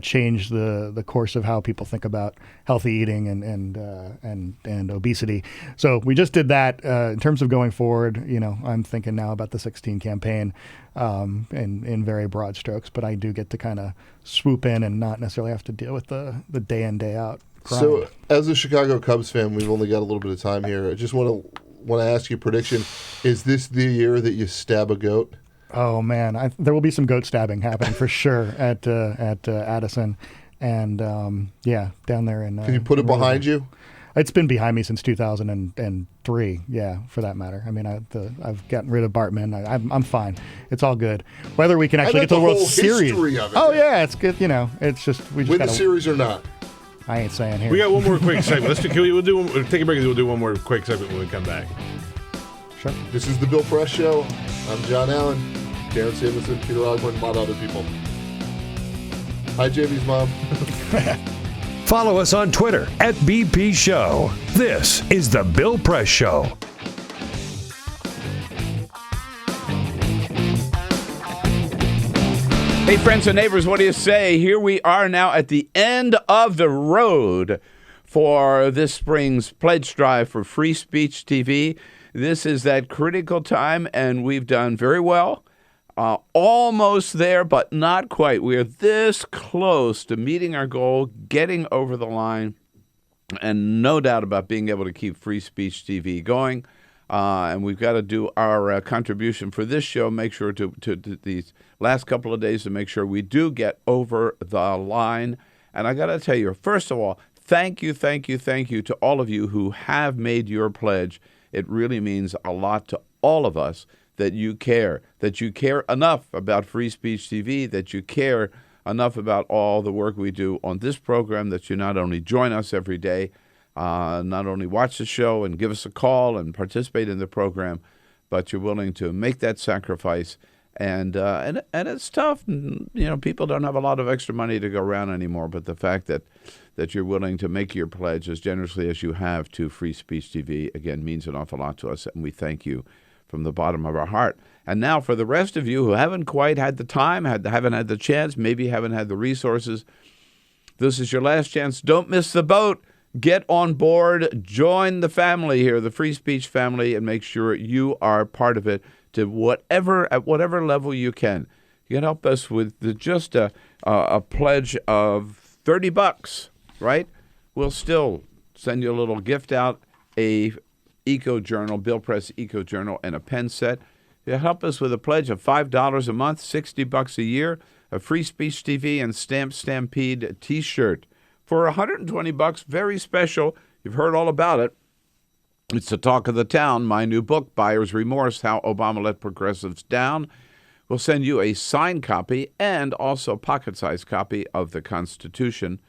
changed the course of how people think about healthy eating and obesity. So we just did that. In terms of going forward, I'm thinking now about the 2016 campaign in very broad strokes, but I do get to kind of swoop in and not necessarily have to deal with the day in, day out grind. So as a Chicago Cubs fan, we've only got a little bit of time here. I just want to ask you a prediction. Is this the year that you stab a goat? Oh man, there will be some goat stabbing happening for sure at Addison, and down there in. Can you put it behind you? It's been behind me since 2003. Yeah, for that matter. I mean, I've gotten rid of Bartman. I'm fine. It's all good. Whether we can actually get to the World Series. Of it. Oh yeah, it's good. It's just we just win the series or not. I ain't saying here. We got one more quick segment. We'll take a break and we'll do one more quick segment when we come back. Sure. This is the Bill Press Show. I'm John Allen, Darren Samuelson, Peter Ogburn, a lot of other people. Hi, Jamie's mom. Follow us on Twitter at BP Show. This is the Bill Press Show. Hey, friends and neighbors, what do you say? Here we are now at the end of the road for this spring's pledge drive for Free Speech TV. This is that critical time, and we've done very well. Almost there, but not quite. We are this close to meeting our goal, getting over the line, and no doubt about being able to keep Free Speech TV going. And we've got to do our contribution for this show, make sure to these last couple of days to make sure we do get over the line. And I got to tell you, first of all, thank you to all of you who have made your pledge. It really means a lot to all of us that you care enough about Free Speech TV, that you care enough about all the work we do on this program, that you not only join us every day, not only watch the show and give us a call and participate in the program, but you're willing to make that sacrifice. And it's tough. People don't have a lot of extra money to go around anymore, but the fact that you're willing to make your pledge as generously as you have to Free Speech TV, again, means an awful lot to us, and we thank you from the bottom of our heart. And now for the rest of you who haven't quite had the time, haven't had the chance, maybe haven't had the resources, this is your last chance. Don't miss the boat. Get on board. Join the family here, the Free Speech family, and make sure you are part of it at whatever level you can. You can help us with just a pledge of $30, right? We'll still send you a little gift out, a Eco Journal, Bill Press Eco Journal, and a pen set. You help us with a pledge of $5 a month, $60 a year, a Free Speech TV and Stamp Stampede T-shirt. For $120, very special. You've heard all about it. It's the talk of the town. My new book, Buyer's Remorse, How Obama Let Progressives Down. We'll send you a signed copy and also a pocket-sized copy of the Constitution.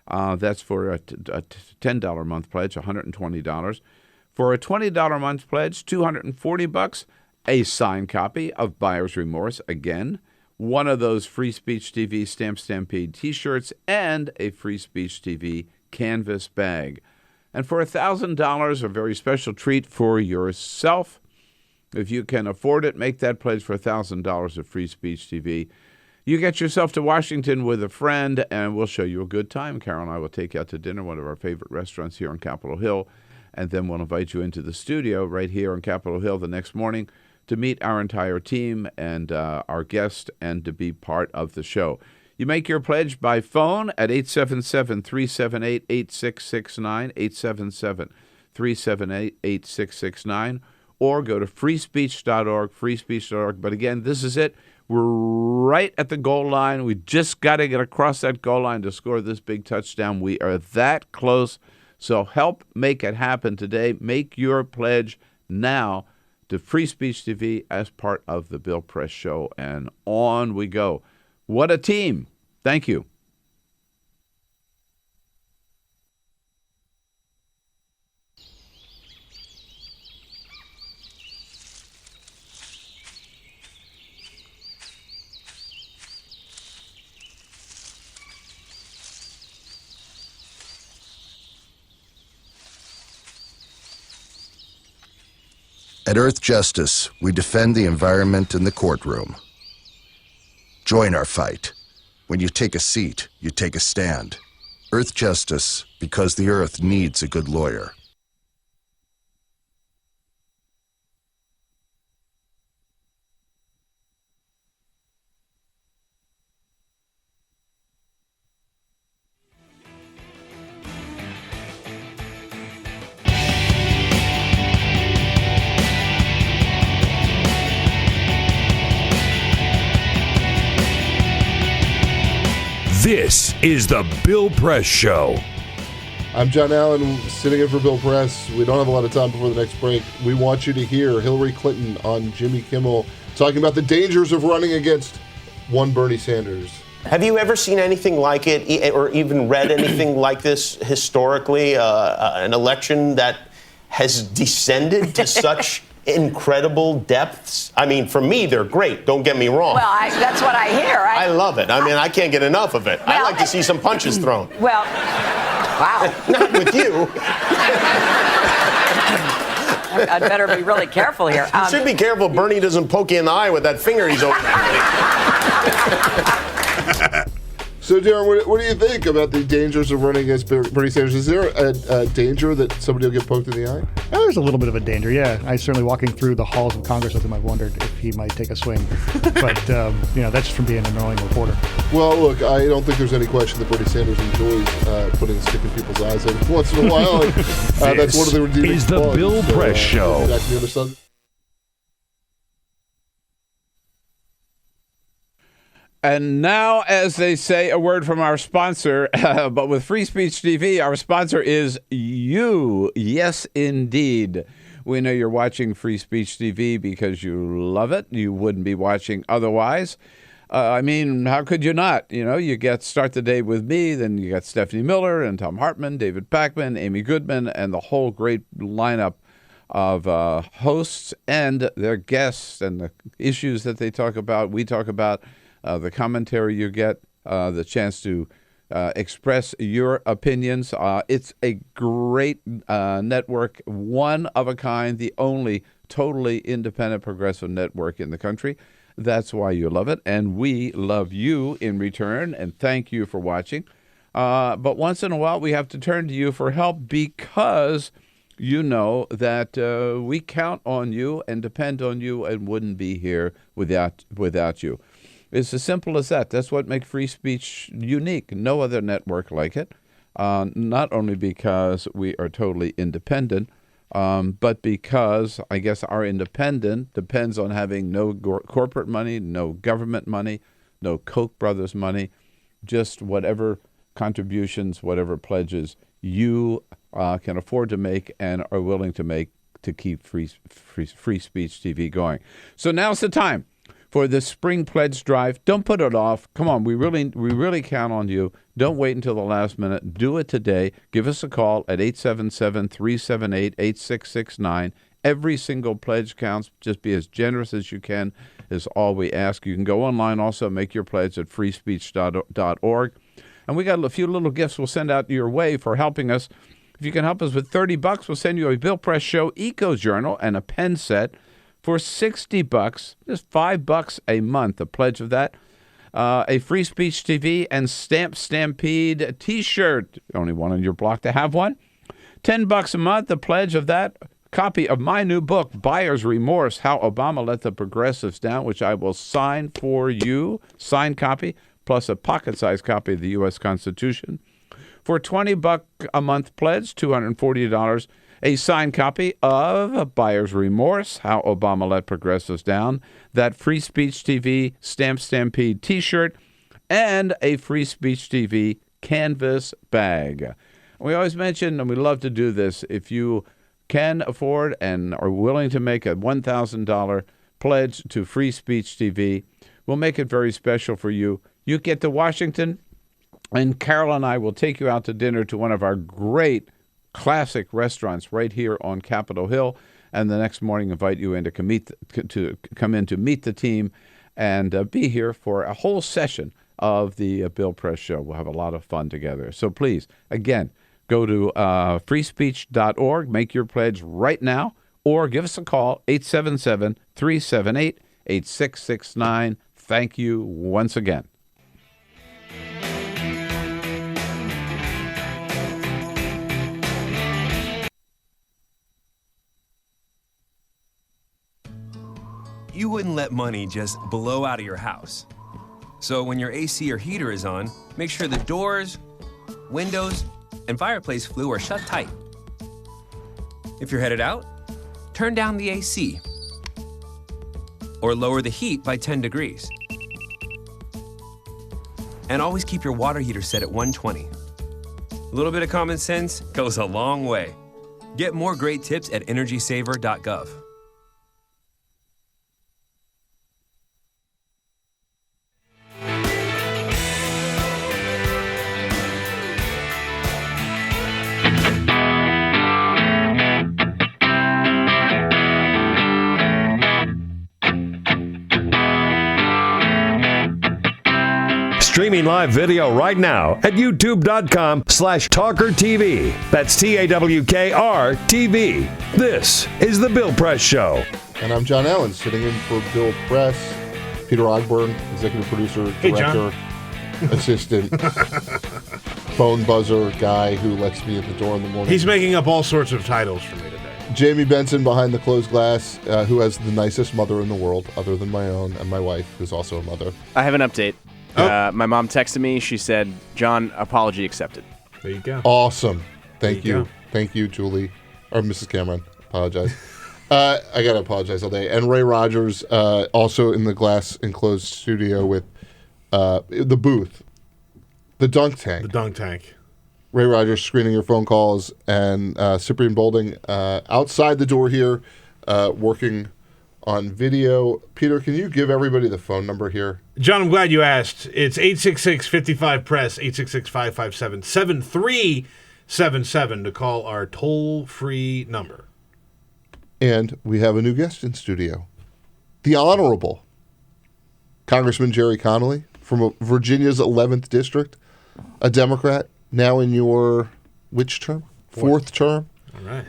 That's for a $10 a month pledge, $120. For a $20 a month pledge, $240, a signed copy of Buyer's Remorse, again, one of those Free Speech TV Stamp Stampede T-shirts, and a Free Speech TV canvas bag. And for $1,000, a very special treat for yourself. If you can afford it, make that pledge for $1,000 of Free Speech TV. You get yourself to Washington with a friend, and we'll show you a good time. Carol and I will take you out to dinner, one of our favorite restaurants here on Capitol Hill. And then we'll invite you into the studio right here on Capitol Hill the next morning to meet our entire team and our guest and to be part of the show. You make your pledge by phone at 877-378-8669, 877-378-8669, or go to freespeech.org, freespeech.org. But again, this is it. We're right at the goal line. We just got to get across that goal line to score this big touchdown. We are that close. So help make it happen today. Make your pledge now to Free Speech TV as part of the Bill Press Show. And on we go. What a team. Thank you. At Earth Justice, we defend the environment in the courtroom. Join our fight. When you take a seat, you take a stand. Earth Justice, because the Earth needs a good lawyer. This is the Bill Press Show. I'm John Allen, sitting in for Bill Press. We don't have a lot of time before the next break. We want you to hear Hillary Clinton on Jimmy Kimmel talking about the dangers of running against one Bernie Sanders. Have you ever seen anything like it or even read anything like this historically? An election that has descended to such incredible depths? I mean, for me, they're great. Don't get me wrong. Well, that's what I hear. I love it. I mean, I can't get enough of it. Well, I like to see some punches thrown. Well, wow. Not with you. I'd better be really careful here. You should be careful Bernie doesn't poke you in the eye with that finger he's over. So, Darren, what do you think about the dangers of running against Bernie Sanders? Is there a danger that somebody will get poked in the eye? There's a little bit of a danger, yeah. I certainly, walking through the halls of Congress with him, I've wondered if he might take a swing. But, that's just from being an annoying reporter. Well, look, I don't think there's any question that Bernie Sanders enjoys putting a stick in people's eyes every once in a while. And, that's one of the redeeming is the qualities. Bill Press Show. Back to the other side. And now, as they say, a word from our sponsor. But with Free Speech TV, our sponsor is you. Yes, indeed. We know you're watching Free Speech TV because you love it. You wouldn't be watching otherwise. How could you not? You get Start the Day with me, then you got Stephanie Miller and Tom Hartman, David Packman, Amy Goodman, and the whole great lineup of hosts and their guests and the issues that they talk about, we talk about. The commentary you get, the chance to express your opinions. It's a great network, one of a kind, the only totally independent progressive network in the country. That's why you love it, and we love you in return, and thank you for watching. But once in a while, we have to turn to you for help because you know that we count on you and depend on you and wouldn't be here without you. It's as simple as that. That's what makes free speech unique. No other network like it, not only because we are totally independent, but because I guess our independence depends on having no corporate money, no government money, no Koch brothers money, just whatever contributions, whatever pledges you can afford to make and are willing to make to keep free speech TV going. So now's the time for the spring pledge drive. Don't put it off. Come on, we really count on you. Don't wait until the last minute. Do it today. Give us a call at 877-378-8669. Every single pledge counts. Just be as generous as you can is all we ask. You can go online also, make your pledge at freespeech.org. And we got a few little gifts we'll send out your way for helping us. If you can help us with $30, we'll send you a Bill Press Show Eco Journal and a pen set. For $60, just $5 a month, a pledge of that. A Free Speech TV and Stamp Stampede T-shirt. Only one on your block to have one. $10 a month, a pledge of that. Copy of my new book, Buyer's Remorse, How Obama Let the Progressives Down, which I will sign for you. Signed copy, plus a pocket-sized copy of the U.S. Constitution. For $20 a month pledge, $240, a signed copy of Buyer's Remorse, How Obama Let Progressives Down, that Free Speech TV Stamp Stampede T-shirt, and a Free Speech TV canvas bag. We always mention, and we love to do this, if you can afford and are willing to make a $1,000 pledge to Free Speech TV, we'll make it very special for you. You get to Washington, and Carol and I will take you out to dinner to one of our great classic restaurants right here on Capitol Hill, and the next morning invite you in to come in to meet the team and be here for a whole session of the Bill Press Show. We'll have a lot of fun together. So please, again, go to freespeech.org, make your pledge right now, or give us a call, 877-378-8669. Thank you once again. You wouldn't let money just blow out of your house. So when your AC or heater is on, make sure the doors, windows, and fireplace flue are shut tight. If you're headed out, turn down the AC or lower the heat by 10 degrees. And always keep your water heater set at 120. A little bit of common sense goes a long way. Get more great tips at energysaver.gov. Streaming live video right now at youtube.com/TawkrTV. That's TAWKR TV. This is The Bill Press Show. And I'm John Allen, sitting in for Bill Press. Peter Ogburn, executive producer, director, assistant, phone buzzer guy who lets me at the door in the morning. He's making up all sorts of titles for me today. Jamie Benson behind the closed glass, who has the nicest mother in the world, other than my own, and my wife, who's also a mother. I have an update. My mom texted me. She said, John, apology accepted. There you go. Awesome. Thank There you you. go. Thank you, Julie. Or Mrs. Cameron. Apologize. I got to apologize all day. And Ray Rogers, also in the glass enclosed studio with the booth, the dunk tank. The dunk tank. Ray Rogers screening your phone calls, and Cyprian Bolding outside the door here working on video. Peter, can you give everybody the phone number here? John, I'm glad you asked. It's 866-55-PRESS, 866-557-7377 to call our toll-free number. And we have a new guest in studio. The Honorable Congressman Jerry Connelly from Virginia's 11th District, a Democrat, now in your, which term? Fourth term. All right.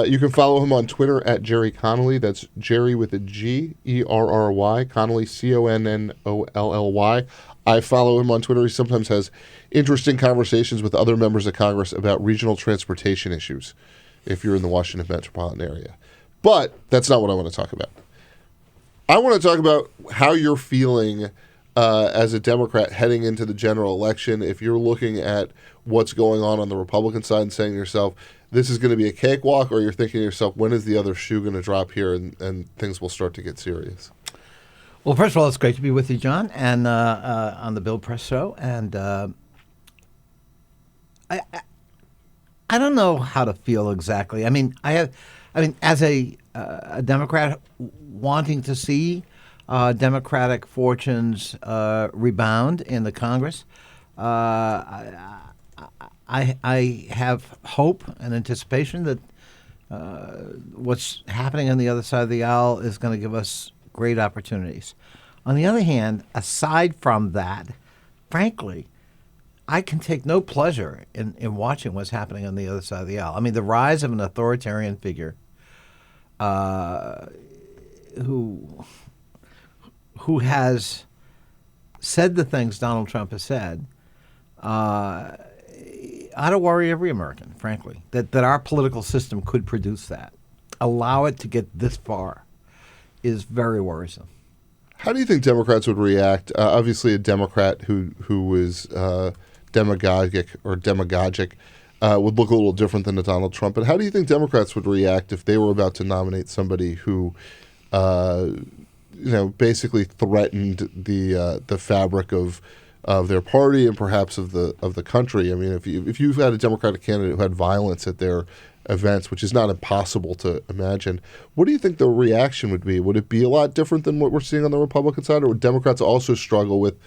You can follow him on Twitter at Jerry Connelly. That's Jerry with a G, E-R-R-Y, Connelly, C-O-N-N-O-L-L-Y. I follow him on Twitter. He sometimes has interesting conversations with other members of Congress about regional transportation issues if you're in the Washington metropolitan area. But that's not what I want to talk about. I want to talk about how you're feeling as a Democrat heading into the general election. If you're looking at what's going on the Republican side and saying to yourself, this is going to be a cakewalk, or you're thinking to yourself, when is the other shoe going to drop here and things will start to get serious? Well, first of all, it's great to be with you, John, and on the Bill Press Show. And I don't know how to feel exactly. I mean, as a Democrat wanting to see Democratic fortunes rebound in the Congress, I have hope and anticipation that what's happening on the other side of the aisle is going to give us great opportunities. On the other hand, aside from that, frankly, I can take no pleasure in watching what's happening on the other side of the aisle. I mean, the rise of an authoritarian figure who has said the things Donald Trump has said, ought to worry every American, frankly, that our political system could produce that. Allow it to get this far is very worrisome. How do you think Democrats would react? Obviously, a Democrat who is demagogic would look a little different than a Donald Trump. But how do you think Democrats would react if they were about to nominate somebody who, basically threatened the fabric of their party and perhaps of the country? I mean, if you've had a Democratic candidate who had violence at their events, which is not impossible to imagine, what do you think the reaction would be? Would it be a lot different than what we're seeing on the Republican side, or would Democrats also struggle with,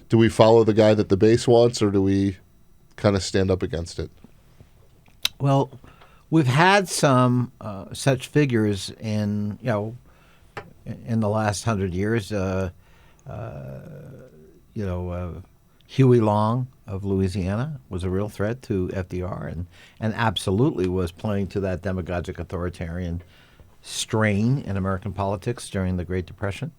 do we follow the guy that the base wants, or do we kind of stand up against it? Well, we've had some such figures in the last 100 years. Huey Long of Louisiana was a real threat to FDR and absolutely was playing to that demagogic authoritarian strain in American politics during the Great Depression,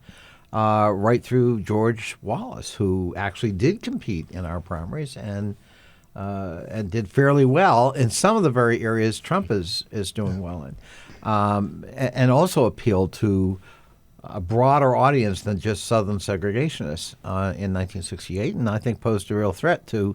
right through George Wallace, who actually did compete in our primaries and did fairly well in some of the very areas Trump is doing well in, and also appealed to a broader audience than just Southern segregationists in 1968, and I think posed a real threat to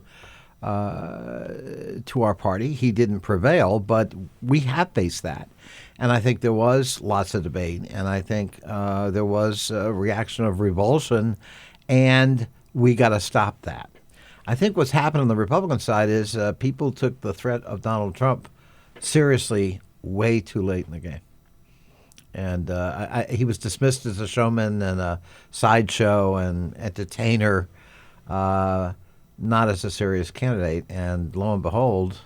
our party. He didn't prevail, but we have faced that, and I think there was lots of debate, and I think there was a reaction of revulsion, and we got to stop that. I think what's happened on the Republican side is people took the threat of Donald Trump seriously way too late in the game. And he was dismissed as a showman and a sideshow and entertainer, not as a serious candidate. And lo and behold,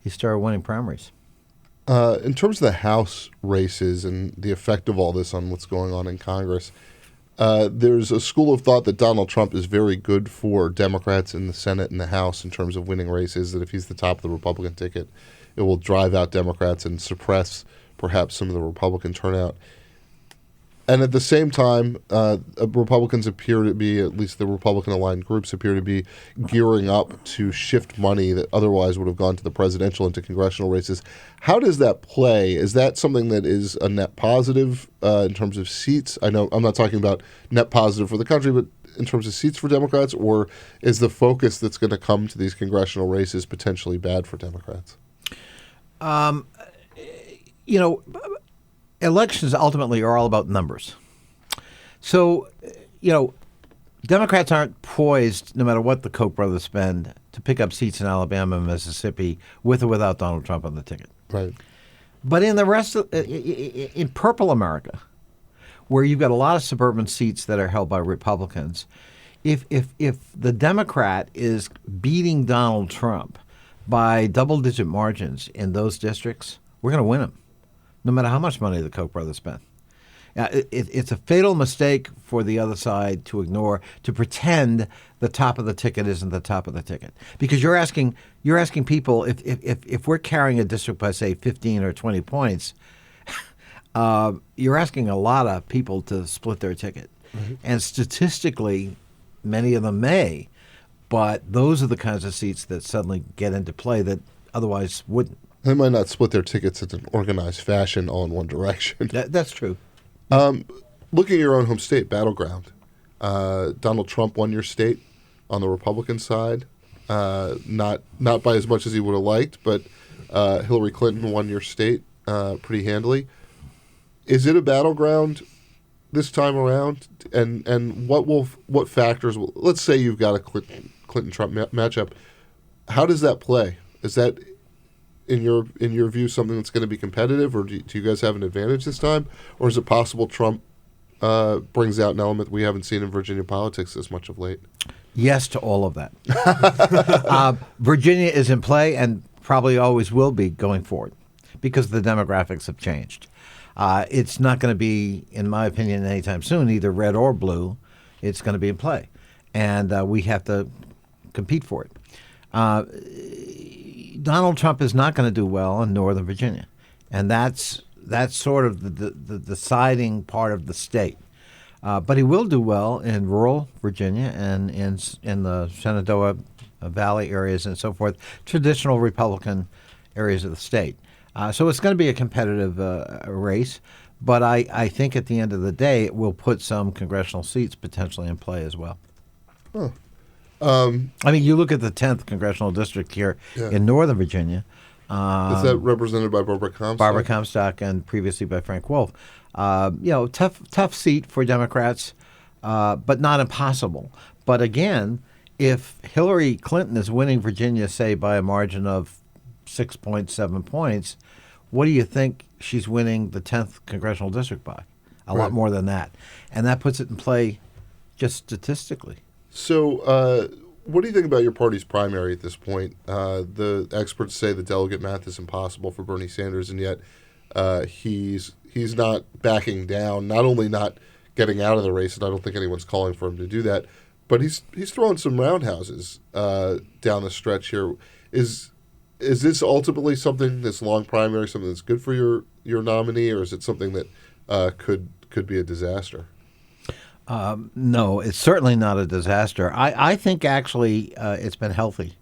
he started winning primaries. In terms of the House races and the effect of all this on what's going on in Congress, there's a school of thought that Donald Trump is very good for Democrats in the Senate and the House in terms of winning races, that if he's the top of the Republican ticket, it will drive out Democrats and suppress perhaps some of the Republican turnout. And at the same time, Republicans appear to be, at least the Republican-aligned groups appear to be gearing up to shift money that otherwise would have gone to the presidential into congressional races. How does that play? Is that something that is a net positive in terms of seats? I know I'm not talking about net positive for the country, but in terms of seats for Democrats, or is the focus that's going to come to these congressional races potentially bad for Democrats? Elections ultimately are all about numbers. So, Democrats aren't poised, no matter what the Koch brothers spend, to pick up seats in Alabama and Mississippi with or without Donald Trump on the ticket. Right. But in the rest of, in purple America, where you've got a lot of suburban seats that are held by Republicans, if the Democrat is beating Donald Trump by double-digit margins in those districts, we're going to win them, no matter how much money the Koch brothers spend. It's a fatal mistake for the other side to ignore, to pretend the top of the ticket isn't the top of the ticket, because you're asking people if we're carrying a district by say 15 or 20 points, you're asking a lot of people to split their ticket, and statistically, many of them may, but those are the kinds of seats that suddenly get into play that otherwise wouldn't. They might not split their tickets in an organized fashion all in one direction. That's true. Looking at your own home state, Battleground, Donald Trump won your state on the Republican side, not by as much as he would have liked, but Hillary Clinton won your state pretty handily. Is it a battleground this time around? And what factors will, let's say you've got a Clinton-Trump matchup, how does that play? Is that in your view something that's going to be competitive, or do you guys have an advantage this time, or is it possible Trump brings out an element we haven't seen in Virginia politics as much of late? Yes to all of that. Virginia is in play and probably always will be going forward because the demographics have changed. It's not going to be, in my opinion, anytime soon, either red or blue. It's going to be in play, and we have to compete for it. Donald Trump is not going to do well in Northern Virginia, and that's sort of the deciding part of the state. But he will do well in rural Virginia and in the Shenandoah Valley areas and so forth, traditional Republican areas of the state. So it's going to be a competitive race, but I think at the end of the day it will put some congressional seats potentially in play as well. Huh. I mean, you look at the 10th congressional district here in Northern Virginia. Is that represented by Barbara Comstock? Barbara Comstock, and previously by Frank Wolf. Tough seat for Democrats, but not impossible. But again, if Hillary Clinton is winning Virginia, say, by a margin of 6.7 points, what do you think she's winning the 10th congressional district by? A lot more than that. And that puts it in play just statistically. So what do you think about your party's primary at this point? The experts say the delegate math is impossible for Bernie Sanders, and yet he's not backing down, not only not getting out of the race, and I don't think anyone's calling for him to do that, but he's throwing some roundhouses down the stretch here. Is this ultimately something, this long primary, something that's good for your nominee, or is it something that could be a disaster? No, it's certainly not a disaster. I think actually it's been healthy.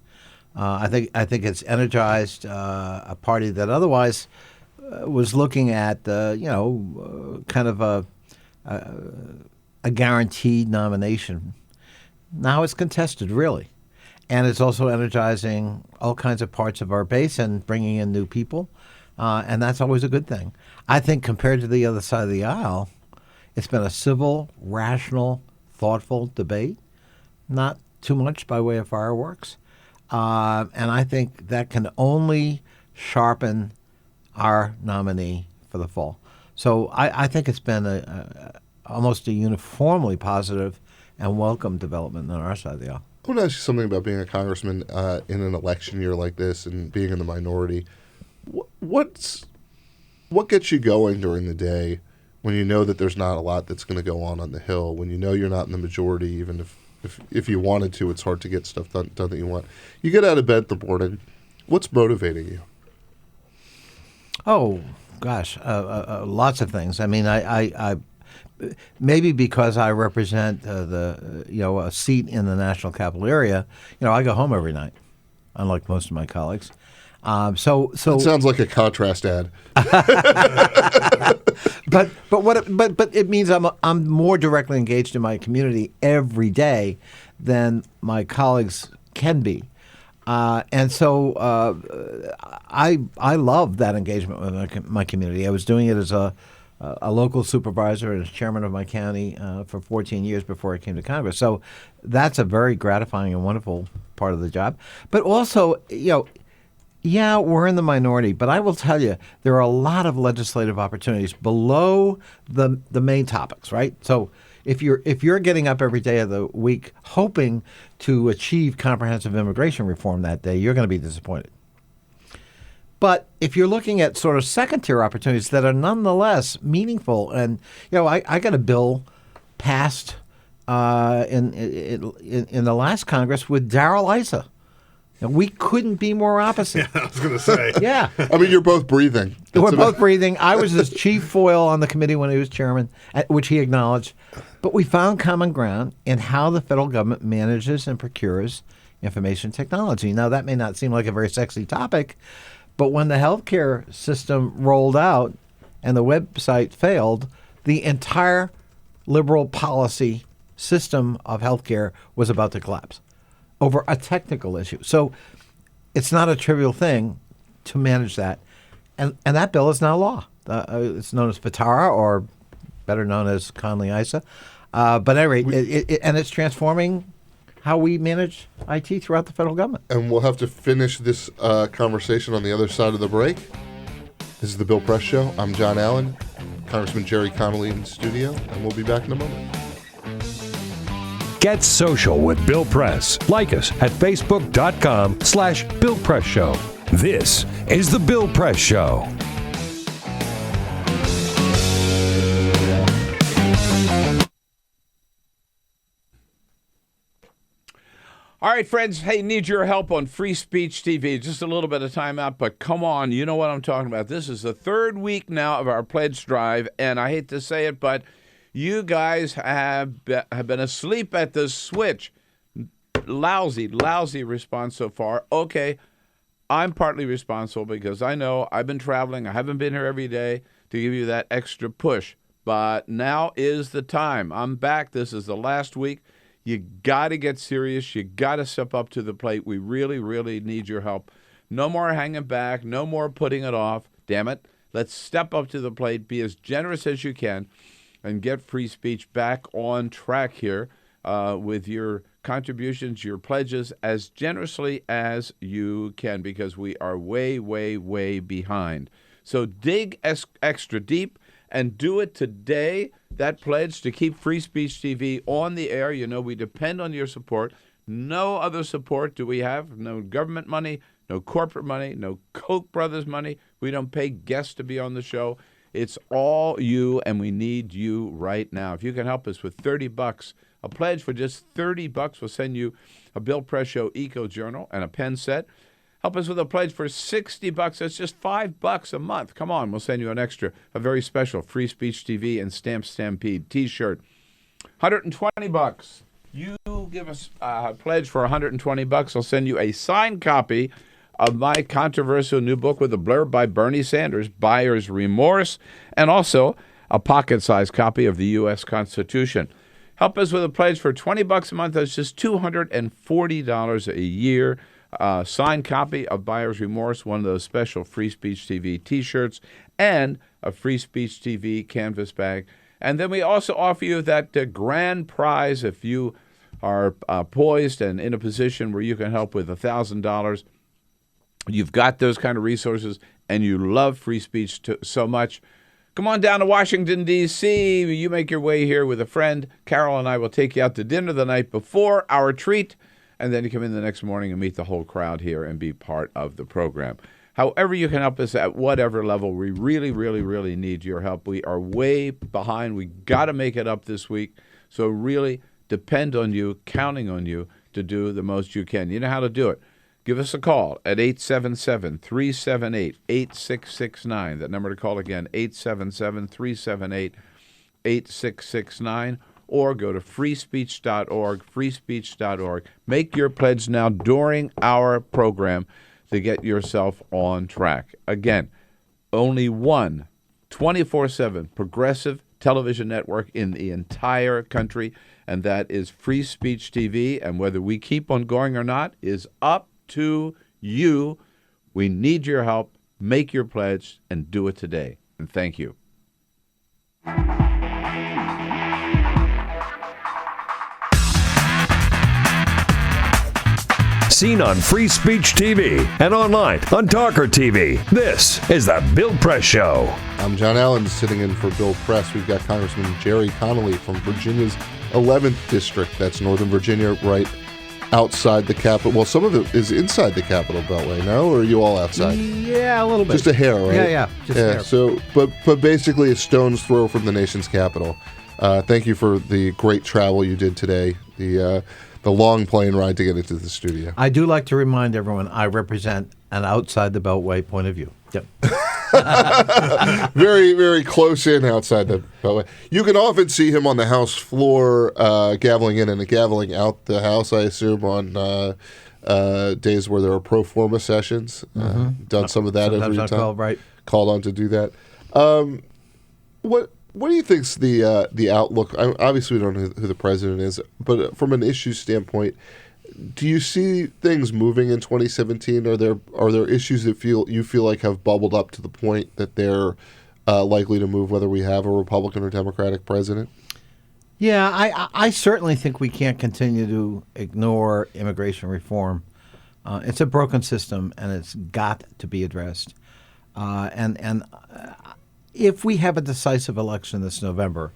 I think it's energized a party that otherwise was looking at kind of a guaranteed nomination. Now it's contested, really, and it's also energizing all kinds of parts of our base and bringing in new people, and that's always a good thing. I think compared to the other side of the aisle, it's been a civil, rational, thoughtful debate, not too much by way of fireworks. And I think that can only sharpen our nominee for the fall. So I think it's been almost a uniformly positive and welcome development on our side of the aisle. I want to ask you something about being a congressman in an election year like this and being in the minority. What gets you going during the day when you know that there's not a lot that's going to go on the Hill, when you know you're not in the majority, even if you wanted to, it's hard to get stuff done that you want. You get out of bed in the morning. What's motivating you? Oh, gosh, lots of things. I mean, I maybe because I represent a seat in the national capital area, I go home every night, unlike most of my colleagues. So it sounds like a contrast ad. but it means I'm more directly engaged in my community every day than my colleagues can be. And so I love that engagement with my community. I was doing it as a local supervisor and as chairman of my county for 14 years before I came to Congress. So that's a very gratifying and wonderful part of the job. But also, yeah, we're in the minority, but I will tell you, there are a lot of legislative opportunities below the main topics, right? So if you're getting up every day of the week hoping to achieve comprehensive immigration reform that day, you're going to be disappointed. But if you're looking at sort of second-tier opportunities that are nonetheless meaningful, and I got a bill passed in the last Congress with Darrell Issa. We couldn't be more opposite. Yeah, I was going to say. Yeah. I mean, you're both breathing. We're both breathing. I was his chief foil on the committee when he was chairman, which he acknowledged. But we found common ground in how the federal government manages and procures information technology. Now, that may not seem like a very sexy topic, but when the healthcare system rolled out and the website failed, the entire liberal policy system of healthcare was about to collapse over a technical issue. So it's not a trivial thing to manage that. And that bill is now law. It's known as FATARA, or better known as Connelly-Issa. But at any rate, and it's transforming how we manage IT throughout the federal government. And we'll have to finish this conversation on the other side of the break. This is the Bill Press Show. I'm John Allen, Congressman Jerry Connelly in the studio, and we'll be back in a moment. Get social with Bill Press. Like us at facebook.com/Bill Press Show. This is the Bill Press Show. All right, friends. Hey, need your help on Free Speech TV. Just a little bit of time out, but come on. You know what I'm talking about. This is the third week now of our pledge drive, and I hate to say it, but you guys have been asleep at the switch. Lousy response so far. Okay, I'm partly responsible because I know I've been traveling. I haven't been here every day to give you that extra push. But now is the time. I'm back. This is the last week. You got to get serious. You got to step up to the plate. We really, really need your help. No more hanging back. No more putting it off. Damn it. Let's step up to the plate. Be as generous as you can. And get free speech back on track here with your contributions, your pledges, as generously as you can, because we are way, way, way behind. So dig extra deep and do it today. That pledge to keep Free Speech TV on the air. You know we depend on your support. No other support do we have. No government money, no corporate money, no Koch brothers money. We don't pay guests to be on the show. It's all you, and we need you right now. If you can help us with $30, a pledge for just $30, we'll send you a Bill Press Show Eco Journal and a pen set. Help us with a pledge for $60. That's just $5 a month. Come on, we'll send you an extra, a very special Free Speech TV and Stamp Stampede T-shirt. $120. You give us a pledge for $120. I'll send you a signed copy of my controversial new book with a blurb by Bernie Sanders, Buyer's Remorse, and also a pocket-sized copy of the U.S. Constitution. Help us with a pledge for $20 a month. That's just $240 a year. Signed copy of Buyer's Remorse, one of those special Free Speech TV T-shirts, and a Free Speech TV canvas bag. And then we also offer you that grand prize if you are poised and in a position where you can help with $1,000. You've got those kind of resources, and you love free speech so much. Come on down to Washington, D.C. You make your way here with a friend. Carol and I will take you out to dinner the night before our treat, and then you come in the next morning and meet the whole crowd here and be part of the program. However you can help us at whatever level, we really, really, really need your help. We are way behind. We got to make it up this week. So really depend on you, counting on you to do the most you can. You know how to do it. Give us a call at 877-378-8669. That number to call again, 877-378-8669. Or go to freespeech.org, freespeech.org. Make your pledge now during our program to get yourself on track. Again, only one 24/7 progressive television network in the entire country, and that is Free Speech TV. And whether we keep on going or not is up to you. We need your help. Make your pledge and do it today. And thank you. Seen on Free Speech TV and online on TawkrTV. This is the Bill Press Show. I'm John Allen, sitting in for Bill Press. We've got Congressman Jerry Connelly from Virginia's 11th District. That's Northern Virginia, right outside the Capitol. Well, some of it is inside the Capitol Beltway, no? Or are you all outside? Yeah, a little bit. Just a hair, right? Yeah, just a hair. So, but basically a stone's throw from the nation's capital. Thank you for the great travel you did today. The long plane ride to get into the studio. I do like to remind everyone I represent an outside the Beltway point of view. Yep. Very, very close in outside the Beltway. You can often see him on the House floor gaveling in and gaveling out the House, I assume, on days where there are pro forma sessions. Done some of that Sometimes every time. Called on to do that. What do you think's the outlook? Obviously, we don't know who the president is, but from an issue standpoint, do you see things moving in 2017? Are there issues that you feel like have bubbled up to the point that they're likely to move, whether we have a Republican or Democratic president? Yeah, I certainly think we can't continue to ignore immigration reform. It's a broken system, and it's got to be addressed. If we have a decisive election this November,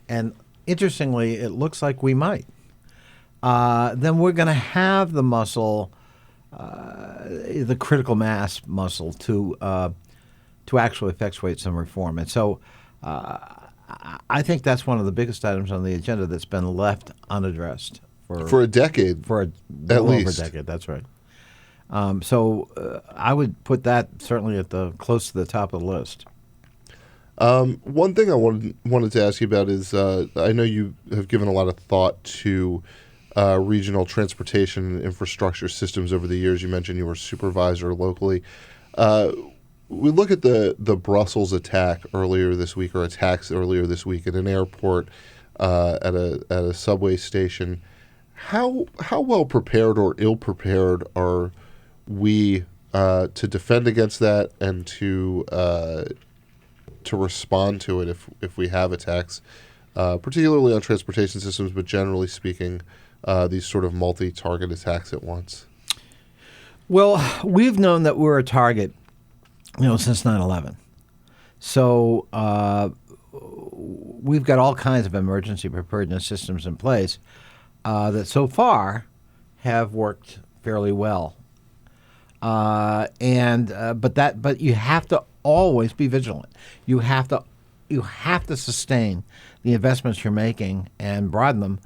and interestingly, it looks like we might, then we're going to have the muscle, the critical mass muscle to actually effectuate some reform. And so I think that's one of the biggest items on the agenda that's been left unaddressed for a decade. Over a decade, that's right. So I would put that certainly close to the top of the list. One thing I wanted to ask you about is I know you have given a lot of thought to regional transportation and infrastructure systems over the years. You mentioned you were a supervisor locally. We look at the Brussels attack earlier this week, or attacks earlier this week at an airport, at a subway station. How well prepared or ill prepared are we to defend against that and to respond to it if we have attacks, particularly on transportation systems, but generally speaking, these sort of multi-target attacks at once? Well, we've known that we're a target, since 9/11. So we've got all kinds of emergency preparedness systems in place that so far have worked fairly well. But you have to always be vigilant. You have to sustain the investments you're making and broaden them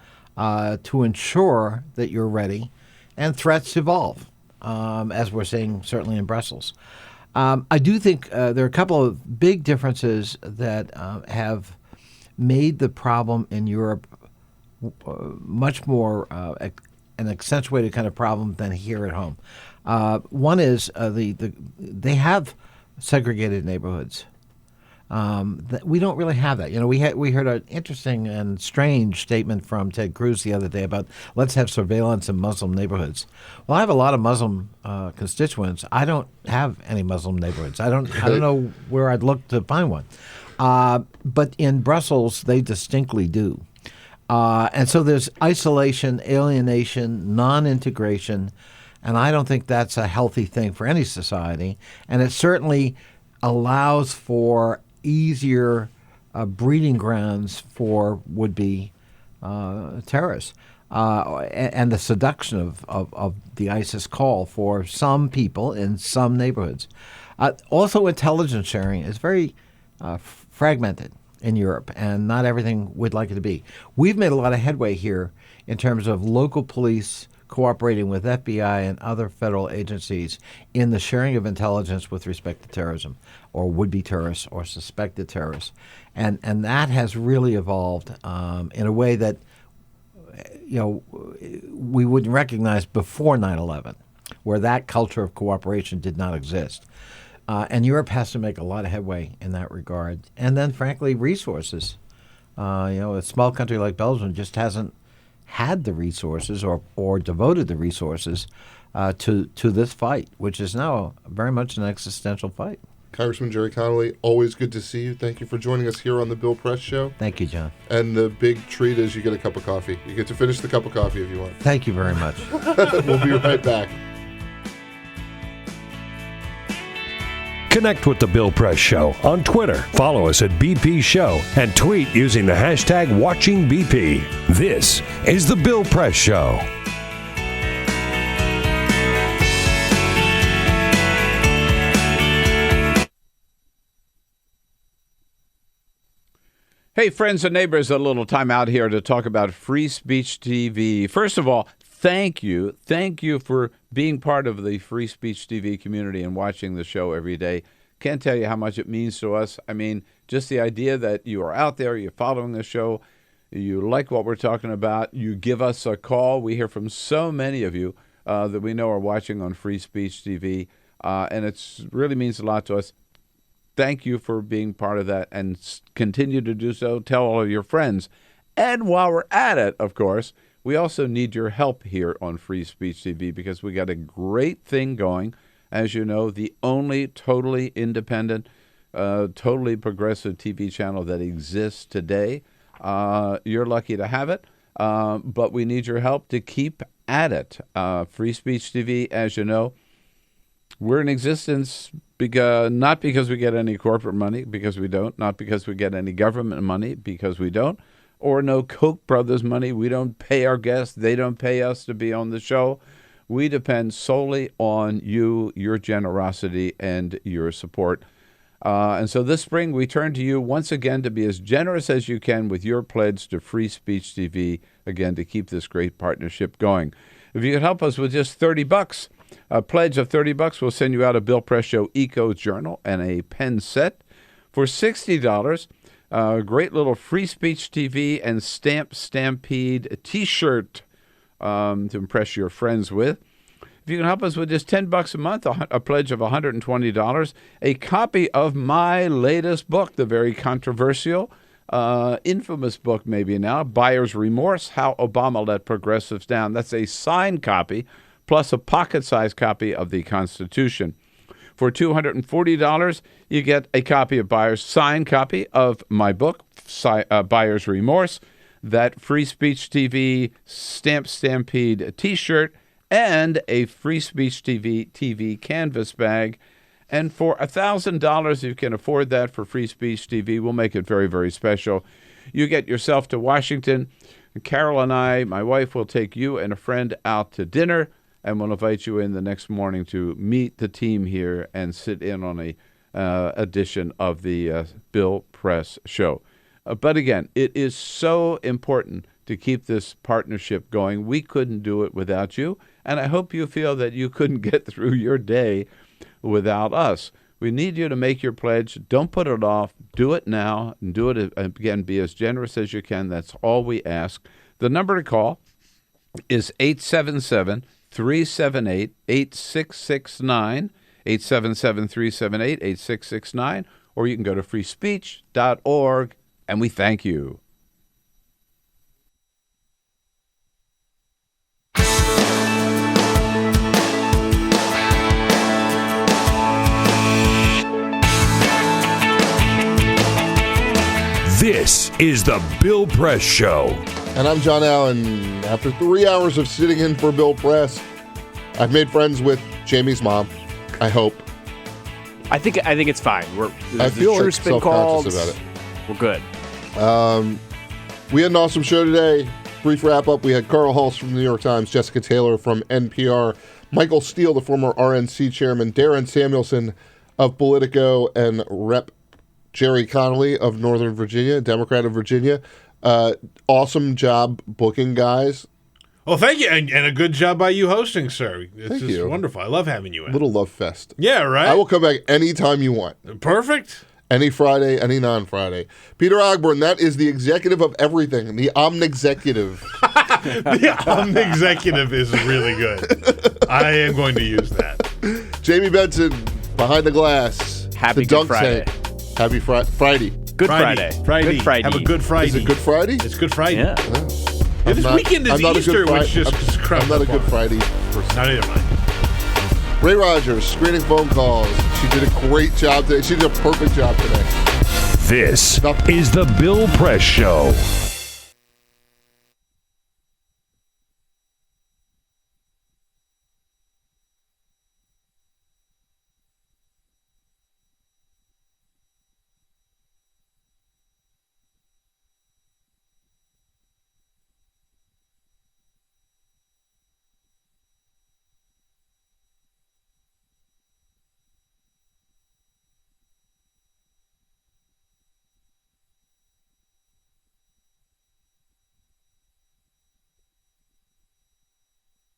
to ensure that you're ready. And threats evolve, as we're seeing certainly in Brussels. I do think there are a couple of big differences that have made the problem in Europe much more an accentuated kind of problem than here at home. One is they have segregated neighborhoods. We don't really have that. We heard an interesting and strange statement from Ted Cruz the other day about let's have surveillance in Muslim neighborhoods. Well, I have a lot of Muslim constituents. I don't have any Muslim neighborhoods. I don't know where I'd look to find one. But in Brussels, they distinctly do. And so there's isolation, alienation, non-integration, and I don't think that's a healthy thing for any society. And it certainly allows for easier breeding grounds for would-be terrorists. And the seduction of the ISIS call for some people in some neighborhoods. Also, intelligence sharing is very fragmented in Europe, and not everything we'd like it to be. We've made a lot of headway here in terms of local police cooperating with FBI and other federal agencies in the sharing of intelligence with respect to terrorism, or would-be terrorists, or suspected terrorists. And that has really evolved in a way that we wouldn't recognize before 9/11, where that culture of cooperation did not exist. And Europe has to make a lot of headway in that regard. And then, frankly, resources. A small country like Belgium just hasn't had the resources or devoted the resources to this fight, which is now very much an existential fight. Congressman Jerry Connelly, always good to see you. Thank you for joining us here on the Bill Press Show. Thank you, John. And the big treat is you get a cup of coffee. You get to finish the cup of coffee if you want. Thank you very much. We'll be right back. Connect with The Bill Press Show on Twitter. Follow us at BP Show and tweet using the hashtag WatchingBP. This is The Bill Press Show. Hey, friends and neighbors, a little time out here to talk about Free Speech TV. First of all, thank you. Thank you for being part of the Free Speech TV community and watching the show every day. Can't tell you how much it means to us. I mean, just the idea that you are out there, you're following the show, you like what we're talking about, you give us a call. We hear from so many of you that we know are watching on Free Speech TV, and it really means a lot to us. Thank you for being part of that, and continue to do so. Tell all of your friends. And while we're at it, of course, we also need your help here on Free Speech TV, because we got a great thing going. As you know, the only totally independent, totally progressive TV channel that exists today. You're lucky to have it, but we need your help to keep at it. Free Speech TV, as you know, we're in existence not because we get any corporate money, because we don't, not because we get any government money, because we don't, or no Koch brothers money. We don't pay our guests. They don't pay us to be on the show. We depend solely on you, your generosity, and your support. And so this spring, we turn to you once again to be as generous as you can with your pledge to Free Speech TV, again, to keep this great partnership going. If you could help us with just $30, a pledge of $30, we'll send you out a Bill Press Show Eco Journal and a pen set. For $60, a great little Free Speech TV and Stamp Stampede T-shirt to impress your friends with. If you can help us with just $10 a month, a pledge of $120, a copy of my latest book, the very controversial, infamous book maybe now, Buyer's Remorse, How Obama Let Progressives Down. That's a signed copy, plus a pocket-sized copy of the Constitution. For $240, you get a copy of Buyer's signed copy of my book, Buyer's Remorse, that Free Speech TV Stamp Stampede T-shirt, and a Free Speech TV canvas bag. And for $1,000, if you can afford that for Free Speech TV, we'll make it very, very special. You get yourself to Washington. Carol and I, my wife, will take you and a friend out to dinner, and we'll invite you in the next morning to meet the team here and sit in on a edition of the Bill Press Show. But again, it is so important to keep this partnership going. We couldn't do it without you, and I hope you feel that you couldn't get through your day without us. We need you to make your pledge. Don't put it off. Do it now, and do it again. Be as generous as you can. That's all we ask. The number to call is 877-378-8669, 877-378-8669, or you can go to freespeech.org, and we thank you. This is the Bill Press Show. And I'm John Allen. After 3 hours of sitting in for Bill Press, I've made friends with Jamie's mom, I hope. I think it's fine. I feel like self-conscious about it. We're good. We had an awesome show today. Brief wrap-up. We had Carl Hulse from the New York Times, Jessica Taylor from NPR, Michael Steele, the former RNC chairman, Darren Samuelson of Politico, and Rep. Jerry Connelly of Northern Virginia, Democrat of Virginia. Awesome job booking, guys. Well, thank you, and a good job by you hosting, sir. It's Thank you. Wonderful. I love having you in. Little love fest. Yeah, right? I will come back anytime you want. Perfect. Any Friday, any non-Friday. Peter Ogburn, that is the executive of everything, the omnexecutive. The omnexecutive is really good. I am going to use that. Jamie Benson, behind the glass. Happy the Good dunk Friday. tank. Happy Friday. Good Friday. Friday. Good Friday. Have a good Friday. Is it Good Friday? It's Good Friday. Yeah. This weekend is Easter, which just I'm not a Good Friday person. Not either mine. Ray Rogers, screening phone calls. She did a great job today. She did a perfect job today. This is the Bill Press Show.